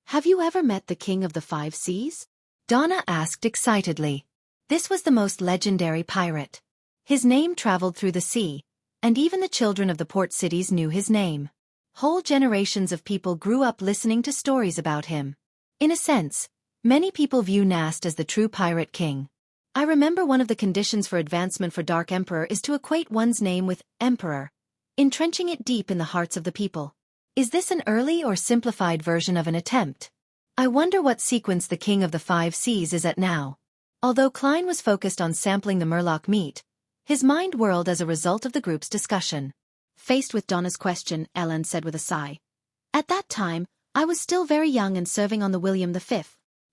have you ever met the King of the 5 Seas? Donna asked excitedly. This was the most legendary pirate. His name traveled through the sea, and even the children of the port cities knew his name. Whole generations of people grew up listening to stories about him. In a sense, many people view Nast as the true pirate king. I remember one of the conditions for advancement for Dark Emperor is to equate one's name with Emperor, entrenching it deep in the hearts of the people. Is this an early or simplified version of an attempt? I wonder what sequence the King of the 5 Seas is at now. Although Klein was focused on sampling the murloc meat, his mind whirled as a result of the group's discussion. Faced with Donna's question, Ellen said with a sigh. At that time, I was still very young and serving on the William V.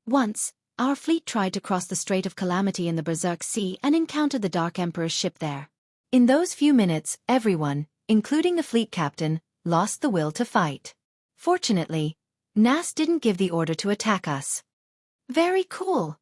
Once, our fleet tried to cross the Strait of Calamity in the Berserk Sea and encountered the Dark Emperor's ship there. In those few minutes, everyone, including the fleet captain, lost the will to fight. Fortunately, Nast didn't give the order to attack us. Very cool.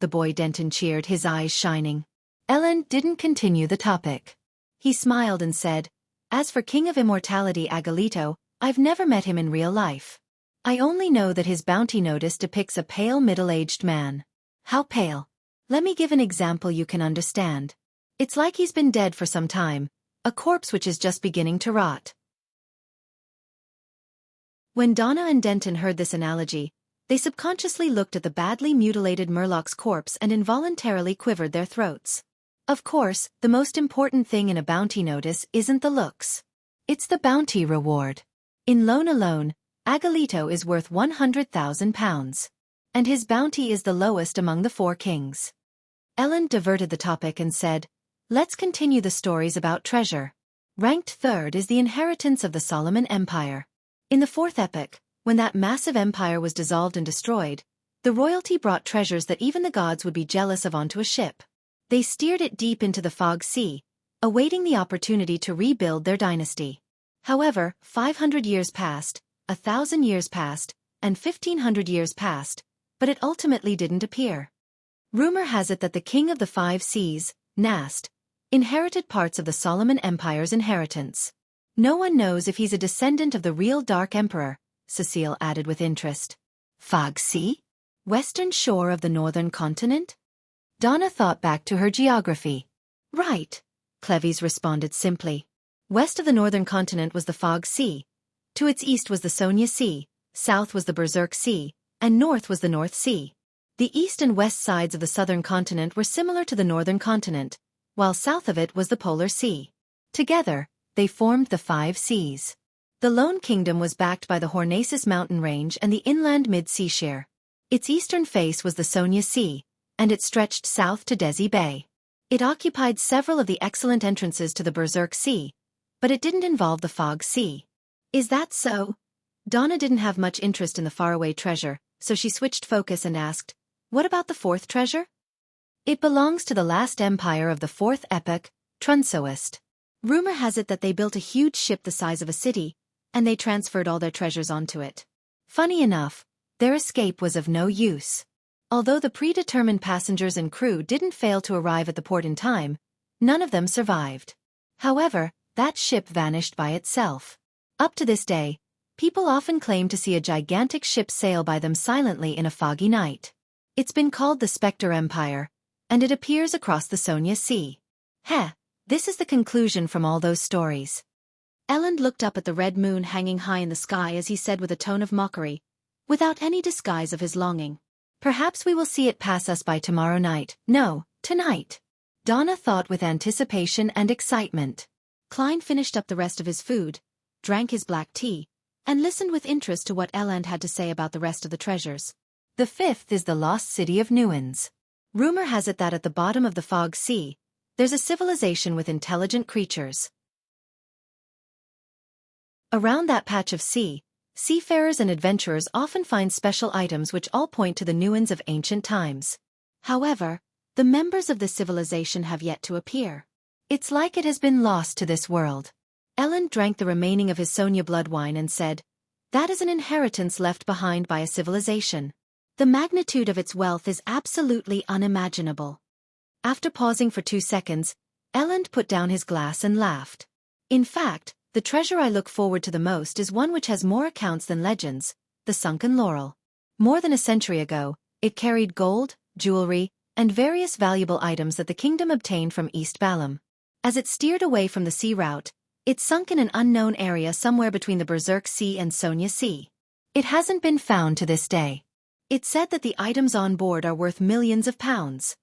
The boy Denton cheered, his eyes shining. Ellen didn't continue the topic. He smiled and said, As for King of Immortality Agalito, I've never met him in real life. I only know that his bounty notice depicts a pale middle-aged man. How pale? Let me give an example you can understand. It's like he's been dead for some time, a corpse which is just beginning to rot. When Donna and Denton heard this analogy, they subconsciously looked at the badly mutilated Murloc's corpse and involuntarily quivered their throats. Of course, the most important thing in a bounty notice isn't the looks. It's the bounty reward. In loan alone, Agalito is worth 100,000 pounds. And his bounty is the lowest among the 4 kings. Ellen diverted the topic and said, Let's continue the stories about treasure. Ranked third is the inheritance of the Solomon Empire. In the 4th epoch, when that massive empire was dissolved and destroyed, the royalty brought treasures that even the gods would be jealous of onto a ship. They steered it deep into the Fog Sea, awaiting the opportunity to rebuild their dynasty. However, 500 years passed, 1,000 years passed, and 1,500 years passed, but it ultimately didn't appear. Rumor has it that the King of the 5 Seas, Nast, inherited parts of the Solomon Empire's inheritance. No one knows if he's a descendant of the real Dark Emperor, Cecile added with interest. Fog Sea? Western shore of the northern continent? Donna thought back to her geography. Right, Cleves responded simply. West of the northern continent was the Fog Sea. To its east was the Sonia Sea, south was the Berserk Sea, and north was the North Sea. The east and west sides of the southern continent were similar to the northern continent, while south of it was the Polar Sea. Together, they formed the 5 seas. The Lone Kingdom was backed by the Hornacis mountain range and the inland mid-sea sheer. Its eastern face was the Sonia Sea, and it stretched south to Desi Bay. It occupied several of the excellent entrances to the Berserk Sea, but it didn't involve the Fog Sea. Is that so? Donna didn't have much interest in the faraway treasure, so she switched focus and asked, "What about the 4th treasure?" "It belongs to the last empire of the 4th epoch, Trunsoist. Rumor has it that they built a huge ship the size of a city, and they transferred all their treasures onto it. Funny enough, their escape was of no use. Although the predetermined passengers and crew didn't fail to arrive at the port in time, none of them survived. However, that ship vanished by itself. Up to this day, people often claim to see a gigantic ship sail by them silently in a foggy night. It's been called the Spectre Empire, and it appears across the Sonia Sea. Heh, this is the conclusion from all those stories." Elend looked up at the red moon hanging high in the sky as he said with a tone of mockery, without any disguise of his longing, "Perhaps we will see it pass us by tomorrow night. No, tonight." Donna thought with anticipation and excitement. Klein finished up the rest of his food, drank his black tea, and listened with interest to what Elend had to say about the rest of the treasures. The 5th is the lost city of Nuans. Rumor has it that at the bottom of the Fog Sea, there's a civilization with intelligent creatures. Around that patch of sea, seafarers and adventurers often find special items which all point to the Nuans of ancient times. However, the members of this civilization have yet to appear. It's like it has been lost to this world. Elend drank the remaining of his Sonia blood wine and said, "That is an inheritance left behind by a civilization. The magnitude of its wealth is absolutely unimaginable." After pausing for 2 seconds, Elend put down his glass and laughed. "In fact, the treasure I look forward to the most is one which has more accounts than legends, the sunken laurel. More than a century ago, it carried gold, jewelry, and various valuable items that the kingdom obtained from East Balam. As it steered away from the sea route, it sunk in an unknown area somewhere between the Berserk Sea and Sonia Sea. It hasn't been found to this day. It's said that the items on board are worth millions of pounds."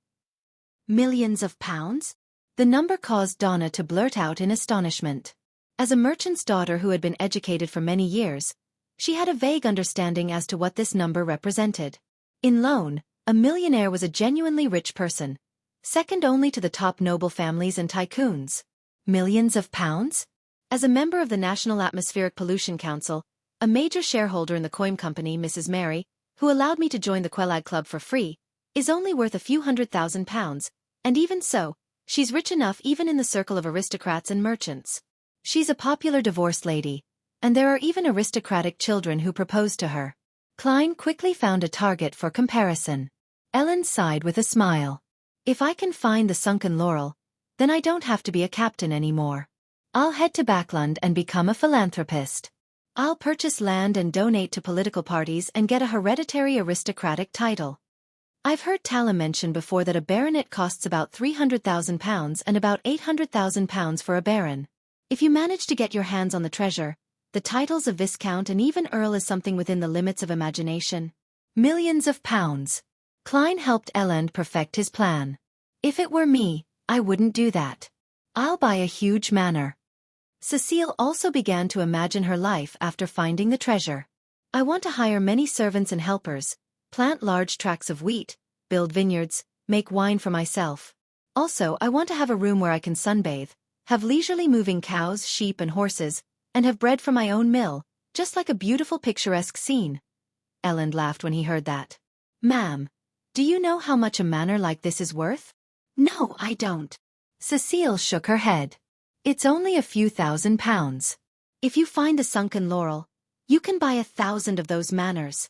Millions of pounds? The number caused Donna to blurt out in astonishment. As a merchant's daughter who had been educated for many years, she had a vague understanding as to what this number represented. In Lone, a millionaire was a genuinely rich person, second only to the top noble families and tycoons. Millions of pounds? As a member of the National Atmospheric Pollution Council, a major shareholder in the coin company, Mrs. Mary, who allowed me to join the Quelag Club for free, is only worth a few £100,000, and even so, she's rich enough even in the circle of aristocrats and merchants. She's a popular divorced lady, and there are even aristocratic children who propose to her. Klein quickly found a target for comparison. Elend sighed with a smile. "If I can find the sunken laurel, then I don't have to be a captain anymore. I'll head to Backland and become a philanthropist. I'll purchase land and donate to political parties and get a hereditary aristocratic title. I've heard Tala mention before that a baronet costs about £300,000 and about £800,000 for a baron. If you manage to get your hands on the treasure, the titles of Viscount and even Earl is something within the limits of imagination. Millions of pounds." Klein helped Elend perfect his plan. "If it were me, I wouldn't do that. I'll buy a huge manor." Cecile also began to imagine her life after finding the treasure. "I want to hire many servants and helpers, plant large tracts of wheat, build vineyards, make wine for myself. Also, I want to have a room where I can sunbathe, have leisurely moving cows, sheep and horses, and have bread from my own mill, just like a beautiful picturesque scene." Elend laughed when he heard that. "Ma'am, do you know how much a manor like this is worth?" "No, I don't." Cecile shook her head. "It's only a few £1,000s. If you find the sunken laurel, you can buy 1,000 of those manors."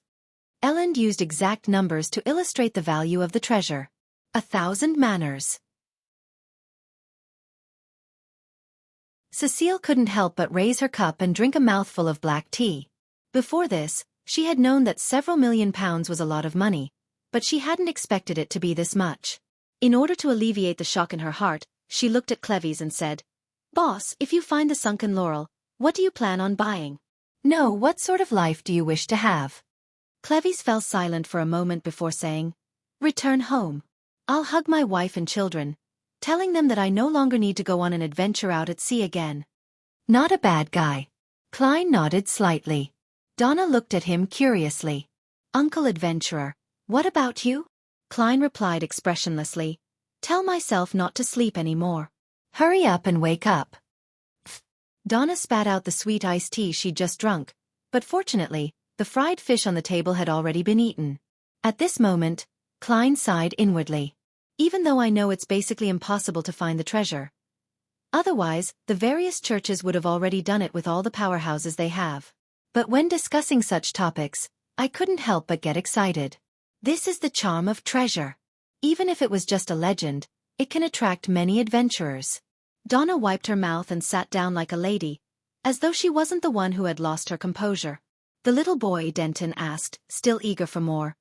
Elend used exact numbers to illustrate the value of the treasure. 1,000 manors. Cecile couldn't help but raise her cup and drink a mouthful of black tea. Before this, she had known that several £1,000,000 was a lot of money, but she hadn't expected it to be this much. In order to alleviate the shock in her heart, she looked at Clevis and said, "Boss, if you find the sunken laurel, what do you plan on buying?" No, what sort of life do you wish to have? Clevis fell silent for a moment before saying, return home. I'll hug my wife and children, telling them that I no longer need to go on an adventure out at sea again. Not a bad guy. Klein nodded slightly. Donna looked at him curiously. Uncle Adventurer, what about you? Klein replied expressionlessly, tell myself not to sleep anymore. Hurry up and wake up. Donna spat out the sweet iced tea she'd just drunk, but fortunately, the fried fish on the table had already been eaten. At this moment, Klein sighed inwardly. Even though I know it's basically impossible to find the treasure. Otherwise, the various churches would have already done it with all the powerhouses they have. But when discussing such topics, I couldn't help but get excited. This is the charm of treasure. Even if it was just a legend, it can attract many adventurers. Donna wiped her mouth and sat down like a lady, as though she wasn't the one who had lost her composure. The little boy, Denton asked, still eager for more.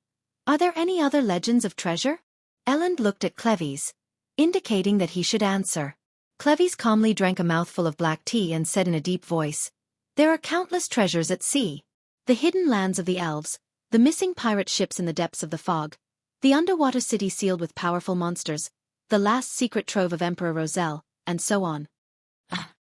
Are there any other legends of treasure? Elend looked at Clevis, indicating that he should answer. Clevis calmly drank a mouthful of black tea and said in a deep voice, there are countless treasures at sea. The hidden lands of the elves, the missing pirate ships in the depths of the fog, the underwater city sealed with powerful monsters, the last secret trove of Emperor Roselle, and so on.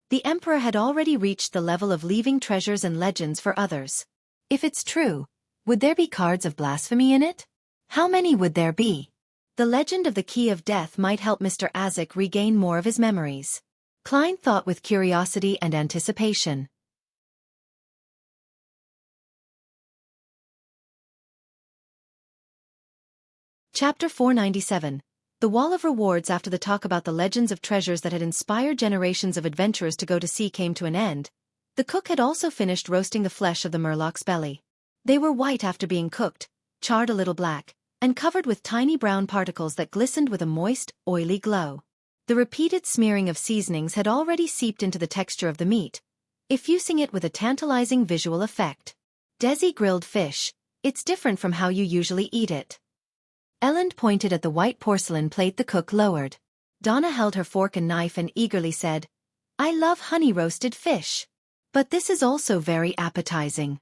The Emperor had already reached the level of leaving treasures and legends for others. If it's true, would there be cards of blasphemy in it? How many would there be? The legend of the Key of Death might help Mr. Azek regain more of his memories. Klein thought with curiosity and anticipation. Chapter 497. The Wall of Rewards. After the talk about the legends of treasures that had inspired generations of adventurers to go to sea came to an end, the cook had also finished roasting the flesh of the murloc's belly. They were white after being cooked, charred a little black, and covered with tiny brown particles that glistened with a moist, oily glow. The repeated smearing of seasonings had already seeped into the texture of the meat, effusing it with a tantalizing visual effect. Desi grilled fish. It's different from how you usually eat it. Elend pointed at the white porcelain plate the cook lowered. Donna held her fork and knife and eagerly said, I love honey-roasted fish. But this is also very appetizing.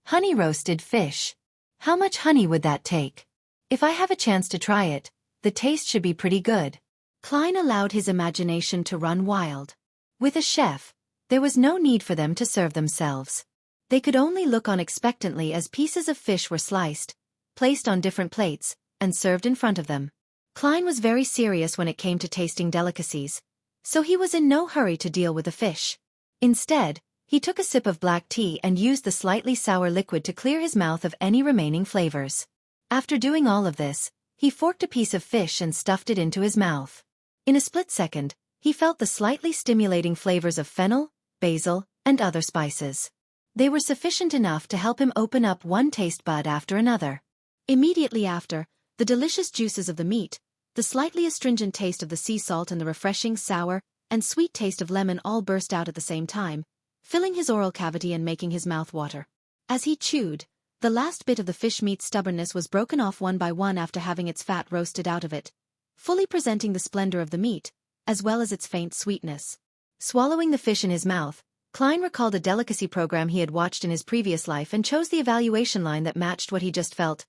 Honey-roasted fish. How much honey would that take? If I have a chance to try it, the taste should be pretty good. Klein allowed his imagination to run wild. With a chef, there was no need for them to serve themselves. They could only look on expectantly as pieces of fish were sliced, placed on different plates, and served in front of them. Klein was very serious when it came to tasting delicacies, so he was in no hurry to deal with the fish. Instead, he took a sip of black tea and used the slightly sour liquid to clear his mouth of any remaining flavors. After doing all of this, he forked a piece of fish and stuffed it into his mouth. In a split second, he felt the slightly stimulating flavors of fennel, basil, and other spices. They were sufficient enough to help him open up one taste bud after another. Immediately after, the delicious juices of the meat, the slightly astringent taste of the sea salt and the refreshing sour and sweet taste of lemon all burst out at the same time, filling his oral cavity and making his mouth water. As he chewed, the last bit of the fish meat's stubbornness was broken off one by one after having its fat roasted out of it, fully presenting the splendor of the meat, as well as its faint sweetness. Swallowing the fish in his mouth, Klein recalled a delicacy program he had watched in his previous life and chose the evaluation line that matched what he just felt.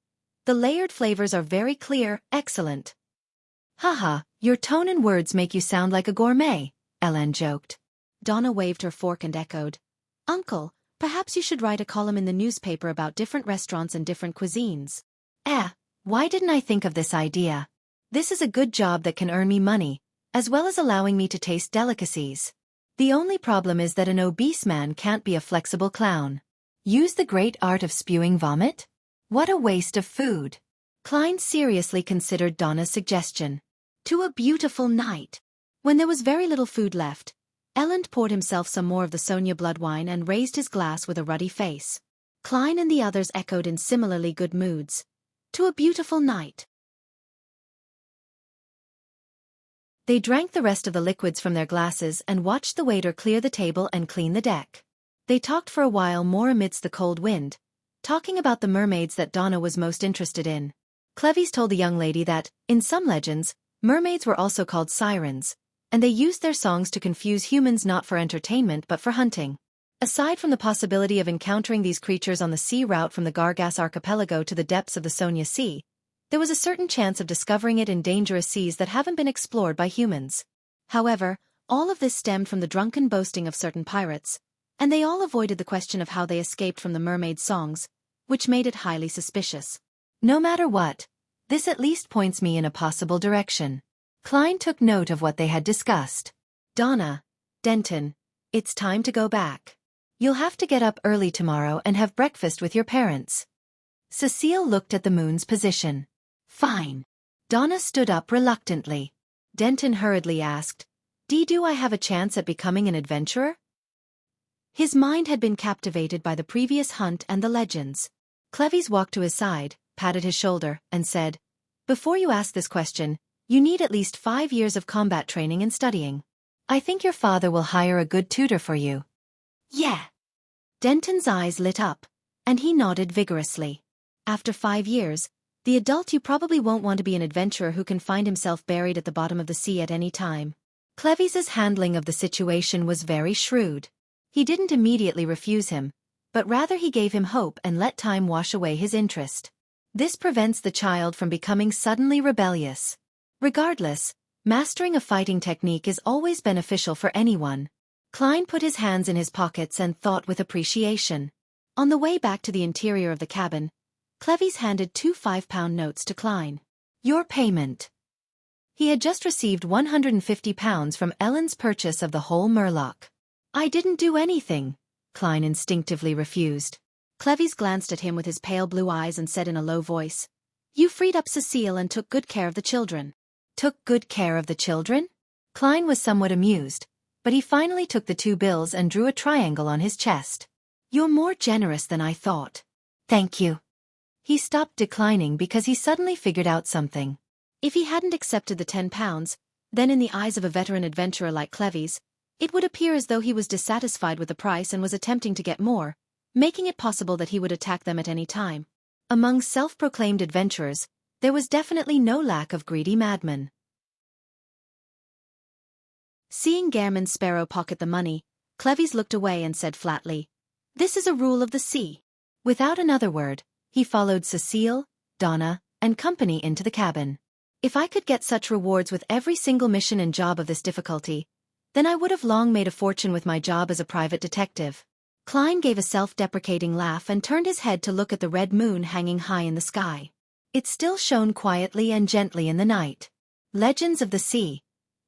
The layered flavors are very clear, excellent. Haha, your tone and words make you sound like a gourmet, Ellen joked. Donna waved her fork and echoed, Uncle, perhaps you should write a column in the newspaper about different restaurants and different cuisines. Why didn't I think of this idea? This is a good job that can earn me money, as well as allowing me to taste delicacies. The only problem is that an obese man can't be a flexible clown. Use the great art of spewing vomit? What a waste of food. Klein seriously considered Donna's suggestion. To a beautiful night. When there was very little food left, Elend poured himself some more of the Sonia blood wine and raised his glass with a ruddy face. Klein and the others echoed in similarly good moods. To a beautiful night. They drank the rest of the liquids from their glasses and watched the waiter clear the table and clean the deck. They talked for a while more amidst the cold wind, talking about the mermaids that Donna was most interested in. Clevis told the young lady that, in some legends, mermaids were also called sirens, and they used their songs to confuse humans not for entertainment but for hunting. Aside from the possibility of encountering these creatures on the sea route from the Gargas archipelago to the depths of the Sonia Sea, there was a certain chance of discovering it in dangerous seas that haven't been explored by humans. However, all of this stemmed from the drunken boasting of certain pirates, and they all avoided the question of how they escaped from the mermaid songs, which made it highly suspicious. No matter what, this at least points me in a possible direction. Klein took note of what they had discussed. Donna, Denton, it's time to go back. You'll have to get up early tomorrow and have breakfast with your parents. Cecile looked at the moon's position. Fine. Donna stood up reluctantly. Denton hurriedly asked, Do I have a chance at becoming an adventurer? His mind had been captivated by the previous hunt and the legends. Cleves walked to his side, patted his shoulder, and said, Before you ask this question, you need at least 5 years of combat training and studying. I think your father will hire a good tutor for you. Yeah. Denton's eyes lit up, and he nodded vigorously. After 5 years, the adult you probably won't want to be an adventurer who can find himself buried at the bottom of the sea at any time. Cleves's handling of the situation was very shrewd. He didn't immediately refuse him, but rather he gave him hope and let time wash away his interest. This prevents the child from becoming suddenly rebellious. Regardless, mastering a fighting technique is always beneficial for anyone. Klein put his hands in his pockets and thought with appreciation. On the way back to the interior of the cabin, Cleves handed 2 5-pound notes to Klein. Your payment. He had just received £150 from Ellen's purchase of the whole Murloc. I didn't do anything, Klein instinctively refused. Cleves glanced at him with his pale blue eyes and said in a low voice, You freed up Cecile and took good care of the children. Took good care of the children? Klein was somewhat amused, but he finally took the 2 bills and drew a triangle on his chest. You're more generous than I thought. Thank you. He stopped declining because he suddenly figured out something. If he hadn't accepted the £10, then in the eyes of a veteran adventurer like Cleves, it would appear as though he was dissatisfied with the price and was attempting to get more, making it possible that he would attack them at any time. Among self-proclaimed adventurers, there was definitely no lack of greedy madmen. Seeing Gairman Sparrow pocket the money, Cleves looked away and said flatly, This is a rule of the sea. Without another word, he followed Cecile, Donna, and company into the cabin. If I could get such rewards with every single mission and job of this difficulty, then I would have long made a fortune with my job as a private detective. Klein gave a self-deprecating laugh and turned his head to look at the red moon hanging high in the sky. It still shone quietly and gently in the night. Legends of the sea.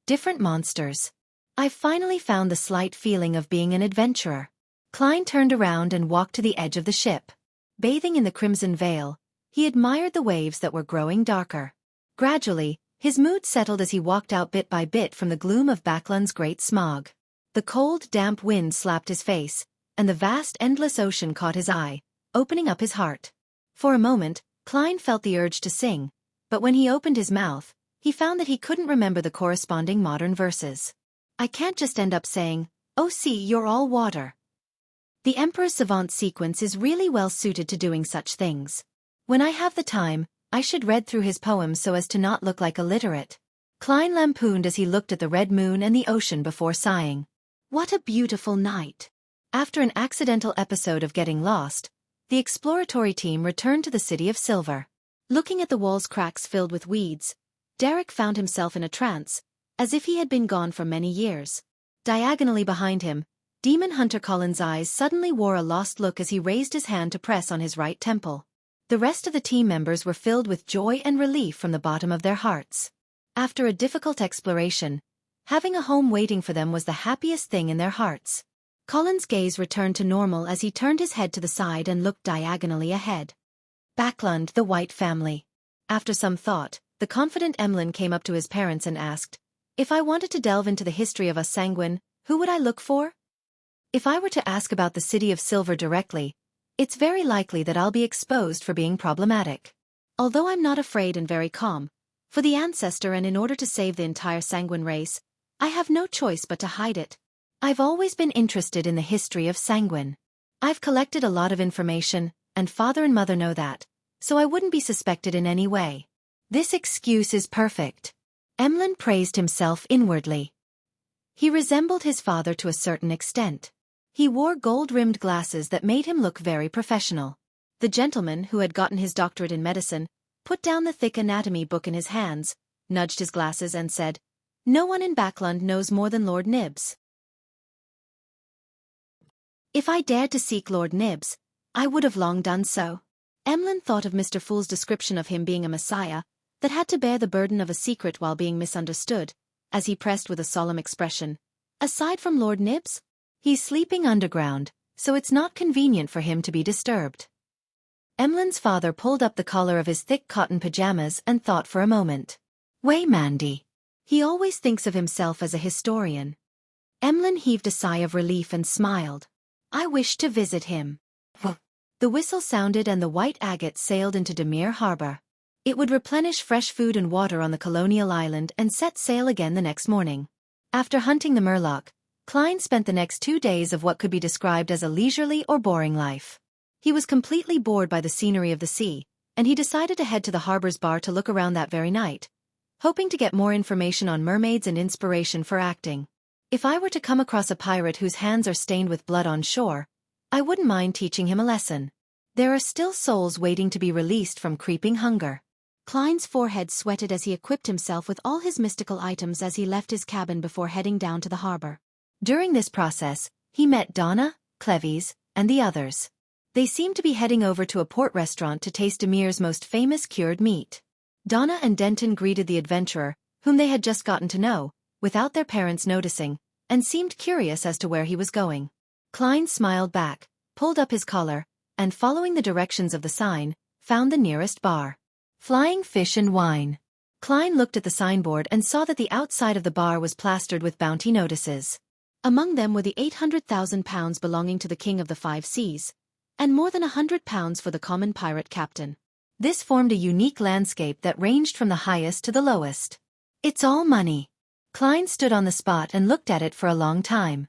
Different monsters. I've finally found the slight feeling of being an adventurer. Klein turned around and walked to the edge of the ship. Bathing in the crimson veil, he admired the waves that were growing darker. Gradually, his mood settled as he walked out bit by bit from the gloom of Backlund's great smog. The cold, damp wind slapped his face, and the vast, endless ocean caught his eye, opening up his heart. For a moment, Klein felt the urge to sing, but when he opened his mouth, he found that he couldn't remember the corresponding modern verses. I can't just end up saying, Oh sea, you're all water. The Emperor's Savant sequence is really well suited to doing such things. When I have the time, I should read through his poems so as to not look like illiterate. Klein lampooned as he looked at the red moon and the ocean before sighing. What a beautiful night. After an accidental episode of getting lost, the exploratory team returned to the City of Silver. Looking at the wall's cracks filled with weeds, Derek found himself in a trance, as if he had been gone for many years. Diagonally behind him, Demon Hunter Colin's eyes suddenly wore a lost look as he raised his hand to press on his right temple. The rest of the team members were filled with joy and relief from the bottom of their hearts. After a difficult exploration, having a home waiting for them was the happiest thing in their hearts. Colin's gaze returned to normal as he turned his head to the side and looked diagonally ahead. Backlund, the White family. After some thought, the confident Emlyn came up to his parents and asked, If I wanted to delve into the history of us Sanguine, who would I look for? If I were to ask about the City of Silver directly, it's very likely that I'll be exposed for being problematic. Although I'm not afraid and very calm, for the ancestor and in order to save the entire Sanguine race, I have no choice but to hide it. I've always been interested in the history of Sanguine. I've collected a lot of information, and father and mother know that, so I wouldn't be suspected in any way. This excuse is perfect. Emlyn praised himself inwardly. He resembled his father to a certain extent. He wore gold-rimmed glasses that made him look very professional. The gentleman, who had gotten his doctorate in medicine, put down the thick anatomy book in his hands, nudged his glasses and said, "No one in Backlund knows more than Lord Nibs. If I dared to seek Lord Nibs, I would have long done so." Emlyn thought of Mr. Fool's description of him being a messiah that had to bear the burden of a secret while being misunderstood, as he pressed with a solemn expression, "Aside from Lord Nibs? He's sleeping underground, so it's not convenient for him to be disturbed." Emlyn's father pulled up the collar of his thick cotton pajamas and thought for a moment. "Way, Mandy. He always thinks of himself as a historian." Emlyn heaved a sigh of relief and smiled. "I wish to visit him." The whistle sounded and the white agate sailed into Demir Harbor. It would replenish fresh food and water on the colonial island and set sail again the next morning. After hunting the murloc, Klein spent the next 2 days of what could be described as a leisurely or boring life. He was completely bored by the scenery of the sea, and he decided to head to the harbor's bar to look around that very night, hoping to get more information on mermaids and inspiration for acting. "If I were to come across a pirate whose hands are stained with blood on shore, I wouldn't mind teaching him a lesson. There are still souls waiting to be released from creeping hunger." Klein's forehead sweated as he equipped himself with all his mystical items as he left his cabin before heading down to the harbor. During this process, he met Donna, Cleves, and the others. They seemed to be heading over to a port restaurant to taste Demir's most famous cured meat. Donna and Denton greeted the adventurer, whom they had just gotten to know, without their parents noticing, and seemed curious as to where he was going. Klein smiled back, pulled up his collar, and following the directions of the sign, found the nearest bar. Flying Fish and Wine. Klein looked at the signboard and saw that the outside of the bar was plastered with bounty notices. Among them were the £800,000 belonging to the King of the Five Seas, and more than £100 for the common pirate captain. This formed a unique landscape that ranged from the highest to the lowest. "It's all money." Klein stood on the spot and looked at it for a long time.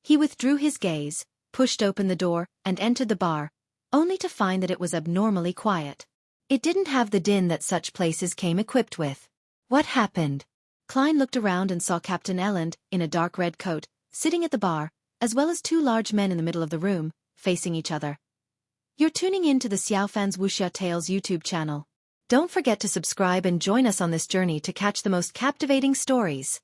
He withdrew his gaze, pushed open the door, and entered the bar, only to find that it was abnormally quiet. It didn't have the din that such places came equipped with. What happened? Klein looked around and saw Captain Elland, in a dark red coat, sitting at the bar, as well as 2 large men in the middle of the room, facing each other. You're tuning in to the Xiaofan's Wuxia Tales YouTube channel. Don't forget to subscribe and join us on this journey to catch the most captivating stories.